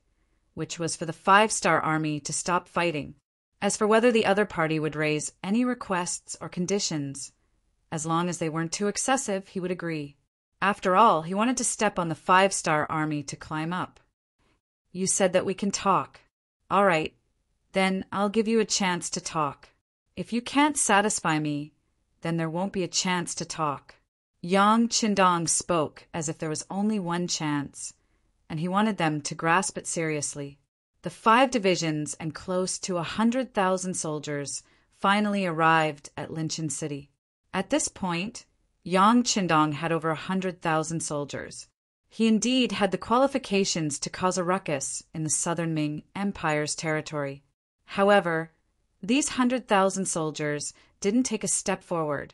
which was for the 5-star army to stop fighting. As for whether the other party would raise any requests or conditions, as long as they weren't too excessive, he would agree. After all, he wanted to step on the 5-star army to climb up. You said that we can talk. All right, then I'll give you a chance to talk. If you can't satisfy me, then there won't be a chance to talk. Yang Qindong spoke as if there was only one chance, and he wanted them to grasp it seriously. The 5 divisions and close to 100,000 soldiers finally arrived at Linchin City. At this point, Yang Qindong had over 100,000 soldiers. He indeed had the qualifications to cause a ruckus in the Southern Ming Empire's territory. However, these 100,000 soldiers didn't take a step forward,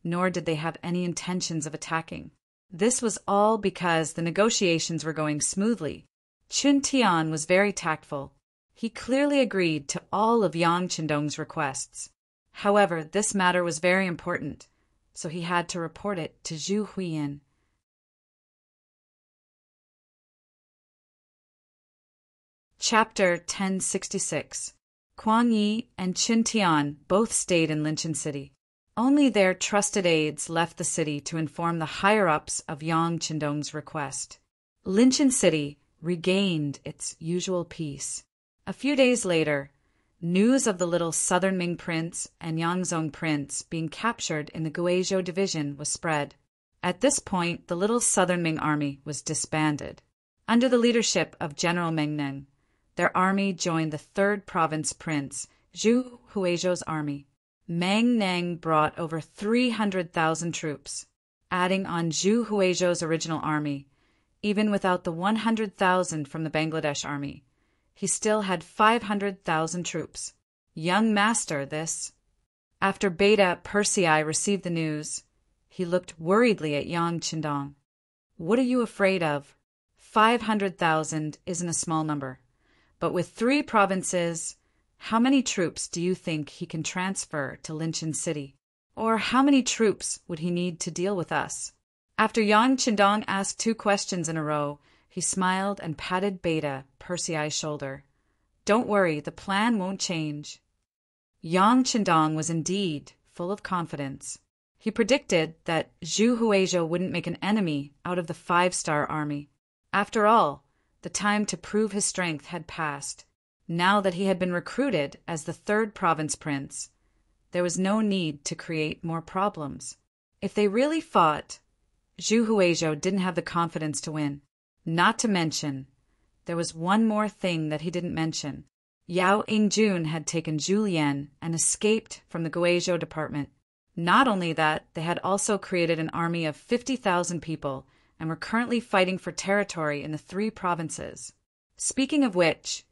nor did they have any intentions of attacking. This was all because the negotiations were going smoothly. Qin Tian was very tactful. He clearly agreed to all of Yang Qindong's requests. However, this matter was very important, so he had to report it to Zhu Huiyin. Chapter 1066. Kuang Yi and Qin Tian both stayed in Linchin City. Only their trusted aides left the city to inform the higher-ups of Yang Qindong's request. Linchin City regained its usual peace. A few days later, news of the little Southern Ming prince and Yangzhong prince being captured in the Guizhou division was spread. At this point, the little Southern Ming army was disbanded. Under the leadership of General Meng, their army joined the 3rd Province Prince, Zhu Huizhou's army. Meng brought over 300,000 troops, adding on Zhu Huizhou's original army. Even without the 100,000 from the Bangladesh army, he still had 500,000 troops. Young master, this. After Beta Persei received the news, he looked worriedly at Yang Qindong. What are you afraid of? 500,000 isn't a small number. But with 3 provinces, how many troops do you think he can transfer to Linchin City? Or how many troops would he need to deal with us? After Yang Qindong asked 2 questions in a row, he smiled and patted Beta Persei's shoulder. Don't worry, the plan won't change. Yang Qindong was indeed full of confidence. He predicted that Zhu Huizhou wouldn't make an enemy out of the 5-star army. After all, the time to prove his strength had passed. Now that he had been recruited as the 3rd Province Prince, there was no need to create more problems. If they really fought, Zhu Huizhou didn't have the confidence to win. Not to mention, there was one more thing that he didn't mention. Yao Yingjun had taken Zhu Lian and escaped from the Guizhou department. Not only that, they had also created an army of 50,000 people and were currently fighting for territory in the 3 provinces. Speaking of which,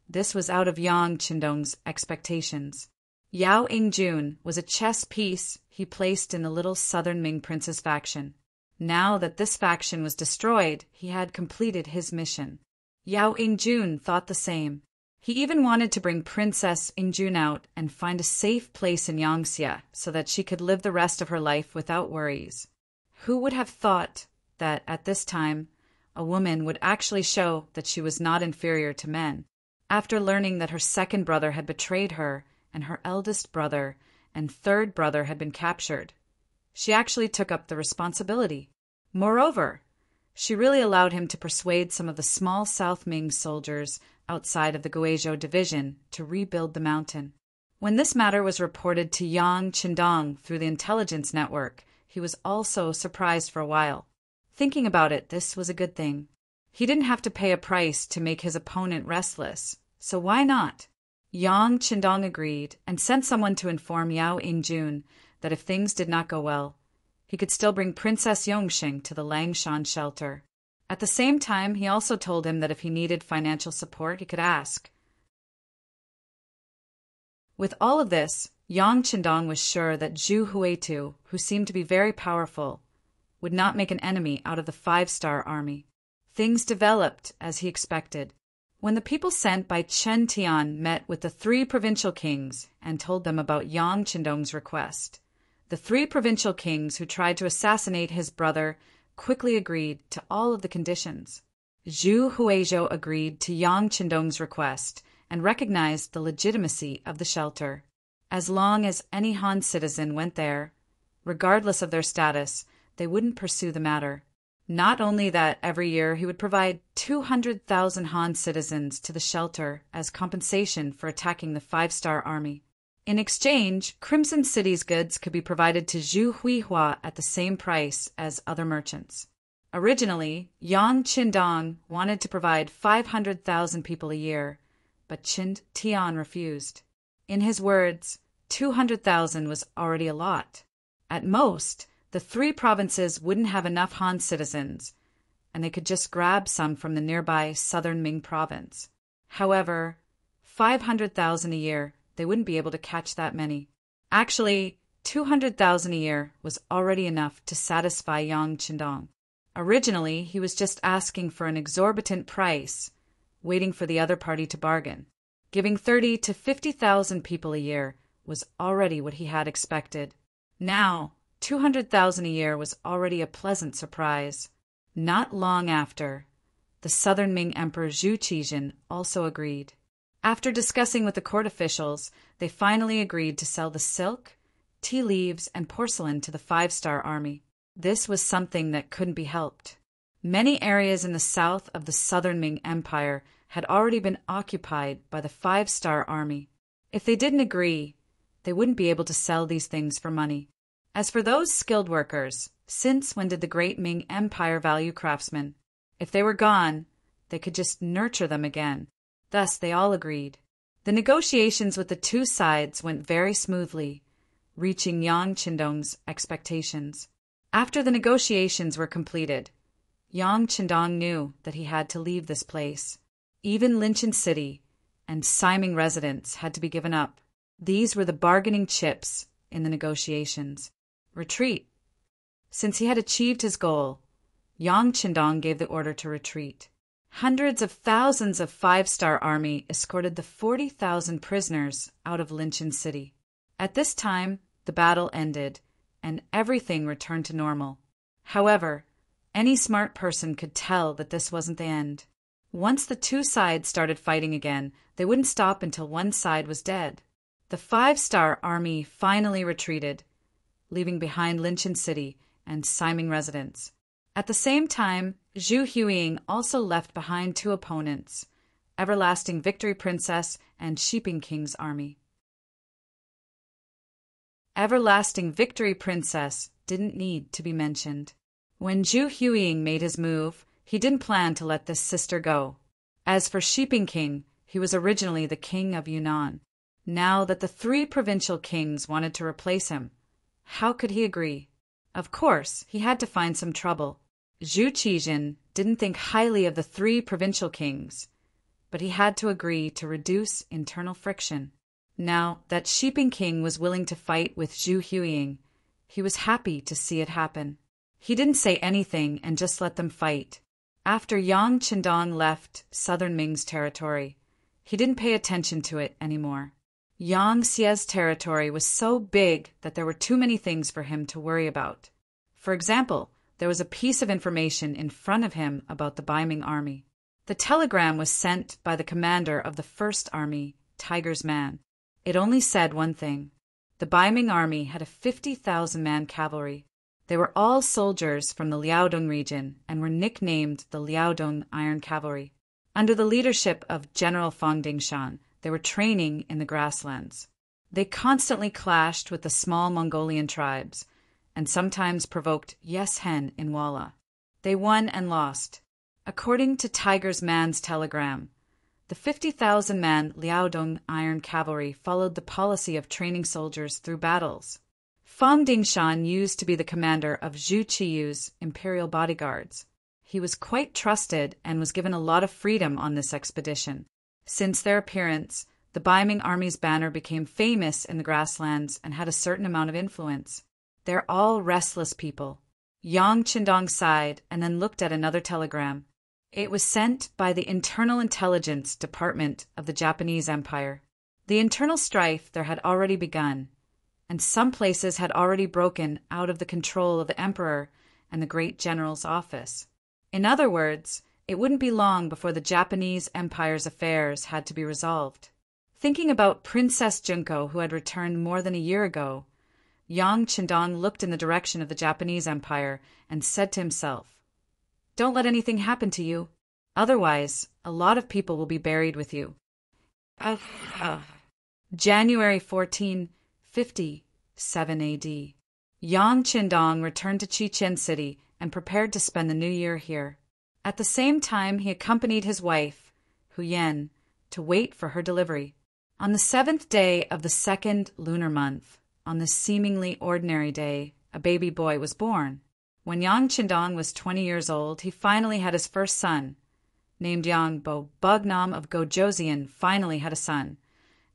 this was out of Yang Qindong's expectations. Yao Ingjun was a chess piece he placed in the little southern Ming prince's faction. Now that this faction was destroyed, he had completed his mission. Yao Ingjun thought the same. He even wanted to bring Princess Ingjun out and find a safe place in Yangxia so that she could live the rest of her life without worries. Who would have thought that, at this time, a woman would actually show that she was not inferior to men? After learning that her second brother had betrayed her and her eldest brother and third brother had been captured, she actually took up the responsibility. Moreover, she really allowed him to persuade some of the small South Ming soldiers outside of the Guizhou division to rebuild the mountain. When this matter was reported to Yang Qindong through the intelligence network, he was also surprised for a while. Thinking about it, this was a good thing. He didn't have to pay a price to make his opponent restless, so why not? Yang Qindong agreed and sent someone to inform Yao Ingjun that if things did not go well, he could still bring Princess Yongxing to the Langshan shelter. At the same time, he also told him that if he needed financial support, he could ask. With all of this, Yang Qindong was sure that Zhu Huitu, who seemed to be very powerful, would not make an enemy out of the 5-star army. Things developed as he expected. When the people sent by Chen Tian met with the 3 provincial kings and told them about Yang Qindong's request, the 3 provincial kings who tried to assassinate his brother quickly agreed to all of the conditions. Zhu Huizhou agreed to Yang Qindong's request and recognized the legitimacy of the shelter. As long as any Han citizen went there, regardless of their status, they wouldn't pursue the matter. Not only that, every year he would provide 200,000 Han citizens to the shelter as compensation for attacking the 5-star army. In exchange, Crimson City's goods could be provided to Zhu Huihua at the same price as other merchants. Originally, Yang Qindong wanted to provide 500,000 people a year, but Chen Tian refused. In his words, 200,000 was already a lot. At most, the 3 provinces wouldn't have enough Han citizens, and they could just grab some from the nearby southern Ming province. However, 500,000 a year, they wouldn't be able to catch that many. Actually, 200,000 a year was already enough to satisfy Yang Qindong. Originally, he was just asking for an exorbitant price, waiting for the other party to bargain. Giving 30 to 50,000 people a year was already what he had expected. Now, 200,000 a year was already a pleasant surprise. Not long after, the southern Ming Emperor Zhu Qijin also agreed. After discussing with the court officials, they finally agreed to sell the silk, tea leaves, and porcelain to the 5-star army. This was something that couldn't be helped. Many areas in the south of the southern Ming Empire had already been occupied by the 5-star army. If they didn't agree, they wouldn't be able to sell these things for money. As for those skilled workers, since when did the great Ming Empire value craftsmen? If they were gone, they could just nurture them again. Thus, they all agreed. The negotiations with the 2 sides went very smoothly, reaching Yang Qindong's expectations. After the negotiations were completed, Yang Qindong knew that he had to leave this place. Even Linchin City and Siming residence had to be given up. These were the bargaining chips in the negotiations. Retreat. Since he had achieved his goal, Yang Qindong gave the order to retreat. Hundreds of thousands of 5-star army escorted the 40,000 prisoners out of Linchin City. At this time, the battle ended, and everything returned to normal. However, any smart person could tell that this wasn't the end. Once the 2 sides started fighting again, they wouldn't stop until one side was dead. The 5-star army finally retreated, leaving behind Linchin City and Siming residence. At the same time, Zhu Huiying also left behind 2 opponents, Everlasting Victory Princess and Sheeping King's army. Everlasting Victory Princess didn't need to be mentioned. When Zhu Huiying made his move, he didn't plan to let this sister go. As for Sheeping King, he was originally the king of Yunnan. Now that the 3 provincial kings wanted to replace him, how could he agree? Of course, he had to find some trouble. Zhu Qijin didn't think highly of the 3 provincial kings, but he had to agree to reduce internal friction. Now that Shiping King was willing to fight with Zhu Huiying, he was happy to see it happen. He didn't say anything and just let them fight. After Yang Qindong left southern Ming's territory, he didn't pay attention to it anymore. Yang Xie's territory was so big that there were too many things for him to worry about. For example, there was a piece of information in front of him about the Baiming army. The telegram was sent by the commander of the First Army, Tiger's Man. It only said one thing. The Baiming army had a 50,000-man cavalry. They were all soldiers from the Liaodong region and were nicknamed the Liaodong Iron Cavalry. Under the leadership of General Fang Dingshan, they were training in the grasslands. They constantly clashed with the small Mongolian tribes and sometimes provoked Yes-Hen in Walla. They won and lost. According to Tiger's Man's telegram, the 50,000-man Liaodong Iron Cavalry followed the policy of training soldiers through battles. Fang Dingshan used to be the commander of Zhu Qiyu's imperial bodyguards. He was quite trusted and was given a lot of freedom on this expedition. Since their appearance, the Baiming army's banner became famous in the grasslands and had a certain amount of influence. They're all restless people. Yang Qindong sighed and then looked at another telegram. It was sent by the Internal Intelligence Department of the Japanese Empire. The internal strife there had already begun, and some places had already broken out of the control of the emperor and the great general's office. In other words, it wouldn't be long before the Japanese Empire's affairs had to be resolved. Thinking about Princess Junko, who had returned more than a year ago, Yang Qindong looked in the direction of the Japanese Empire and said to himself, "Don't let anything happen to you. Otherwise, a lot of people will be buried with you." January 14, 57 AD. Yang Qindong returned to Chichen City and prepared to spend the new year here. At the same time, he accompanied his wife, Huyen, to wait for her delivery. On the 7th day of the 2nd lunar month, on this seemingly ordinary day, a baby boy was born. When Yang Qindong was 20 years old, he finally had his first son. Named Yang Bo Bugnam of Gojoseon finally had a son,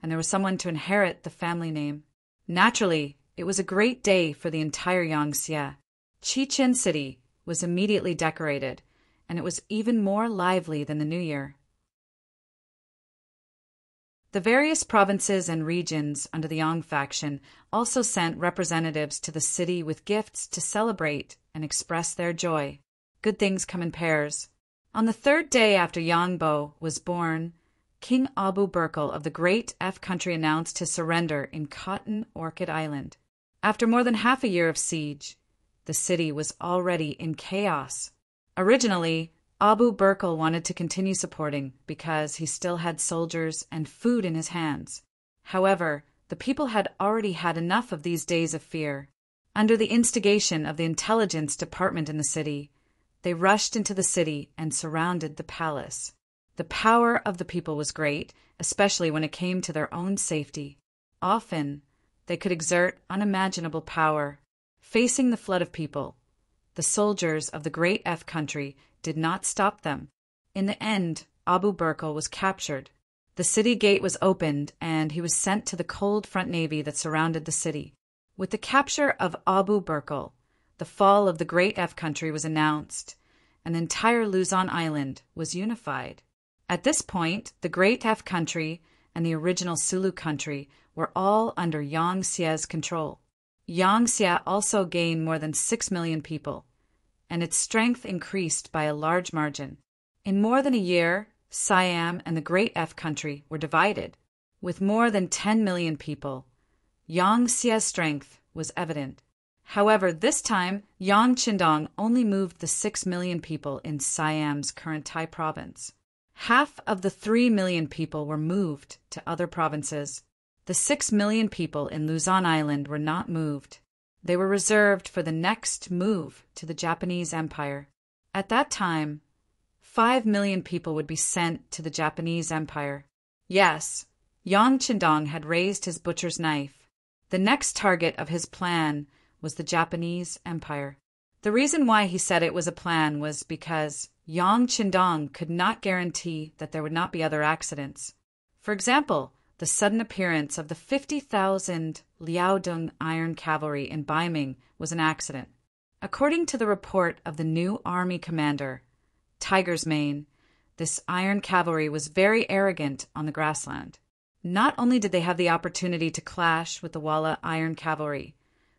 and there was someone to inherit the family name. Naturally, it was a great day for the entire Yangtze. Chichen City was immediately decorated, and it was even more lively than the New Year. The various provinces and regions under the Yang faction also sent representatives to the city with gifts to celebrate and express their joy. Good things come in pairs. On the 3rd day after Yang Bo was born, King Abu Burkle of the Great F country announced his surrender in Cotton Orchid Island. After more than half a year of siege, the city was already in chaos. Originally, Abu Burkle wanted to continue supporting because he still had soldiers and food in his hands. However, the people had already had enough of these days of fear. Under the instigation of the intelligence department in the city, they rushed into the city and surrounded the palace. The power of the people was great, especially when it came to their own safety. Often, they could exert unimaginable power. Facing the flood of people, the soldiers of the Great F country did not stop them. In the end, Abu Burkle was captured. The city gate was opened, and he was sent to the cold front navy that surrounded the city. With the capture of Abu Burkle, the fall of the Great F country was announced, and the entire Luzon Island was unified. At this point, the Great F country and the original Sulu country were all under Yang Xie's control. Yang Xie also gained more than 6 million people, and its strength increased by a large margin. In more than a year, Siam and the Great F country were divided. With more than 10 million people, Yang Xie's strength was evident. However, this time, Yang Qindong only moved the 6 million people in Siam's current Thai province. Half of the 3 million people were moved to other provinces. The 6 million people in Luzon Island were not moved. They were reserved for the next move to the Japanese Empire. At that time, 5 million people would be sent to the Japanese Empire. Yes, Yang Qindong had raised his butcher's knife. The next target of his plan was the Japanese Empire. The reason why he said it was a plan was because Yang Qindong could not guarantee that there would not be other accidents. For example, the sudden appearance of the 50,000 Liaodong iron cavalry in Ming was an accident. According to the report of the new army commander, Tiger's Mane, this iron cavalry was very arrogant on the grassland. Not only did they have the opportunity to clash with the Walla iron cavalry,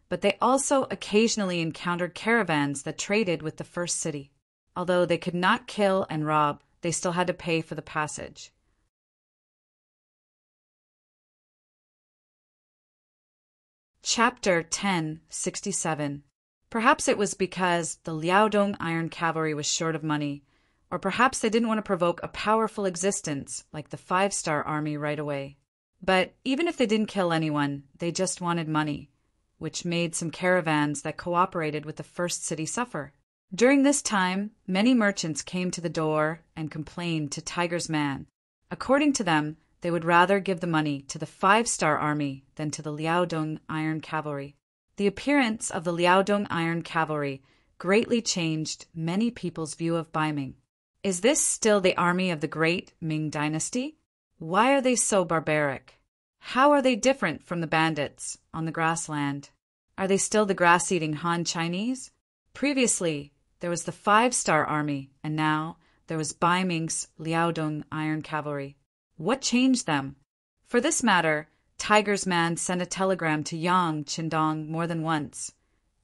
but they also occasionally encountered caravans that traded with the first city. Although they could not kill and rob, they still had to pay for the passage. Chapter 1067. Perhaps it was because the Liaodong iron cavalry was short of money, or perhaps they didn't want to provoke a powerful existence like the 5-star army right away. But even if they didn't kill anyone, they just wanted money, which made some caravans that cooperated with the first city suffer. During this time, many merchants came to the door and complained to Tiger's Man. According to them, they would rather give the money to the 5-star army than to the Liaodong iron cavalry. The appearance of the Liaodong iron cavalry greatly changed many people's view of Ming. Is this still the army of the great Ming dynasty? Why are they so barbaric? How are they different from the bandits on the grassland? Are they still the grass-eating Han Chinese? Previously, there was the 5-star army, and now there was Ming's Liaodong iron cavalry. What changed them? For this matter, Tiger's Man sent a telegram to Yang Qindong more than once,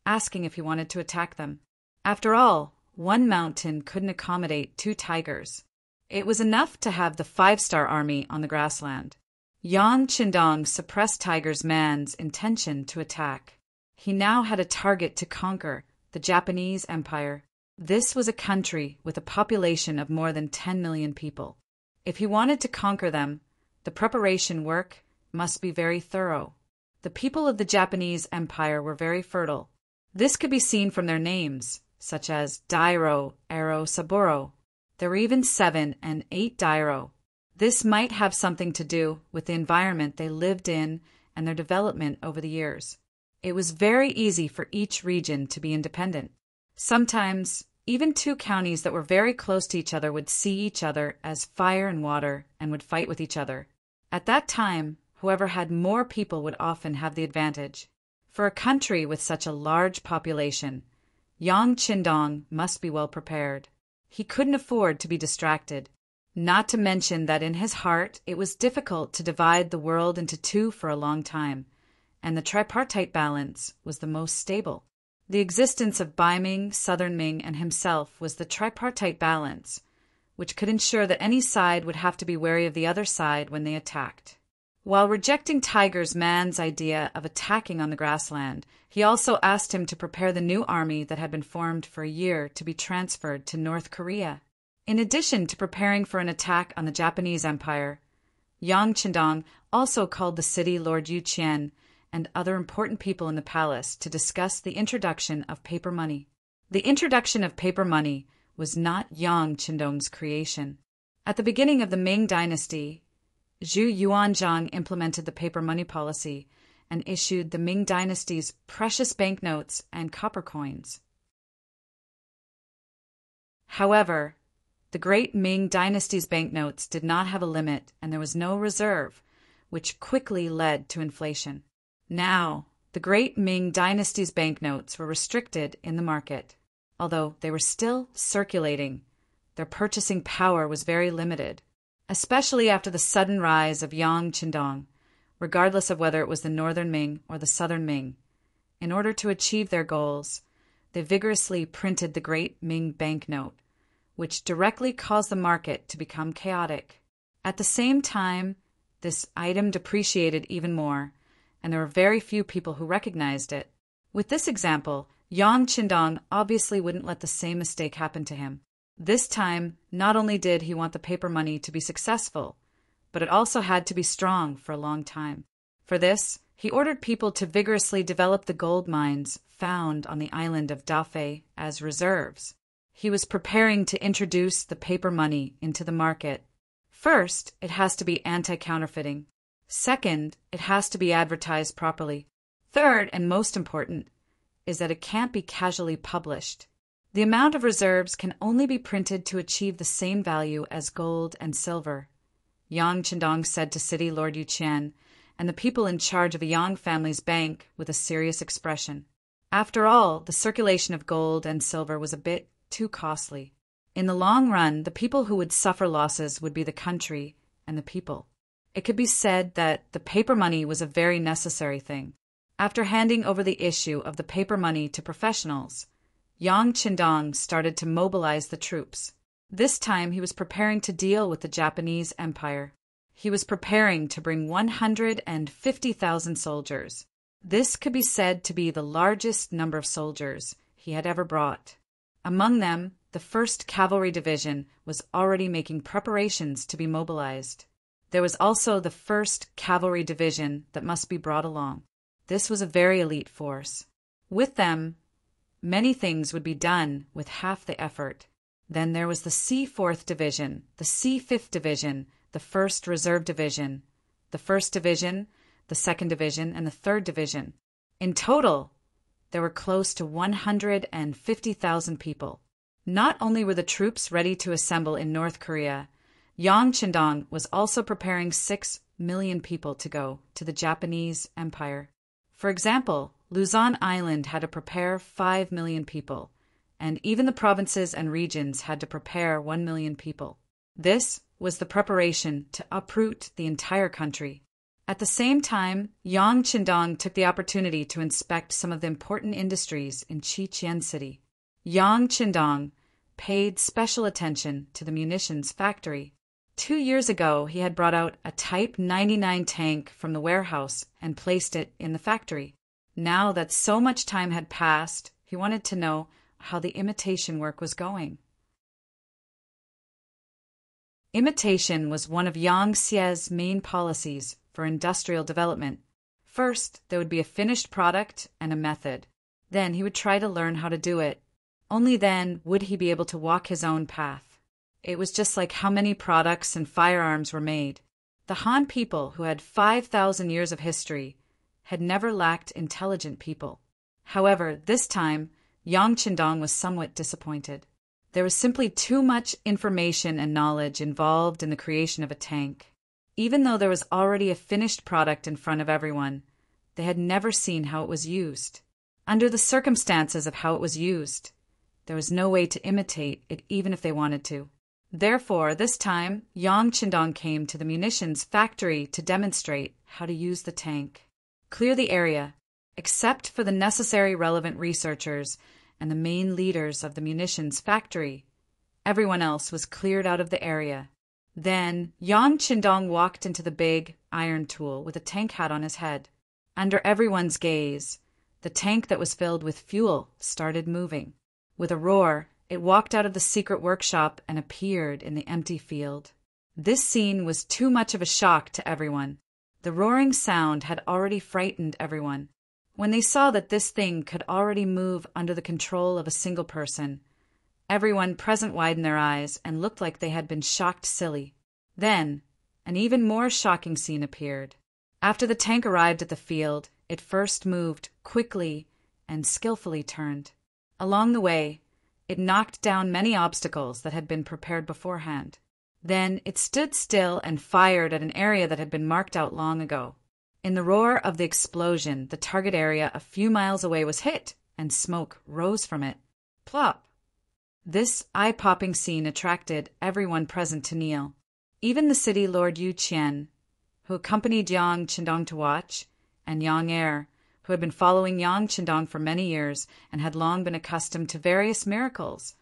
asking if he wanted to attack them. After all, one mountain couldn't accommodate 2 tigers. It was enough to have the 5-star army on the grassland. Yang Qindong suppressed Tiger's Man's intention to attack. He now had a target to conquer, the Japanese Empire. This was a country with a population of more than 10 million people. If he wanted to conquer them, the preparation work must be very thorough. The people of the Japanese Empire were very fertile. This could be seen from their names, such as Dairo, Ero, Saburo. There were even 7 and 8 Dairo. This might have something to do with the environment they lived in and their development over the years. It was very easy for each region to be independent. Sometimes, even 2 counties that were very close to each other would see each other as fire and water and would fight with each other. At that time, whoever had more people would often have the advantage. For a country with such a large population, Yang Qindong must be well prepared. He couldn't afford to be distracted, not to mention that in his heart it was difficult to divide the world into 2 for a long time, and the tripartite balance was the most stable. The existence of Ming, Southern Ming, and himself was the tripartite balance, which could ensure that any side would have to be wary of the other side when they attacked. While rejecting Tiger's Man's idea of attacking on the grassland, he also asked him to prepare the new army that had been formed for a year to be transferred to North Korea. In addition to preparing for an attack on the Japanese Empire, Yang Qindong also called the city Lord Yu Qian and other important people in the palace to discuss the introduction of paper money. The introduction of paper money was not Yang Qindong's creation. At the beginning of the Ming dynasty, Zhu Yuanzhang implemented the paper money policy and issued the Ming dynasty's precious banknotes and copper coins. However, the great Ming dynasty's banknotes did not have a limit and there was no reserve, which quickly led to inflation. Now, the great Ming dynasty's banknotes were restricted in the market. Although they were still circulating, their purchasing power was very limited, especially after the sudden rise of Yang Qindong, regardless of whether it was the Northern Ming or the Southern Ming. In order to achieve their goals, they vigorously printed the great Ming banknote, which directly caused the market to become chaotic. At the same time, this item depreciated even more, and there were very few people who recognized it. With this example, Yang Qindong obviously wouldn't let the same mistake happen to him. This time, not only did he want the paper money to be successful, but it also had to be strong for a long time. For this, he ordered people to vigorously develop the gold mines found on the island of Dafei as reserves. He was preparing to introduce the paper money into the market. First, it has to be anti-counterfeiting. Second, it has to be advertised properly. Third, and most important, is that it can't be casually published. The amount of reserves can only be printed to achieve the same value as gold and silver. Yang Qindong said to City Lord Yu Qian and the people in charge of a Yang family's bank with a serious expression. After all, the circulation of gold and silver was a bit too costly. In the long run, the people who would suffer losses would be the country and the people. It could be said that the paper money was a very necessary thing. After handing over the issue of the paper money to professionals, Yang Qindong started to mobilize the troops. This time he was preparing to deal with the Japanese Empire. He was preparing to bring 150,000 soldiers. This could be said to be the largest number of soldiers he had ever brought. Among them, the 1st Cavalry Division was already making preparations to be mobilized. There was also the 1st Cavalry Division that must be brought along. This was a very elite force. With them, many things would be done with half the effort. Then there was the C4th Division, the C5th Division, the 1st Reserve Division, the 1st Division, the 2nd Division, and the 3rd Division. In total, there were close to 150,000 people. Not only were the troops ready to assemble in North Korea, Yang Qindong was also preparing 6 million people to go to the Japanese Empire. For example, Luzon Island had to prepare 5 million people, and even the provinces and regions had to prepare 1 million people. This was the preparation to uproot the entire country. At the same time, Yang Qindong took the opportunity to inspect some of the important industries in Chichen City. Yang Qindong paid special attention to the munitions factory. 2 years ago, he had brought out a Type 99 tank from the warehouse and placed it in the factory. Now that so much time had passed, he wanted to know how the imitation work was going. Imitation was one of Yang Xie's main policies for industrial development. First, there would be a finished product and a method. Then he would try to learn how to do it. Only then would he be able to walk his own path. It was just like how many products and firearms were made. The Han people, who had 5,000 years of history, had never lacked intelligent people. However, this time, Yang Qindong was somewhat disappointed. There was simply too much information and knowledge involved in the creation of a tank. Even though there was already a finished product in front of everyone, they had never seen how it was used. Under the circumstances of how it was used, there was no way to imitate it even if they wanted to. Therefore, this time, Yang Qindong came to the munitions factory to demonstrate how to use the tank. Clear the area, except for the necessary relevant researchers and the main leaders of the munitions factory. Everyone else was cleared out of the area. Then, Yang Qindong walked into the big iron tool with a tank hat on his head. Under everyone's gaze, the tank that was filled with fuel started moving. With a roar, it walked out of the secret workshop and appeared in the empty field. This scene was too much of a shock to everyone. The roaring sound had already frightened everyone. When they saw that this thing could already move under the control of a single person, everyone present widened their eyes and looked like they had been shocked silly. Then, an even more shocking scene appeared. After the tank arrived at the field, it first moved quickly and skillfully turned. Along the way, it knocked down many obstacles that had been prepared beforehand. Then it stood still and fired at an area that had been marked out long ago. In the roar of the explosion, the target area a few miles away was hit, and smoke rose from it. Plop! This eye-popping scene attracted everyone present to kneel. Even the city Lord Yu Qian, who accompanied Yang Qindong to watch, and Yang Er, who had been following Yang Qindong for many years and had long been accustomed to various miracles,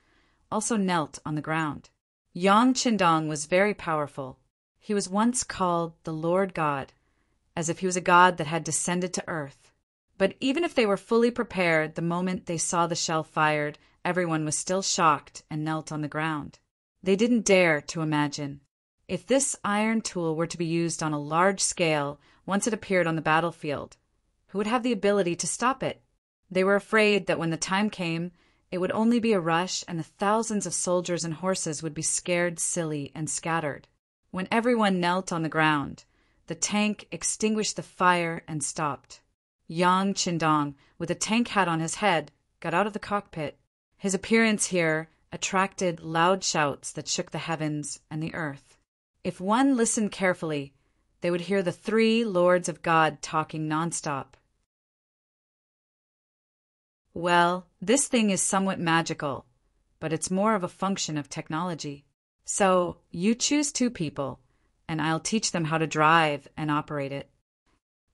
also knelt on the ground. Yang Qindong was very powerful. He was once called the Lord God, as if he was a god that had descended to earth. But even if they were fully prepared the moment they saw the shell fired, everyone was still shocked and knelt on the ground. They didn't dare to imagine. If this iron tool were to be used on a large scale once it appeared on the battlefield, who would have the ability to stop it? They were afraid that when the time came, it would only be a rush and the thousands of soldiers and horses would be scared silly and scattered. When everyone knelt on the ground, the tank extinguished the fire and stopped. Yang Qindong, with a tank hat on his head, got out of the cockpit. His appearance here attracted loud shouts that shook the heavens and the earth. If one listened carefully, they would hear the three lords of God talking nonstop. Well, this thing is somewhat magical, but it's more of a function of technology. So, you choose two people, and I'll teach them how to drive and operate it.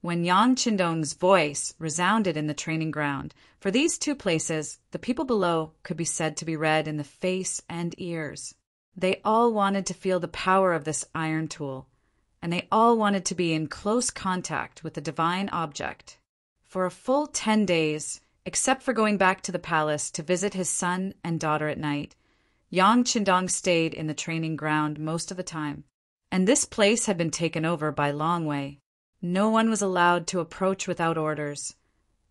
When Yang Qindong's voice resounded in the training ground, for these two places, the people below could be said to be read in the face and ears. They all wanted to feel the power of this iron tool, and they all wanted to be in close contact with the divine object. For a full 10 days, except for going back to the palace to visit his son and daughter at night, Yang Qindong stayed in the training ground most of the time. And this place had been taken over by Longwei. No one was allowed to approach without orders,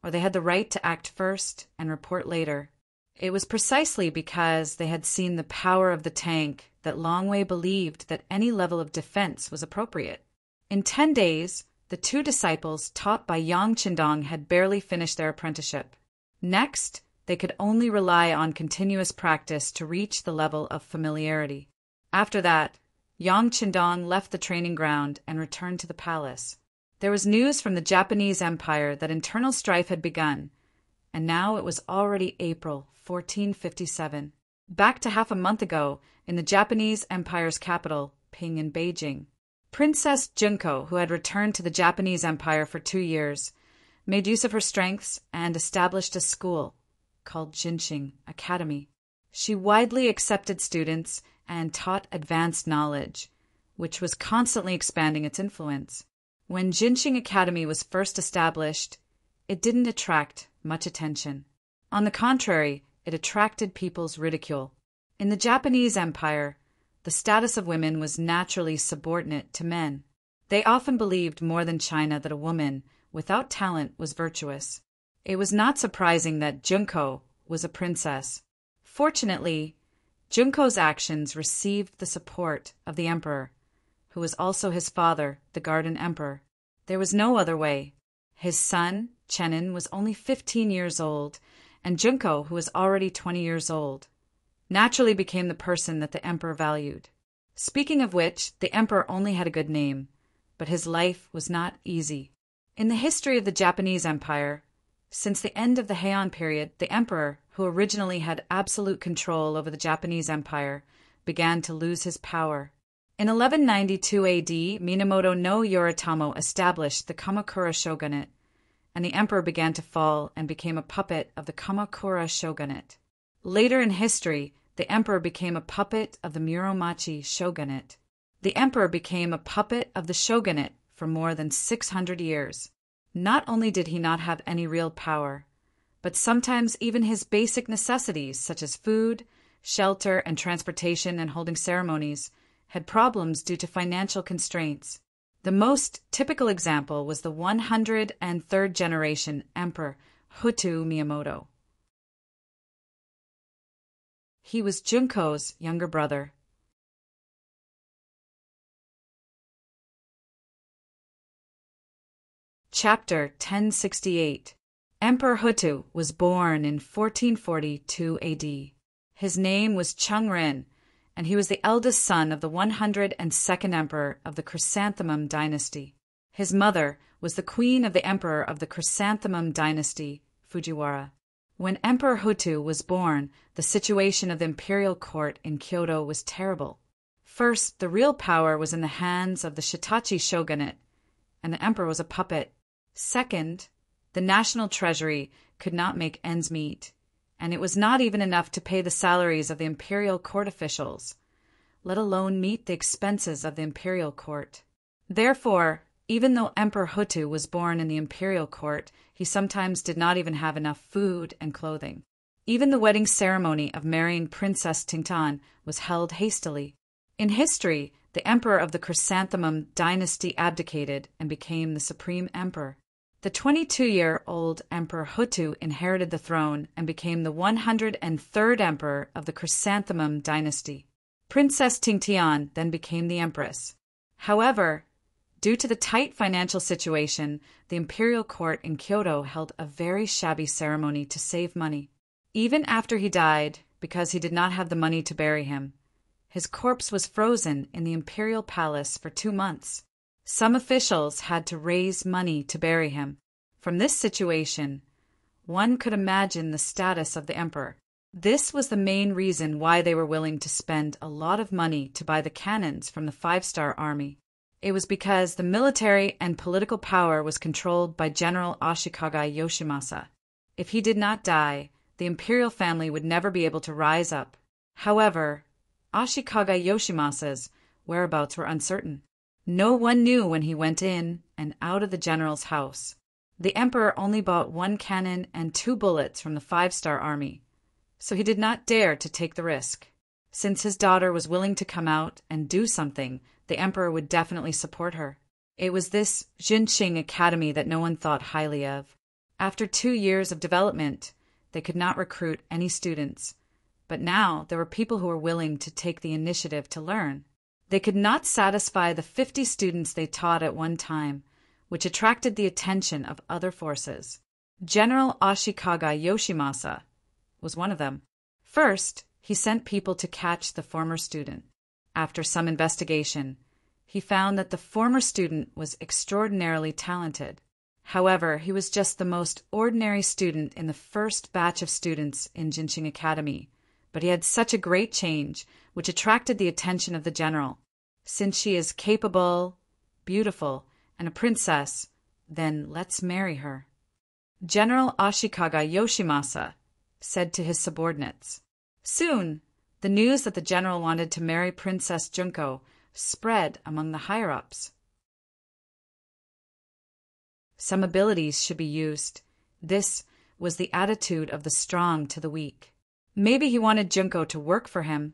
or they had the right to act first and report later. It was precisely because they had seen the power of the tank that Longwei believed that any level of defense was appropriate. In 10 days, the two disciples taught by Yang Qindong had barely finished their apprenticeship. Next, they could only rely on continuous practice to reach the level of familiarity. After that, Yang Qindong left the training ground and returned to the palace. There was news from the Japanese Empire that internal strife had begun, and now it was already April 1457. Back to half a month ago, in the Japanese Empire's capital, Ping in Beijing, Princess Junko, who had returned to the Japanese Empire for 2 years, made use of her strengths and established a school called Jinxing Academy. She widely accepted students and taught advanced knowledge, which was constantly expanding its influence. When Jinxing Academy was first established, it didn't attract much attention. On the contrary, it attracted people's ridicule. In the Japanese Empire, the status of women was naturally subordinate to men. They often believed more than China that a woman without talent was virtuous. It was not surprising that Junko was a princess. Fortunately, Junko's actions received the support of the emperor, who was also his father, the Garden Emperor. There was no other way. His son, Chenin, was only 15 years old, and Junko, who was already 20 years old, naturally became the person that the emperor valued. Speaking of which, the emperor only had a good name, but his life was not easy. In the history of the Japanese Empire, since the end of the Heian period, the emperor, who originally had absolute control over the Japanese Empire, began to lose his power. In 1192 AD, Minamoto no Yoritomo established the Kamakura shogunate, and the emperor began to fall and became a puppet of the Kamakura shogunate. Later in history, the emperor became a puppet of the Muromachi shogunate. The emperor became a puppet of the shogunate for more than 600 years. Not only did he not have any real power, but sometimes even his basic necessities, such as food, shelter, and transportation and holding ceremonies, had problems due to financial constraints. The most typical example was the 103rd generation emperor Hutu Miyamoto. He was Junko's younger brother. Chapter 1068. Emperor Hutu was born in 1442 AD. His name was Chengren, and he was the eldest son of the 102nd emperor of the Chrysanthemum dynasty. His mother was the queen of the emperor of the Chrysanthemum dynasty, Fujiwara. When Emperor Hutu was born, the situation of the imperial court in Kyoto was terrible. First, the real power was in the hands of the Shitachi shogunate, and the emperor was a puppet. Second, the national treasury could not make ends meet, and it was not even enough to pay the salaries of the imperial court officials, let alone meet the expenses of the imperial court. Therefore, even though Emperor Hutu was born in the imperial court, he sometimes did not even have enough food and clothing. Even the wedding ceremony of marrying Princess Tingtan was held hastily. In history, the emperor of the Chrysanthemum dynasty abdicated and became the supreme emperor. The 22-year-old Emperor Hutu inherited the throne and became the 103rd emperor of the Chrysanthemum dynasty. Princess Tingtian then became the empress. However, due to the tight financial situation, the imperial court in Kyoto held a very shabby ceremony to save money. Even after he died, because he did not have the money to bury him, His corpse was frozen in the imperial palace for 2 months. Some officials had to raise money to bury him. From this situation, one could imagine the status of the emperor. This was the main reason why they were willing to spend a lot of money to buy the cannons from the 5-star army. It was because the military and political power was controlled by General Ashikaga Yoshimasa. If he did not die, the imperial family would never be able to rise up. However, Ashikaga Yoshimasa's whereabouts were uncertain. No one knew when he went in and out of the general's house. The emperor only bought 1 cannon and 2 bullets from the 5-star army, so he did not dare to take the risk. Since his daughter was willing to come out and do something, the emperor would definitely support her. It was this Jinxing Academy that no one thought highly of. After 2 years of development, they could not recruit any students, but now there were people who were willing to take the initiative to learn. They could not satisfy the 50 students they taught at one time, which attracted the attention of other forces. General Ashikaga Yoshimasa was one of them. First, he sent people to catch the former student. After some investigation, he found that the former student was extraordinarily talented. However, he was just the most ordinary student in the first batch of students in Jinxing Academy, but he had such a great change, which attracted the attention of the general. Since she is capable, beautiful, and a princess, then let's marry her. General Ashikaga Yoshimasa said to his subordinates. Soon, the news that the general wanted to marry Princess Junko spread among the higher-ups. Some abilities should be used. This was the attitude of the strong to the weak. Maybe he wanted Junko to work for him,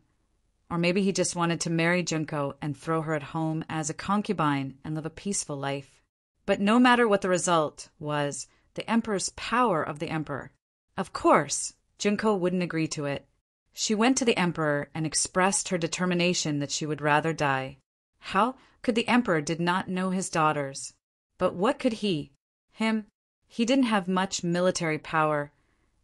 or maybe he just wanted to marry Junko and throw her at home as a concubine and live a peaceful life. But no matter what the result was, the emperor's power of the emperor. Of course, Junko wouldn't agree to it. She went to the emperor and expressed her determination that she would rather die. How could the emperor did not know his daughters? But what could he? He didn't have much military power,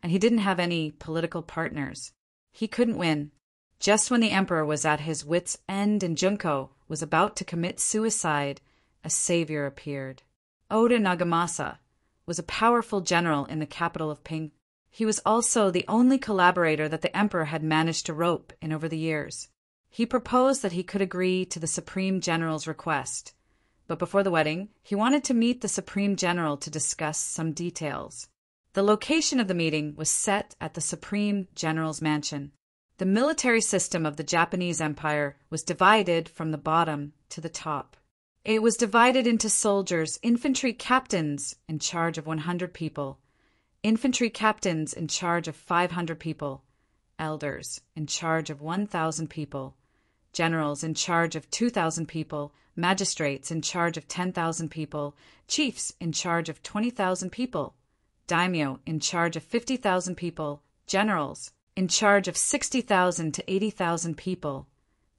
and he didn't have any political partners. He couldn't win. Just when the emperor was at his wits' end and Junko was about to commit suicide, a savior appeared. Oda Nagamasa was a powerful general in the capital of Ming. He was also the only collaborator that the emperor had managed to rope in over the years. He proposed that he could agree to the Supreme General's request, but before the wedding, he wanted to meet the Supreme General to discuss some details. The location of the meeting was set at the Supreme General's mansion. The military system of the Japanese Empire was divided from the bottom to the top. It was divided into soldiers, infantry captains in charge of 100 people, infantry captains in charge of 500 people, elders in charge of 1,000 people, generals in charge of 2,000 people, magistrates in charge of 10,000 people, chiefs in charge of 20,000 people, daimyo in charge of 50,000 people, generals in charge of 60,000 to 80,000 people,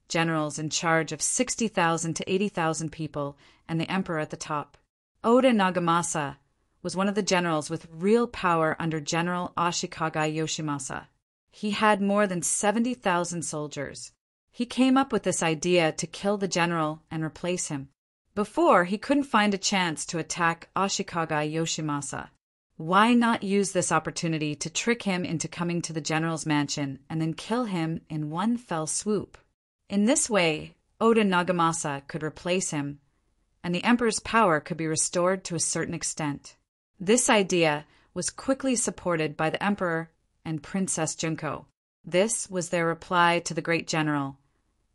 generals in charge of 60,000 to 80,000 people, and the emperor at the top. Oda Nagamasa was one of the generals with real power under General Ashikaga Yoshimasa. He had more than 70,000 soldiers. He came up with this idea to kill the general and replace him. Before, he couldn't find a chance to attack Ashikaga Yoshimasa. Why not use this opportunity to trick him into coming to the general's mansion and then kill him in one fell swoop? In this way, Oda Nagamasa could replace him, and the emperor's power could be restored to a certain extent. This idea was quickly supported by the emperor and Princess Junko. This was their reply to the great general,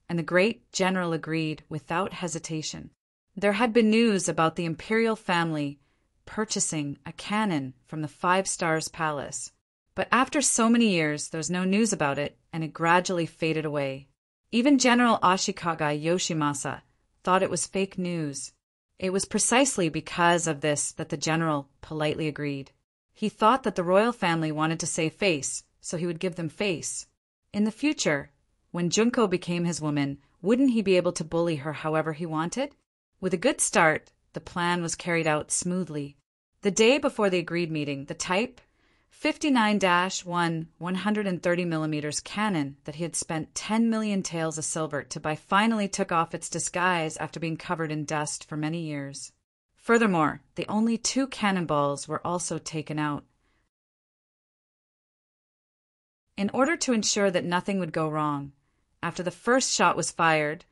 and the great general agreed without hesitation. There had been news about the imperial family purchasing a cannon from the 5-Stars Palace, but after so many years there was no news about it, and it gradually faded away. Even General Ashikaga Yoshimasa thought it was fake news. It was precisely because of this that the general politely agreed. He thought that the royal family wanted to save face, so he would give them face. In the future, when Junko became his woman, wouldn't he be able to bully her however he wanted? With a good start, the plan was carried out smoothly. The day before the agreed meeting, the type 59-1 130mm cannon that he had spent 10 million taels of silver to buy finally took off its disguise after being covered in dust for many years. Furthermore, the only 2 cannonballs were also taken out. In order to ensure that nothing would go wrong, after the first shot was fired,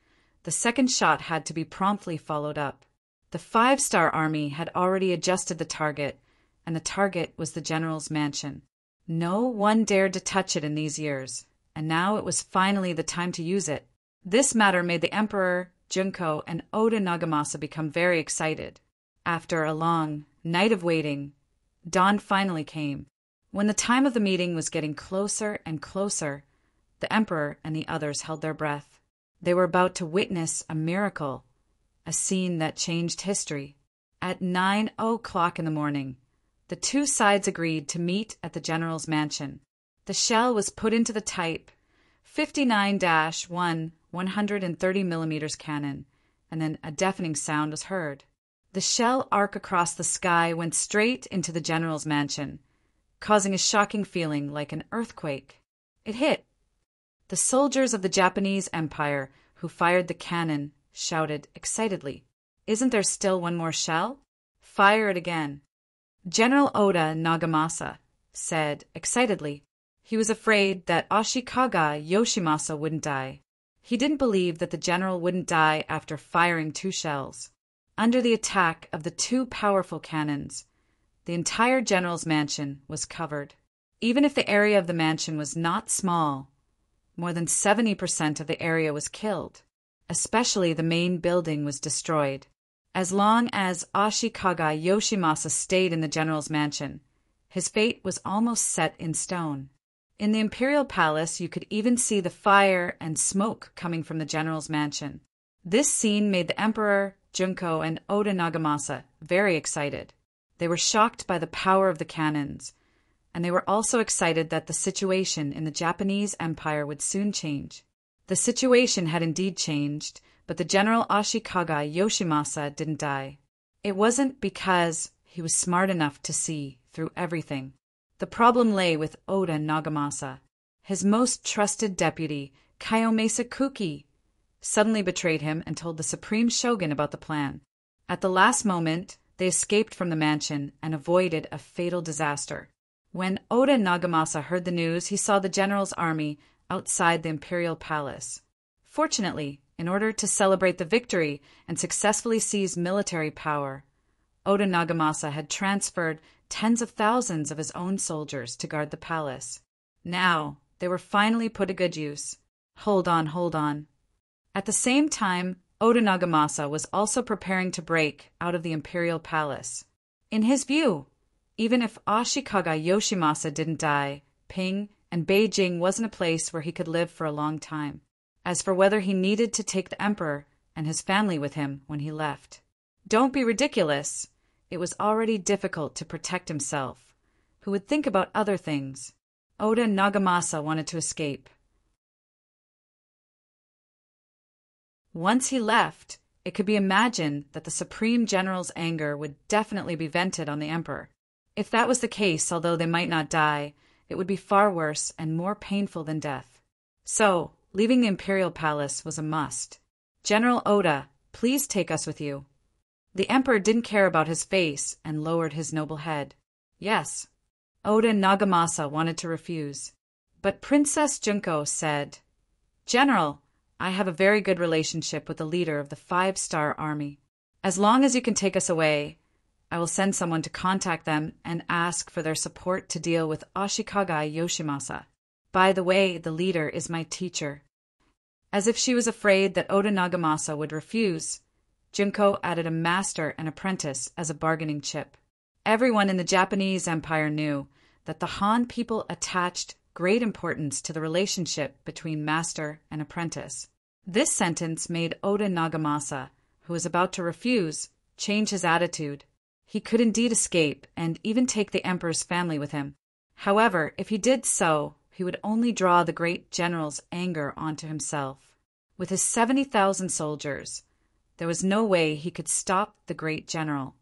the second shot had to be promptly followed up. The 5-star army had already adjusted the target, and the target was the general's mansion. No one dared to touch it in these years, and now it was finally the time to use it. This matter made the Emperor, Junko, and Oda Nagamasa become very excited. After a long night of waiting, dawn finally came. When the time of the meeting was getting closer and closer, the Emperor and the others held their breath. They were about to witness a miracle, a scene that changed history. At 9:00 in the morning, the 2 sides agreed to meet at the general's mansion. The shell was put into the Type 59-1 130mm cannon, and then a deafening sound was heard. The shell arc across the sky went straight into the general's mansion, causing a shocking feeling like an earthquake. It hit. The soldiers of the Japanese Empire who fired the cannon shouted excitedly, "Isn't there still one more shell? Fire it again." General Oda Nagamasa said excitedly he was afraid that Ashikaga Yoshimasa wouldn't die. He didn't believe that the general wouldn't die after firing 2 shells. Under the attack of the 2 powerful cannons, the entire general's mansion was covered. Even if the area of the mansion was not small, more than 70% of the area was killed. Especially the main building was destroyed. As long as Ashikaga Yoshimasa stayed in the general's mansion, his fate was almost set in stone. In the imperial palace, you could even see the fire and smoke coming from the general's mansion. This scene made the Emperor, Junko, and Oda Nagamasa very excited. They were shocked by the power of the cannons, and they were also excited that the situation in the Japanese Empire would soon change. The situation had indeed changed, but the General Ashikaga Yoshimasa didn't die. It wasn't because he was smart enough to see through everything. The problem lay with Oda Nagamasa. His most trusted deputy, Kayomasa Kuki, suddenly betrayed him and told the Supreme Shogun about the plan. At the last moment, they escaped from the mansion and avoided a fatal disaster. When Oda Nagamasa heard the news, he saw the general's army outside the imperial palace. Fortunately, in order to celebrate the victory and successfully seize military power, Oda Nagamasa had transferred tens of thousands of his own soldiers to guard the palace. Now, they were finally put to good use. Hold on. At the same time, Oda Nagamasa was also preparing to break out of the imperial palace. In his view, even if Ashikaga Yoshimasa didn't die, Ping and Beijing wasn't a place where he could live for a long time. As for whether he needed to take the emperor and his family with him when he left. Don't be ridiculous. It was already difficult to protect himself. Who would think about other things? Oda Nagamasa wanted to escape. Once he left, it could be imagined that the Supreme General's anger would definitely be vented on the emperor. If that was the case, although they might not die, it would be far worse and more painful than death. So, leaving the imperial palace was a must. General Oda, please take us with you. The emperor didn't care about his face and lowered his noble head. Yes. Oda Nagamasa wanted to refuse. But Princess Junko said, "General, I have a very good relationship with the leader of the 5-star army. As long as you can take us away, I will send someone to contact them and ask for their support to deal with Ashikaga Yoshimasa. By the way, the leader is my teacher." As if she was afraid that Oda Nagamasa would refuse, Junko added a master and apprentice as a bargaining chip. Everyone in the Japanese Empire knew that the Han people attached great importance to the relationship between master and apprentice. This sentence made Oda Nagamasa, who was about to refuse, change his attitude. He could indeed escape and even take the emperor's family with him. However, if he did so, he would only draw the great general's anger onto himself. With his 70,000 soldiers, there was no way he could stop the great general.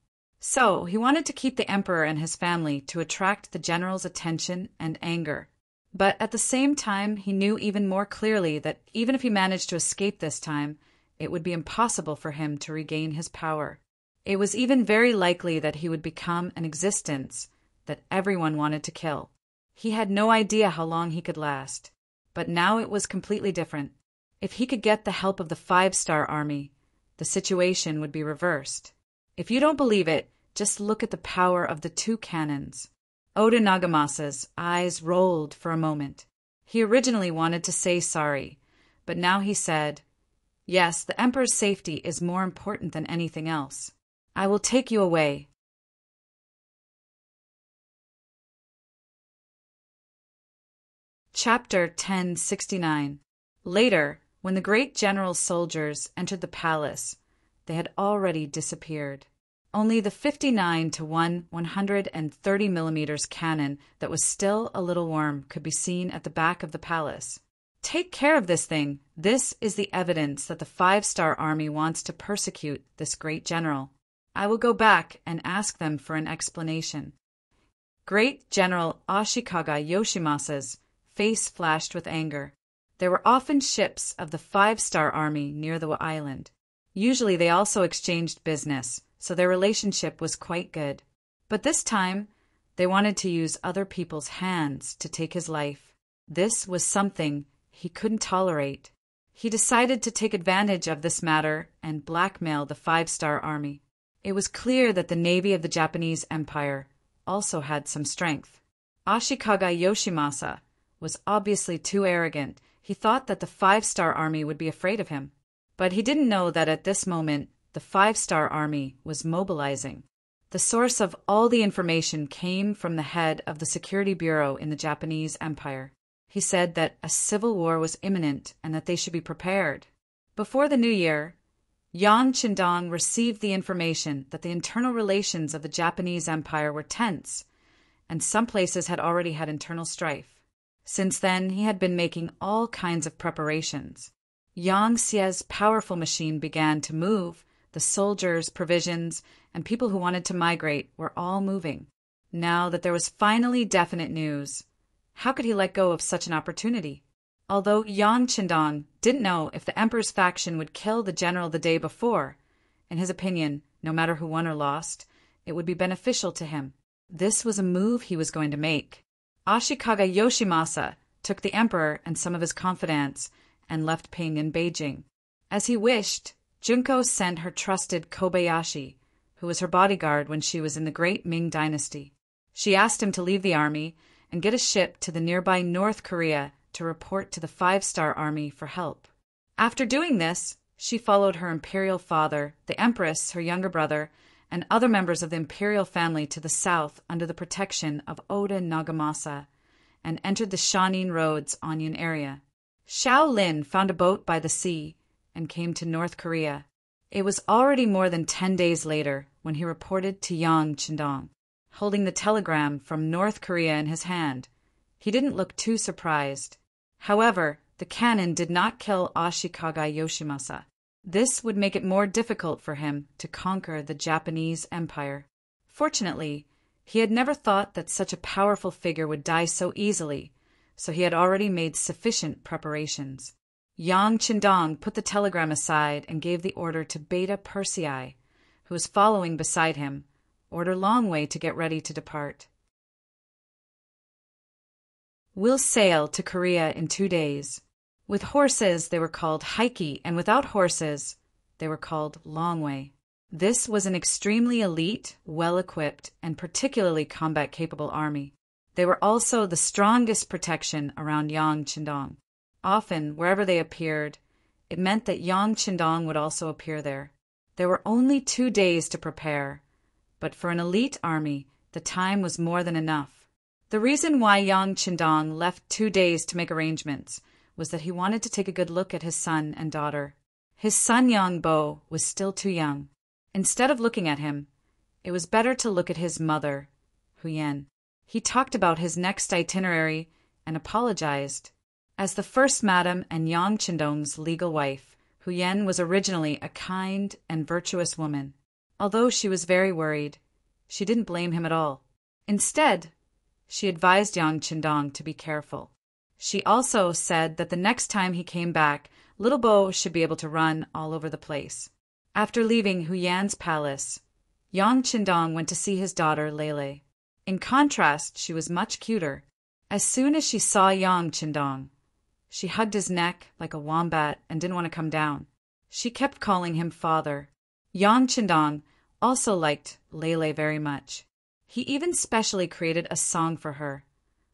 So he wanted to keep the emperor and his family to attract the general's attention and anger. But at the same time, he knew even more clearly that even if he managed to escape this time, it would be impossible for him to regain his power. It was even very likely that he would become an existence that everyone wanted to kill. He had no idea how long he could last. But now it was completely different. If he could get the help of the 5-star army, the situation would be reversed. If you don't believe it, just look at the power of the 2 cannons. Oda Nagamasa's eyes rolled for a moment. He originally wanted to say sorry, but now he said, "Yes, the emperor's safety is more important than anything else. I will take you away." Chapter 1069. Later, when the great general's soldiers entered the palace, they had already disappeared. Only the 59 to 130 millimeters cannon that was still a little warm could be seen at the back of the palace. Take care of this thing. This is the evidence that the 5-star army wants to persecute this great general. I will go back and ask them for an explanation. Great General Ashikaga Yoshimasa's face flashed with anger. There were often ships of the 5-star army near the island. Usually they also exchanged business, so their relationship was quite good. But this time, they wanted to use other people's hands to take his life. This was something he couldn't tolerate. He decided to take advantage of this matter and blackmail the 5-star army. It was clear that the navy of the Japanese Empire also had some strength. Ashikaga Yoshimasa was obviously too arrogant. He thought that the 5-star army would be afraid of him. But he didn't know that at this moment, the 5-star army was mobilizing. The source of all the information came from the head of the security bureau in the Japanese Empire. He said that a civil war was imminent and that they should be prepared. Before the new year, Yang Qindong received the information that the internal relations of the Japanese Empire were tense, and some places had already had internal strife. Since then, he had been making all kinds of preparations. Yang Xie's powerful machine began to move. The soldiers, provisions, and people who wanted to migrate were all moving. Now that there was finally definite news, how could he let go of such an opportunity? Although Yang Qindong didn't know if the emperor's faction would kill the general the day before, in his opinion, no matter who won or lost, it would be beneficial to him. This was a move he was going to make. Ashikaga Yoshimasa took the emperor and some of his confidants and left Ping in Beijing. As he wished, Junko sent her trusted Kobayashi, who was her bodyguard when she was in the great Ming dynasty. She asked him to leave the army and get a ship to the nearby North Korea to report to the 5-star army for help. After doing this, she followed her imperial father, the empress, her younger brother, and other members of the imperial family to the south under the protection of Oda Nagamasa, and entered the Shanin Road's Onion area. Xiao Lin found a boat by the sea and came to North Korea. It was already more than 10 days later when he reported to Yang Qindong, holding the telegram from North Korea in his hand. He didn't look too surprised. However, the cannon did not kill Ashikaga Yoshimasa. This would make it more difficult for him to conquer the Japanese Empire. Fortunately, he had never thought that such a powerful figure would die so easily, so he had already made sufficient preparations. Yang Qindong put the telegram aside and gave the order to Beta Persei, who was following beside him, order Longwei to get ready to depart. We'll sail to Korea in 2 days. With horses, they were called Heike, and without horses, they were called Longwei. This was an extremely elite, well-equipped, and particularly combat-capable army. They were also the strongest protection around Yang Qindong. Often, wherever they appeared, it meant that Yang Qindong would also appear there. There were only 2 days to prepare, but for an elite army, the time was more than enough. The reason why Yang Qindong left 2 days to make arrangements was that he wanted to take a good look at his son and daughter. His son Yang Bo was still too young. Instead of looking at him, it was better to look at his mother, Huyen. He talked about his next itinerary and apologized. As the first madam and Yang Qindong's legal wife, Huyen was originally a kind and virtuous woman. Although she was very worried, She didn't blame him at all. Instead, she advised Yang Qindong to be careful. She also said that the next time he came back, Little Bo should be able to run all over the place. After leaving Hu Yan's palace, Yang Qindong went to see his daughter Lele. In contrast, she was much cuter. As soon as she saw Yang Qindong, she hugged his neck like a wombat and didn't want to come down. She kept calling him father. Yang Qindong also liked Lele very much. He even specially created a song for her.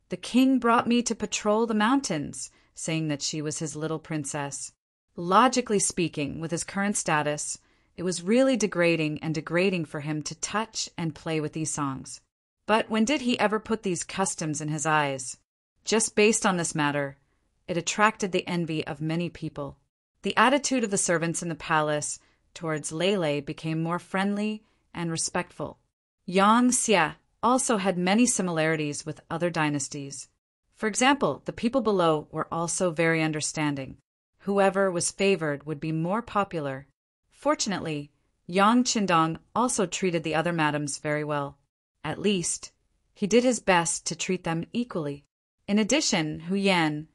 The king brought me to patrol the mountains, saying that she was his little princess. Logically speaking, with his current status, it was really degrading for him to touch and play with these songs. But when did he ever put these customs in his eyes? Just based on this matter, it attracted the envy of many people. The attitude of the servants in the palace towards Lele became more friendly and respectful. Yang Xie also had many similarities with other dynasties. For example, the people below were also very understanding. Whoever was favored would be more popular. Fortunately, Yang Qindong also treated the other madams very well. At least, he did his best to treat them equally. In addition, Hu Yan,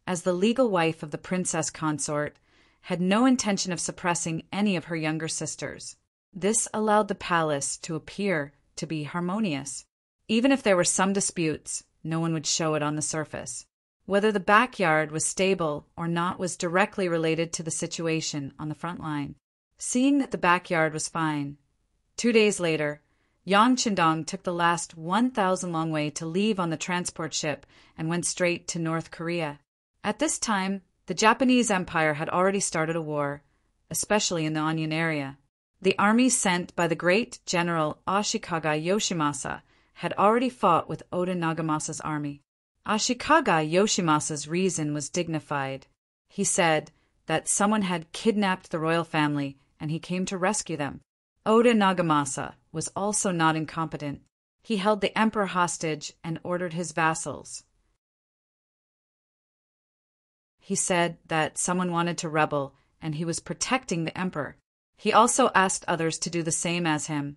as the legal wife of the princess consort, had no intention of suppressing any of her younger sisters. This allowed the palace to appear to be harmonious. Even if there were some disputes, no one would show it on the surface. Whether the backyard was stable or not was directly related to the situation on the front line. Seeing that the backyard was fine, 2 days later, Yang Qindong took the last 1,000 long way to leave on the transport ship and went straight to North Korea. At this time, the Japanese Empire had already started a war, especially in the Onion area. The army sent by the great general Ashikaga Yoshimasa had already fought with Oda Nagamasa's army. Ashikaga Yoshimasa's reason was dignified. He said that someone had kidnapped the royal family and he came to rescue them. Oda Nagamasa was also not incompetent. He held the emperor hostage and ordered his vassals. He said that someone wanted to rebel and he was protecting the emperor. He also asked others to do the same as him,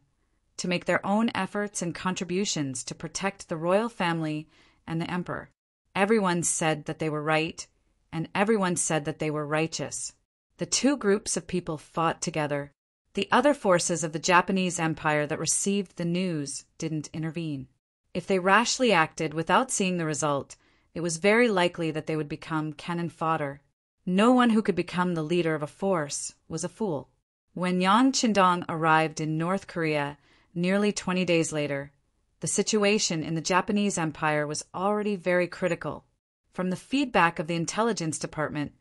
to make their own efforts and contributions to protect the royal family and the emperor. Everyone said that they were right, and everyone said that they were righteous. The two groups of people fought together. The other forces of the Japanese Empire that received the news didn't intervene. If they rashly acted without seeing the result, it was very likely that they would become cannon fodder. No one who could become the leader of a force was a fool. When Yang Qindong arrived in North Korea nearly 20 days later, the situation in the Japanese Empire was already very critical. From the feedback of the intelligence department,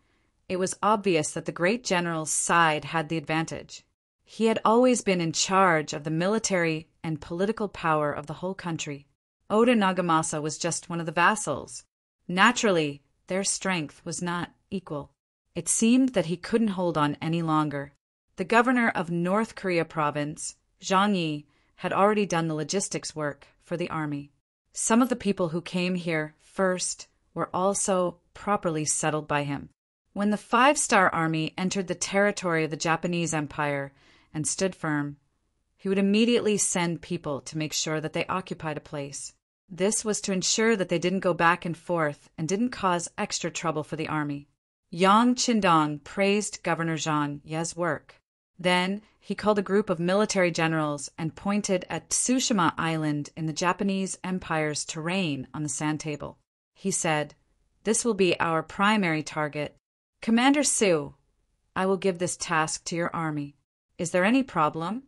it was obvious that the great general's side had the advantage. He had always been in charge of the military and political power of the whole country. Oda Nagamasa was just one of the vassals. Naturally, their strength was not equal. It seemed that he couldn't hold on any longer. The governor of North Korea province, Zhang Yi, had already done the logistics work for the army. Some of the people who came here first were also properly settled by him. When the 5-star army entered the territory of the Japanese Empire and stood firm, he would immediately send people to make sure that they occupied a place. This was to ensure that they didn't go back and forth and didn't cause extra trouble for the army. Yang Qindong praised Governor Zhang Ye's work. Then he called a group of military generals and pointed at Tsushima Island in the Japanese Empire's terrain on the sand table. He said, "This will be our primary target. Commander Su, I will give this task to your army. Is there any problem?"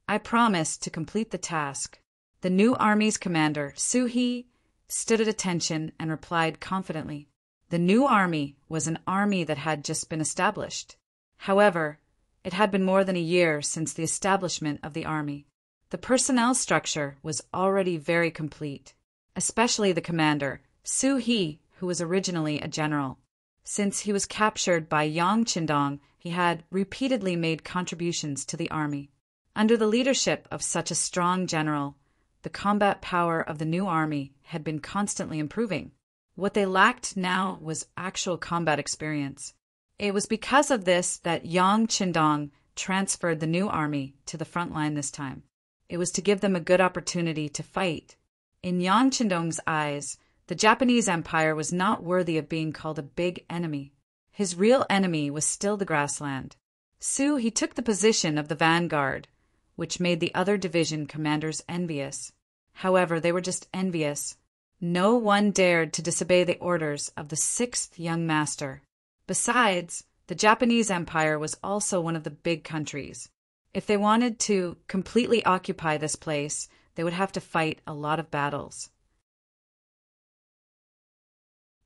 I promised to complete the task. The new army's commander, Su-hee, stood at attention and replied confidently. The new army was an army that had just been established. However, it had been more than a year since the establishment of the army. The personnel structure was already very complete, especially the commander, Su-hee, who was originally a general. Since he was captured by Yang Qindong, he had repeatedly made contributions to the army. Under the leadership of such a strong general, the combat power of the new army had been constantly improving. What they lacked now was actual combat experience. It was because of this that Yang Qindong transferred the new army to the front line this time. it was to give them a good opportunity to fight. In Yang Chendong's eyes, the Japanese Empire was not worthy of being called a big enemy. His real enemy was still the grassland. So he took the position of the vanguard, which made the other division commanders envious. However, they were just envious. No one dared to disobey the orders of the sixth young master. Besides, the Japanese Empire was also one of the big countries. If they wanted to completely occupy this place, they would have to fight a lot of battles.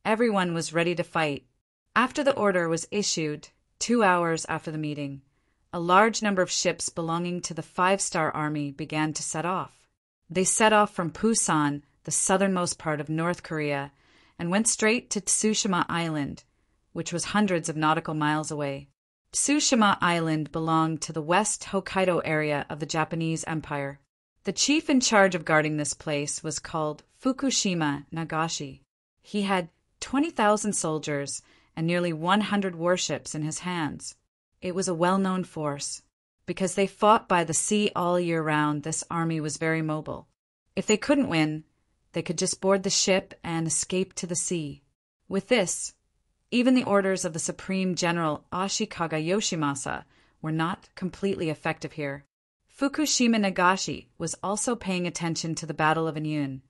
Everyone was ready to fight. After the order was issued, 2 hours after the meeting, a large number of ships belonging to the five-star army began to set off. They set off from Pusan, the southernmost part of North Korea, and went straight to Tsushima Island, which was hundreds of nautical miles away. Tsushima Island belonged to the West Hokkaido area of the Japanese Empire. The chief in charge of guarding this place was called Fukushima Nagashi. He had 20,000 soldiers and nearly 100 warships in his hands. It was a well-known force. Because they fought by the sea all year round, this army was very mobile. If they couldn't win, they could just board the ship and escape to the sea. With this, even the orders of the Supreme General Ashikaga Yoshimasa were not completely effective here. Fukushima Nagashi was also paying attention to the Battle of Anyun,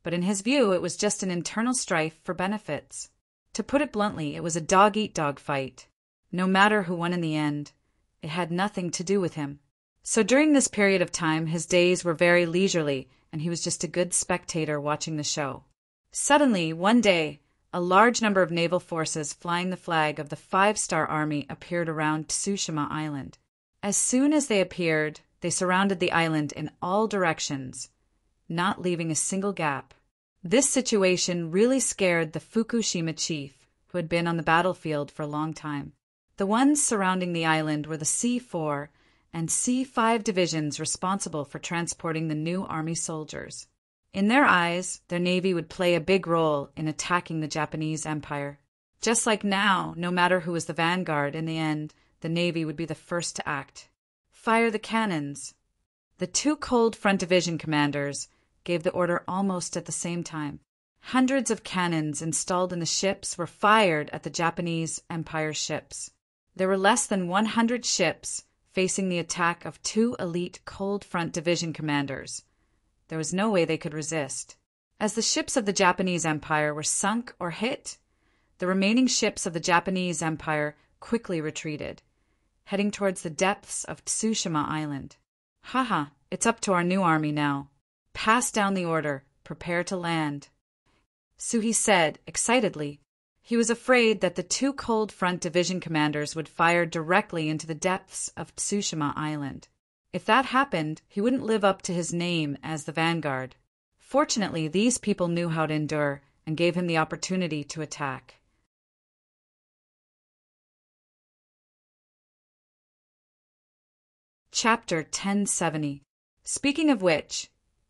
but in his view it was just an internal strife for benefits. To put it bluntly, it was a dog-eat-dog fight. No matter who won in the end, it had nothing to do with him. So during this period of time, his days were very leisurely, and he was just a good spectator watching the show. Suddenly, one day, a large number of naval forces flying the flag of the five-star army appeared around Tsushima Island. As soon as they appeared, they surrounded the island in all directions, not leaving a single gap. This situation really scared the Fukushima chief, who had been on the battlefield for a long time. The ones surrounding the island were the C-4 and C-5 divisions responsible for transporting the new army soldiers. In their eyes, their navy would play a big role in attacking the Japanese Empire. Just like now, no matter who was the vanguard, in the end, the navy would be the first to act. Fire the cannons. The two cold front division commanders gave the order almost at the same time. Hundreds of cannons installed in the ships were fired at the Japanese Empire ships. There were less than 100 ships facing the attack of two elite cold front division commanders. There was no way they could resist. As the ships of the Japanese Empire were sunk or hit, the remaining ships of the Japanese Empire quickly retreated, heading towards the depths of Tsushima Island. Haha, it's up to our new army now. Pass down the order, prepare to land. Suhi said, excitedly. He was afraid that the two cold front division commanders would fire directly into the depths of Tsushima Island. If that happened, he wouldn't live up to his name as the vanguard. Fortunately, these people knew how to endure and gave him the opportunity to attack. Chapter 1070. Speaking of which,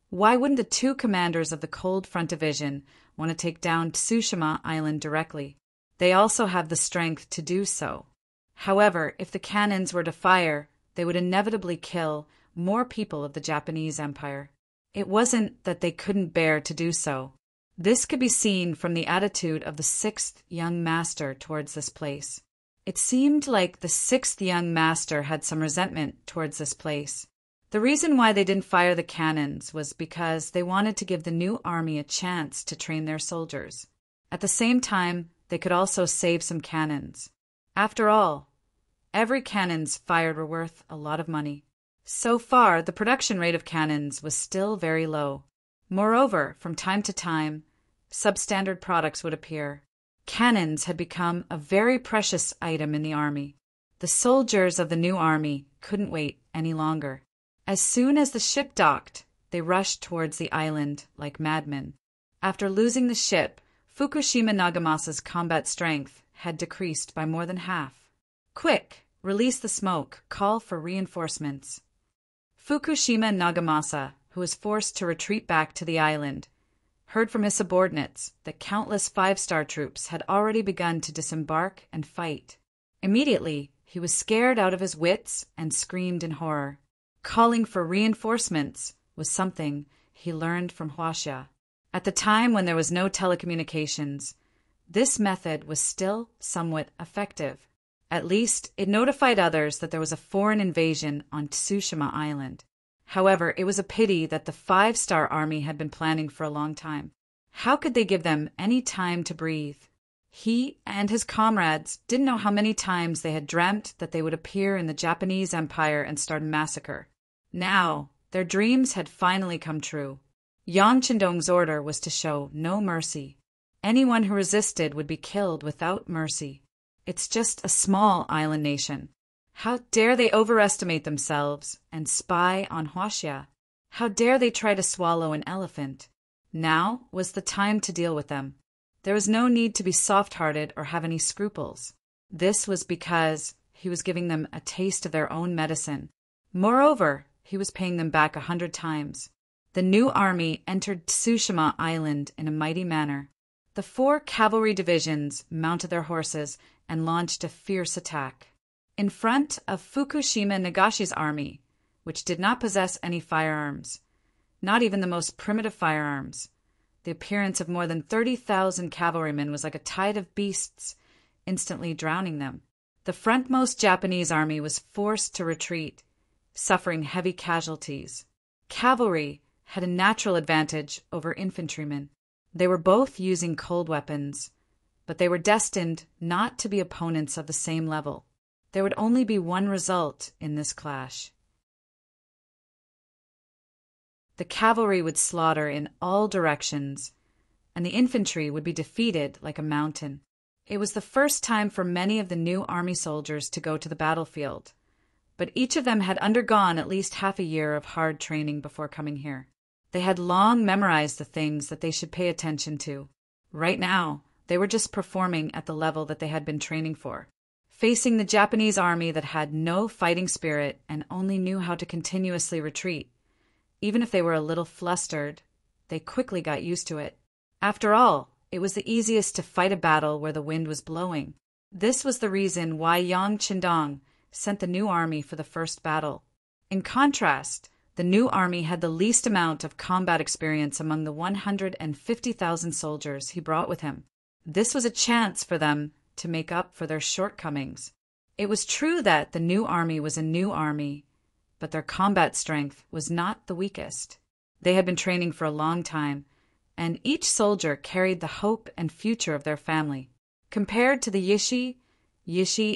why wouldn't the two commanders of the Cold Front Division want to take down Tsushima Island directly? They also have the strength to do so. However, if the cannons were to fire, they would inevitably kill more people of the Japanese Empire. It wasn't that they couldn't bear to do so. This could be seen from the attitude of the sixth young master towards this place. It seemed like the sixth young master had some resentment towards this place. The reason why they didn't fire the cannons was because they wanted to give the new army a chance to train their soldiers. At the same time, they could also save some cannons. After all, every cannons fired were worth a lot of money. So far, the production rate of cannons was still very low. Moreover, from time to time, substandard products would appear. Cannons had become a very precious item in the army. The soldiers of the new army couldn't wait any longer. As soon as the ship docked, they rushed towards the island like madmen. After losing the ship, Fukushima Nagamasa's combat strength had decreased by more than half. Quick! Release the smoke. Call for reinforcements. Fukushima Nagamasa, who was forced to retreat back to the island, heard from his subordinates that countless five-star troops had already begun to disembark and fight. Immediately, he was scared out of his wits and screamed in horror. calling for reinforcements was something he learned from Huaxia. At the time when there was no telecommunications, this method was still somewhat effective. At least, it notified others that there was a foreign invasion on Tsushima Island. However, it was a pity that the five-star army had been planning for a long time. How could they give them any time to breathe? He and his comrades didn't know how many times they had dreamt that they would appear in the Japanese Empire and start a massacre. Now, their dreams had finally come true. Yang Qindong's order was to show no mercy. Anyone who resisted would be killed without mercy. It's just a small island nation. How dare they overestimate themselves and spy on Huaxia? How dare they try to swallow an elephant? Now was the time to deal with them. There was no need to be soft-hearted or have any scruples. This was because he was giving them a taste of their own medicine. Moreover, he was paying them back 100 times. The new army entered Tsushima Island in a mighty manner. The 4 cavalry divisions mounted their horses and launched a fierce attack. In front of Fukushima Nagashi's army, which did not possess any firearms, not even the most primitive firearms, the appearance of more than 30,000 cavalrymen was like a tide of beasts, instantly drowning them. The frontmost Japanese army was forced to retreat, suffering heavy casualties. Cavalry had a natural advantage over infantrymen. They were both using cold weapons, but they were destined not to be opponents of the same level. There would only be one result in this clash. The cavalry would slaughter in all directions, and the infantry would be defeated like a mountain. It was the first time for many of the new army soldiers to go to the battlefield, but each of them had undergone at least half a year of hard training before coming here. They had long memorized the things that they should pay attention to. Right now, they were just performing at the level that they had been training for. Facing the Japanese army that had no fighting spirit and only knew how to continuously retreat, even if they were a little flustered, they quickly got used to it. After all, it was the easiest to fight a battle where the wind was blowing. This was the reason why Yang Qindong sent the new army for the first battle. In contrast, the new army had the least amount of combat experience among the 150,000 soldiers he brought with him. This was a chance for them to make up for their shortcomings. It was true that the new army was a new army, but their combat strength was not the weakest. They had been training for a long time, and each soldier carried the hope and future of their family. Compared to the Yishi,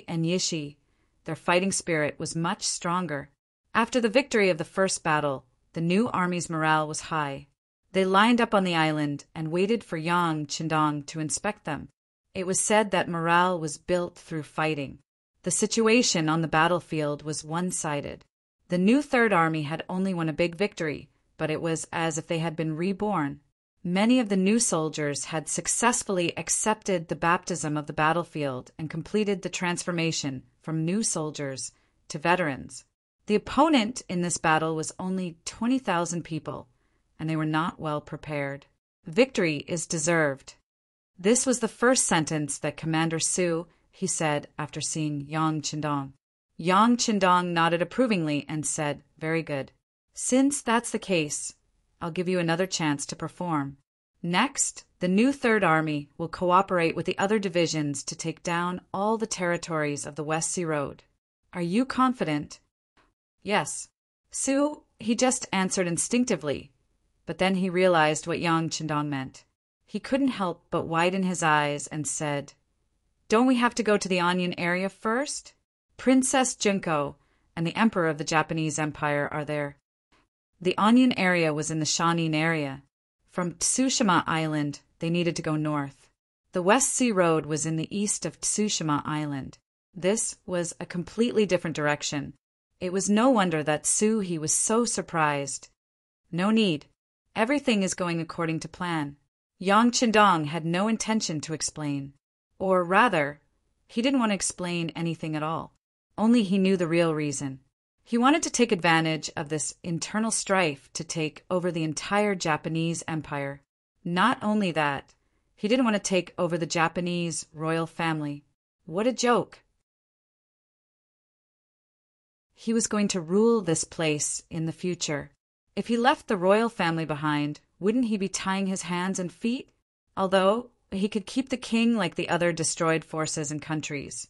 and Yishi, their fighting spirit was much stronger. After the victory of the first battle, the new army's morale was high. They lined up on the island and waited for Yang Qindong to inspect them. It was said that morale was built through fighting. The situation on the battlefield was one-sided. The new Third Army had only won a big victory, but it was as if they had been reborn. Many of the new soldiers had successfully accepted the baptism of the battlefield and completed the transformation from new soldiers to veterans. The opponent in this battle was only 20,000 people, and they were not well prepared. Victory is deserved. This was the first sentence that Commander Su, he said after seeing Yang Qindong. Yang Qindong nodded approvingly and said, "Very good. Since that's the case, I'll give you another chance to perform. Next, the new Third Army will cooperate with the other divisions to take down all the territories of the West Sea Road. Are you confident?" "Yes." Su, he just answered instinctively, but then he realized what Yang Qindong meant. He couldn't help but widen his eyes and said, "Don't we have to go to the Onion area first? Princess Junko and the Emperor of the Japanese Empire are there." The Onion area was in the Shanin area. From Tsushima Island, they needed to go north. The West Sea Road was in the east of Tsushima Island. This was a completely different direction. It was no wonder that Su-He was so surprised. "No need. Everything is going according to plan." Yang Qindong had no intention to explain. Or rather, he didn't want to explain anything at all. Only he knew the real reason. He wanted to take advantage of this internal strife to take over the entire Japanese empire. Not only that, he didn't want to take over the Japanese royal family. What a joke! He was going to rule this place in the future. If he left the royal family behind, wouldn't he be tying his hands and feet? Although he could keep the king like the other destroyed forces and countries,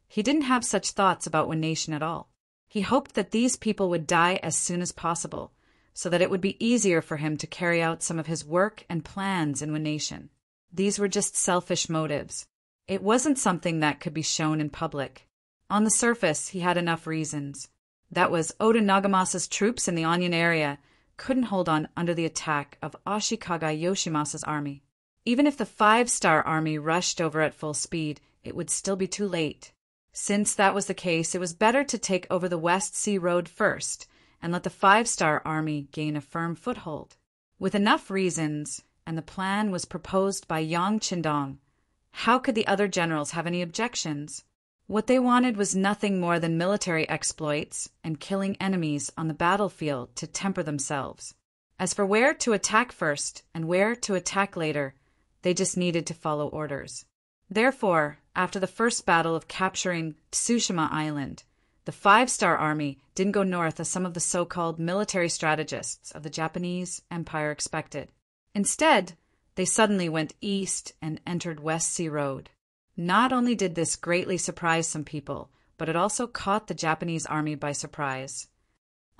he didn't have such thoughts about one nation at all. He hoped that these people would die as soon as possible, so that it would be easier for him to carry out some of his work and plans in one nation. These were just selfish motives. It wasn't something that could be shown in public. On the surface, he had enough reasons. That was, Oda Nagamasa's troops in the Onion area couldn't hold on under the attack of Ashikaga Yoshimasa's army. Even if the 5-star army rushed over at full speed, it would still be too late. Since that was the case, it was better to take over the West Sea Road first and let the 5-star army gain a firm foothold. With enough reasons, and the plan was proposed by Yang Qindong, how could the other generals have any objections? What they wanted was nothing more than military exploits and killing enemies on the battlefield to temper themselves. As for where to attack first and where to attack later, they just needed to follow orders. Therefore, after the first battle of capturing Tsushima Island, the 5-star army didn't go north as some of the so-called military strategists of the Japanese Empire expected. Instead, they suddenly went east and entered West Sea Road. Not only did this greatly surprise some people, but it also caught the Japanese army by surprise.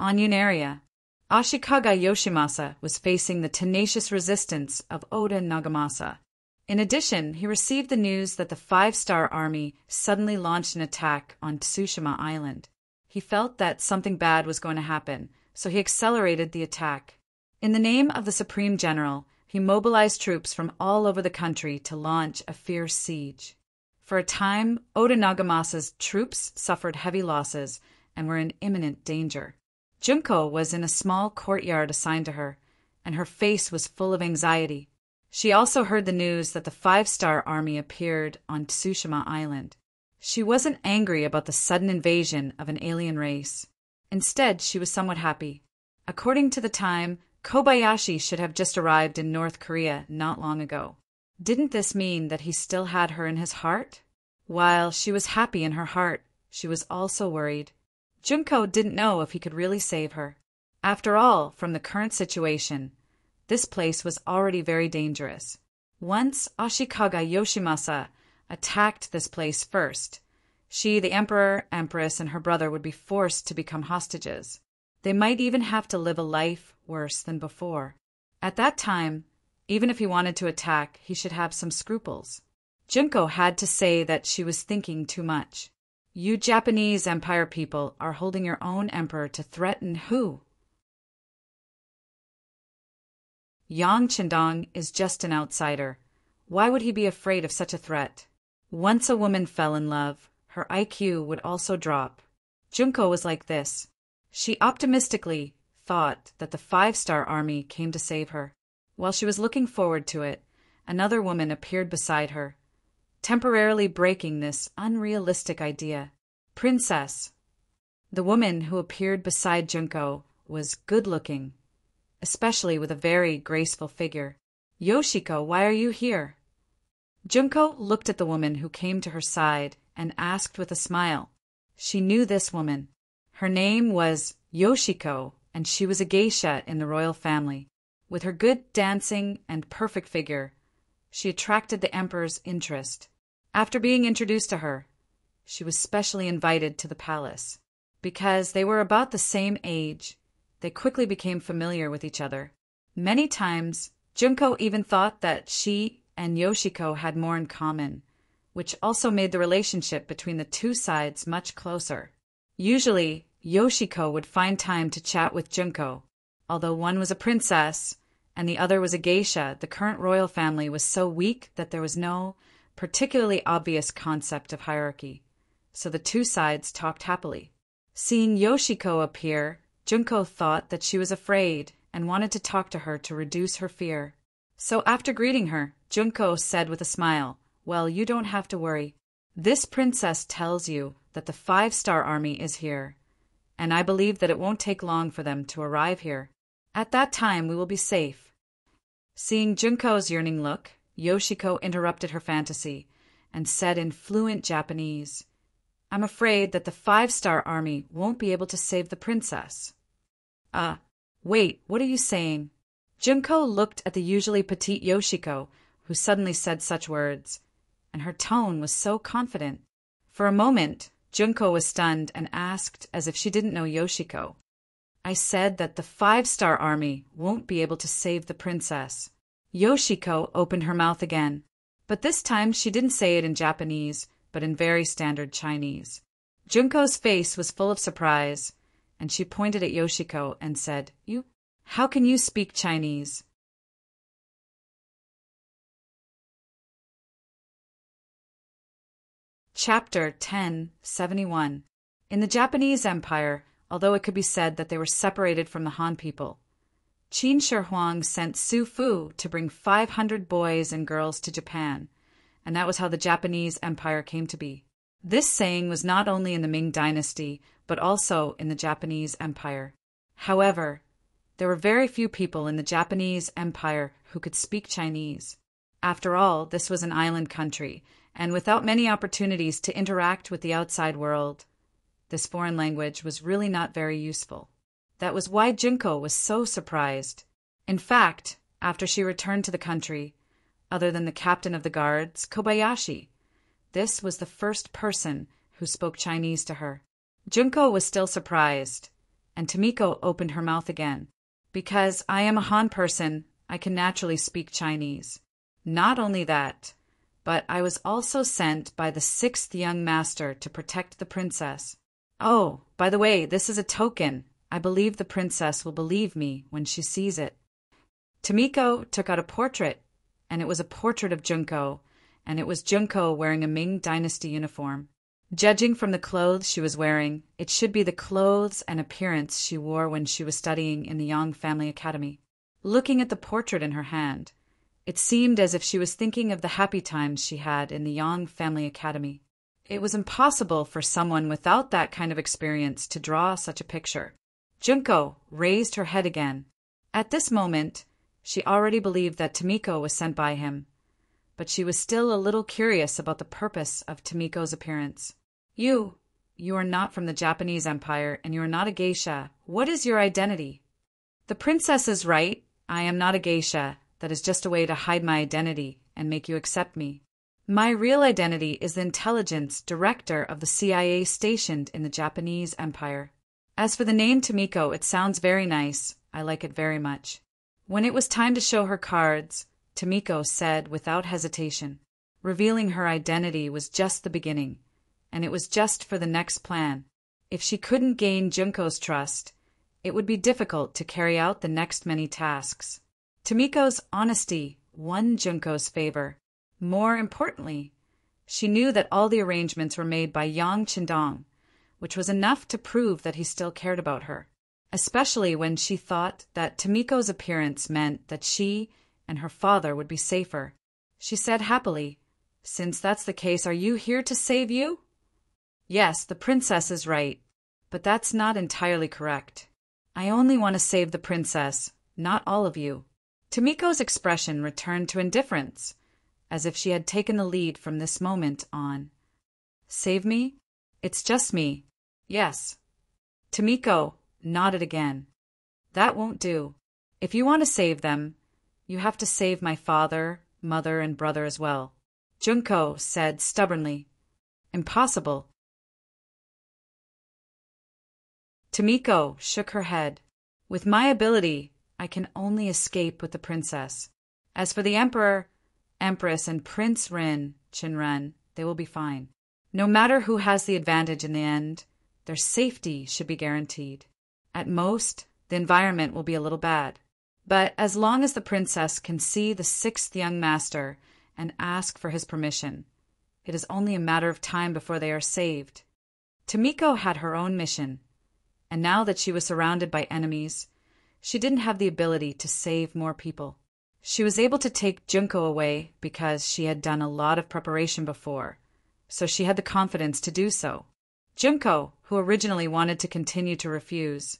Onion area. Ashikaga Yoshimasa was facing the tenacious resistance of Oda Nagamasa. In addition, he received the news that the 5-star army suddenly launched an attack on Tsushima Island. He felt that something bad was going to happen, so he accelerated the attack. In the name of the Supreme General, he mobilized troops from all over the country to launch a fierce siege. For a time, Oda Nagamasa's troops suffered heavy losses and were in imminent danger. Junko was in a small courtyard assigned to her, and her face was full of anxiety. She also heard the news that the 5-star army appeared on Tsushima Island. She wasn't angry about the sudden invasion of an alien race. Instead, she was somewhat happy. According to the time, Kobayashi should have just arrived in North Korea not long ago. Didn't this mean that he still had her in his heart? While she was happy in her heart, she was also worried. Junko didn't know if he could really save her. After all, from the current situation, this place was already very dangerous. Once Ashikaga Yoshimasa attacked this place first, she, the emperor, empress, and her brother would be forced to become hostages. They might even have to live a life worse than before. At that time, even if he wanted to attack, he should have some scruples. Junko had to say that she was thinking too much. You Japanese Empire people are holding your own emperor to threaten who? Yang Qindong is just an outsider. Why would he be afraid of such a threat? Once a woman fell in love, her IQ would also drop. Junko was like this. She optimistically thought that the 5-star army came to save her. While she was looking forward to it, another woman appeared beside her, temporarily breaking this unrealistic idea. Princess. The woman who appeared beside Junko was good-looking, especially with a very graceful figure. Yoshiko, why are you here? Junko looked at the woman who came to her side and asked with a smile. She knew this woman. Her name was Yoshiko, and she was a geisha in the royal family. With her good dancing and perfect figure, she attracted the emperor's interest. After being introduced to her, she was specially invited to the palace. Because they were about the same age, they quickly became familiar with each other. Many times, Junko even thought that she and Yoshiko had more in common, which also made the relationship between the two sides much closer. Usually, Yoshiko would find time to chat with Junko. Although one was a princess and the other was a geisha, the current royal family was so weak that there was no particularly obvious concept of hierarchy, so the two sides talked happily. Seeing Yoshiko appear, Junko thought that she was afraid and wanted to talk to her to reduce her fear. So after greeting her, Junko said with a smile, "Well, you don't have to worry. This princess tells you that the 5-star army is here, and I believe that it won't take long for them to arrive here. At that time, we will be safe." Seeing Junko's yearning look, Yoshiko interrupted her fantasy and said in fluent Japanese, I'm afraid that the 5-star army won't be able to save the princess. Wait, what are you saying? Junko looked at the usually petite Yoshiko, who suddenly said such words, and her tone was so confident. For a moment, Junko was stunned and asked as if she didn't know Yoshiko. I said that the 5-star army won't be able to save the princess. Yoshiko opened her mouth again, but this time she didn't say it in Japanese, but in very standard Chinese. Junko's face was full of surprise, and she pointed at Yoshiko and said, How can you speak Chinese? Chapter 1071. In the Japanese Empire, although it could be said that they were separated from the Han people, Qin Shi Huang sent Su Fu to bring 500 boys and girls to Japan, and that was how the Japanese Empire came to be. This saying was not only in the Ming dynasty, but also in the Japanese Empire. However, there were very few people in the Japanese Empire who could speak Chinese. After all, this was an island country, and without many opportunities to interact with the outside world, this foreign language was really not very useful. That was why Junko was so surprised. In fact, after she returned to the country, other than the captain of the guards, Kobayashi, this was the first person who spoke Chinese to her. Junko was still surprised, and Tomiko opened her mouth again. Because I am a Han person, I can naturally speak Chinese. Not only that, but I was also sent by the 6th young master to protect the princess. Oh, by the way, this is a token. I believe the princess will believe me when she sees it. Tomiko took out a portrait, and it was a portrait of Junko, and it was Junko wearing a Ming dynasty uniform. Judging from the clothes she was wearing, it should be the clothes and appearance she wore when she was studying in the Yang Family Academy. Looking at the portrait in her hand, it seemed as if she was thinking of the happy times she had in the Yang Family Academy. It was impossible for someone without that kind of experience to draw such a picture. Junko raised her head again. At this moment, she already believed that Tomiko was sent by him, but she was still a little curious about the purpose of Tomiko's appearance. You are not from the Japanese Empire, and you are not a geisha. What is your identity? The princess is right. I am not a geisha. That is just a way to hide my identity and make you accept me. My real identity is the intelligence director of the CIA stationed in the Japanese Empire. As for the name Tomiko, it sounds very nice. I like it very much. When it was time to show her cards, Tomiko said without hesitation. Revealing her identity was just the beginning, and it was just for the next plan. If she couldn't gain Junko's trust, it would be difficult to carry out the next many tasks. Tomiko's honesty won Junko's favor. More importantly, she knew that all the arrangements were made by Yang Qindong, which was enough to prove that he still cared about her, especially when she thought that Tomiko's appearance meant that she and her father would be safer. She said happily, "Since that's the case, are you here to save you?" Yes, the princess is right, but that's not entirely correct. I only want to save the princess, not all of you. Tomiko's expression returned to indifference, as if she had taken the lead from this moment on. Save me? It's just me. Yes. Tomiko nodded again. That won't do. If you want to save them, you have to save my father, mother, and brother as well. Junko said stubbornly. Impossible. Tomiko shook her head. With my ability, I can only escape with the princess. As for the emperor, empress, and Prince Chinren, they will be fine. No matter who has the advantage in the end, their safety should be guaranteed. At most, the environment will be a little bad. But as long as the princess can see the 6th young master and ask for his permission, it is only a matter of time before they are saved. Tomiko had her own mission, and now that she was surrounded by enemies, she didn't have the ability to save more people. She was able to take Junko away because she had done a lot of preparation before, so she had the confidence to do so. Junko, who originally wanted to continue to refuse,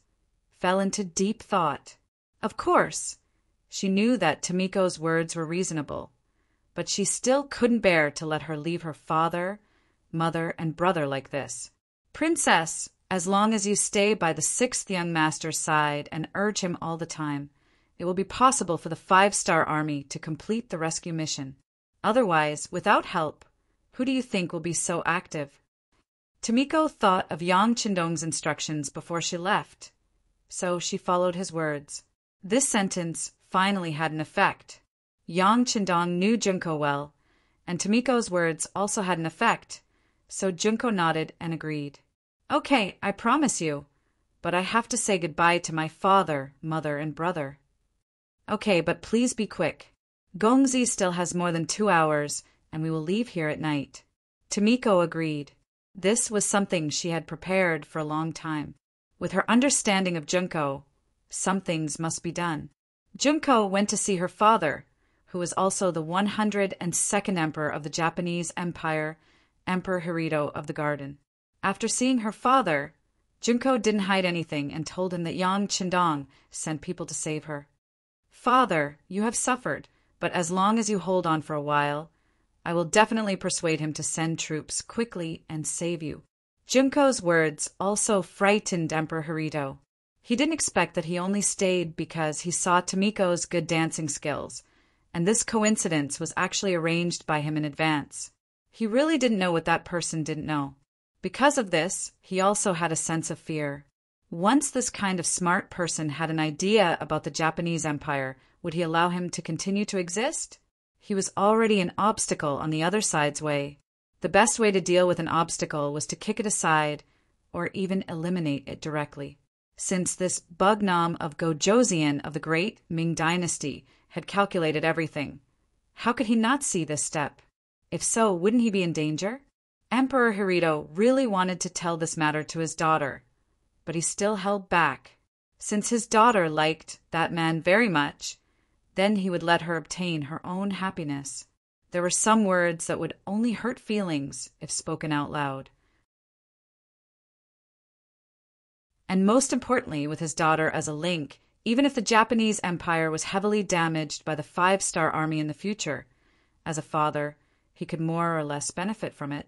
fell into deep thought. Of course, she knew that Tomiko's words were reasonable, but she still couldn't bear to let her leave her father, mother, and brother like this. Princess, as long as you stay by the sixth young master's side and urge him all the time, it will be possible for the 5-star army to complete the rescue mission. Otherwise, without help, who do you think will be so active? Tomiko thought of Yang Chendong's instructions before she left, so she followed his words. This sentence finally had an effect. Yang Chendong knew Junko well, and Tomiko's words also had an effect, so Junko nodded and agreed. Okay, I promise you, but I have to say goodbye to my father, mother, and brother. Okay, but please be quick. Gongzi still has more than 2 hours, and we will leave here at night. Tomiko agreed. This was something she had prepared for a long time. With her understanding of Junko, some things must be done. Junko went to see her father, who was also the 102nd emperor of the Japanese Empire, Emperor Hirohito of the Garden. After seeing her father, Junko didn't hide anything and told him that Yang Chendong sent people to save her. Father, you have suffered, but as long as you hold on for a while, I will definitely persuade him to send troops quickly and save you. Junko's words also frightened Emperor Hirohito. He didn't expect that he only stayed because he saw Tomiko's good dancing skills, and this coincidence was actually arranged by him in advance. He really didn't know what that person didn't know. Because of this, he also had a sense of fear. Once this kind of smart person had an idea about the Japanese Empire, would he allow him to continue to exist? He was already an obstacle on the other side's way. The best way to deal with an obstacle was to kick it aside or even eliminate it directly. Since this Bugnam of Gojoseon of the great Ming dynasty had calculated everything, how could he not see this step? If so, wouldn't he be in danger? Emperor Hirohito really wanted to tell this matter to his daughter, but he still held back. Since his daughter liked that man very much, then he would let her obtain her own happiness. There were some words that would only hurt feelings if spoken out loud. And most importantly, with his daughter as a link, even if the Japanese Empire was heavily damaged by the 5-star army in the future, as a father, he could more or less benefit from it.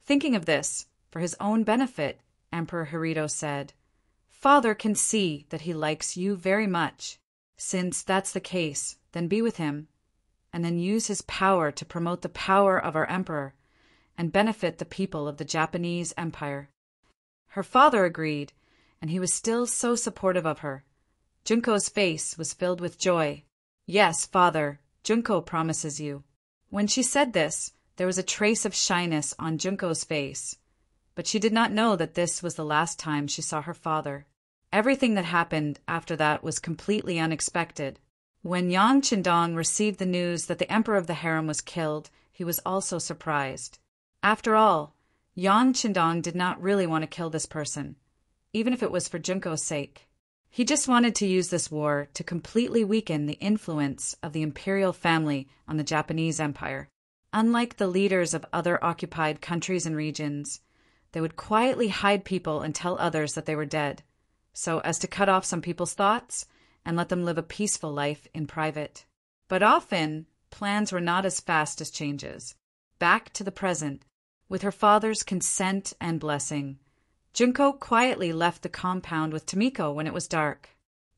Thinking of this, for his own benefit, Emperor Hirohito said, Father can see that he likes you very much. Since that's the case, then be with him, and then use his power to promote the power of our emperor and benefit the people of the Japanese Empire. Her father agreed, and he was still so supportive of her. Junko's face was filled with joy. Yes, father, Junko promises you. When she said this, there was a trace of shyness on Junko's face, but she did not know that this was the last time she saw her father. Everything that happened after that was completely unexpected. When Yang Chendong received the news that the emperor of the harem was killed, he was also surprised. After all, Yang Chendong did not really want to kill this person, even if it was for Junko's sake. He just wanted to use this war to completely weaken the influence of the imperial family on the Japanese Empire. Unlike the leaders of other occupied countries and regions, they would quietly hide people and tell others that they were dead, so as to cut off some people's thoughts and let them live a peaceful life in private. But often, plans were not as fast as changes. Back to the present, with her father's consent and blessing, Junko quietly left the compound with Tomiko when it was dark.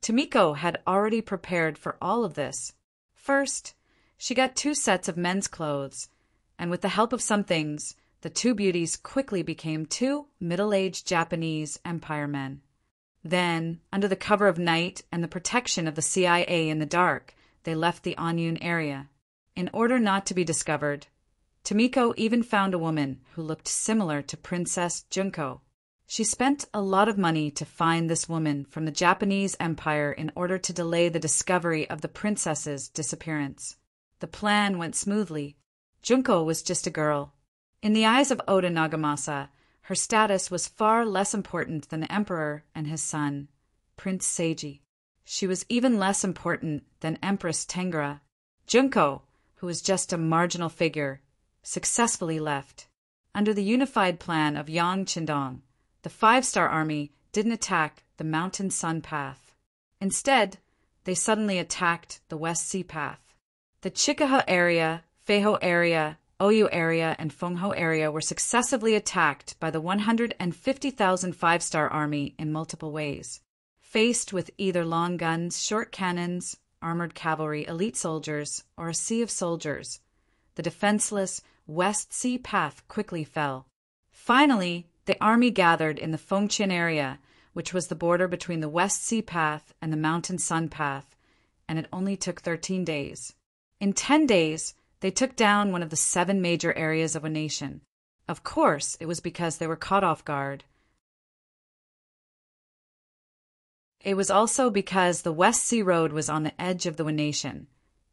Tomiko had already prepared for all of this. First, she got 2 sets of men's clothes, and with the help of some things, the 2 beauties quickly became 2 middle-aged Japanese empire men. Then, under the cover of night and the protection of the CIA in the dark, they left the Anyun area. In order not to be discovered, Tomiko even found a woman who looked similar to Princess Junko. She spent a lot of money to find this woman from the Japanese Empire in order to delay the discovery of the princess's disappearance. The plan went smoothly. Junko was just a girl. In the eyes of Oda Nagamasa, her status was far less important than the emperor and his son, Prince Seiji. She was even less important than Empress Tengra. Junko, who was just a marginal figure, successfully left. Under the unified plan of Yang Chendong, the 5-star army didn't attack the Mountain Sun Path. Instead, they suddenly attacked the West Sea Path. The Chikaha area, Feiho area, Oyu area and Fengho area were successively attacked by the 150,000 five-star army in multiple ways. Faced with either long guns, short cannons, armored cavalry, elite soldiers, or a sea of soldiers, the defenseless West Sea Path quickly fell. Finally, the army gathered in the Fengqian area, which was the border between the West Sea Path and the Mountain Sun Path, and it only took 13 days. In 10 days, they took down one of the 7 major areas of a nation. Of course, it was because they were caught off guard. It was also because the West Sea Road was on the edge of the nation,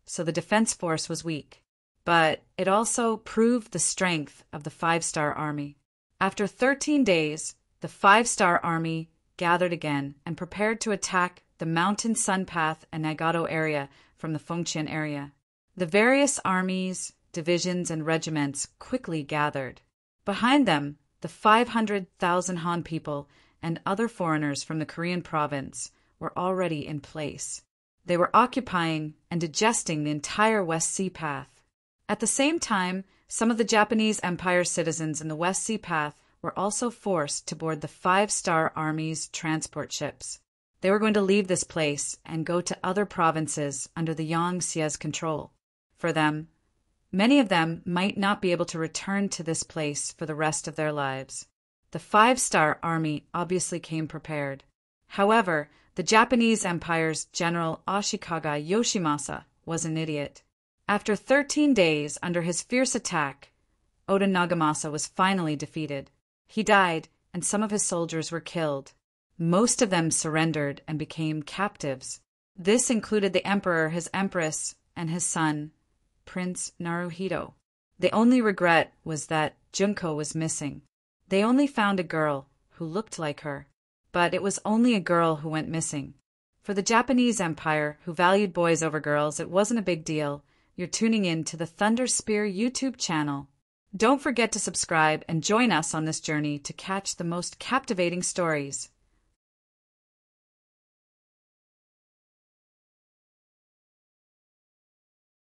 so the defense force was weak. But it also proved the strength of the five-star army. After 13 days, the five-star army gathered again and prepared to attack the Mountain Sun Path and Nagato area from the Fengqian area. The various armies, divisions, and regiments quickly gathered. Behind them, the 500,000 Han people and other foreigners from the Korean province were already in place. They were occupying and digesting the entire West Sea Path. At the same time, some of the Japanese Empire citizens in the West Sea Path were also forced to board the five-star army's transport ships. They were going to leave this place and go to other provinces under the Yangtze's control. For them, many of them might not be able to return to this place for the rest of their lives. The five-star army obviously came prepared. However, the Japanese Empire's General Ashikaga Yoshimasa was an idiot. After 13 days under his fierce attack, Oda Nagamasa was finally defeated. He died, and some of his soldiers were killed. Most of them surrendered and became captives. This included the emperor, his empress, and his son, Prince Naruhito. The only regret was that Junko was missing. They only found a girl who looked like her, but it was only a girl who went missing. For the Japanese Empire, who valued boys over girls, it wasn't a big deal. You're tuning in to the Thunder Spear YouTube channel. Don't forget to subscribe and join us on this journey to catch the most captivating stories.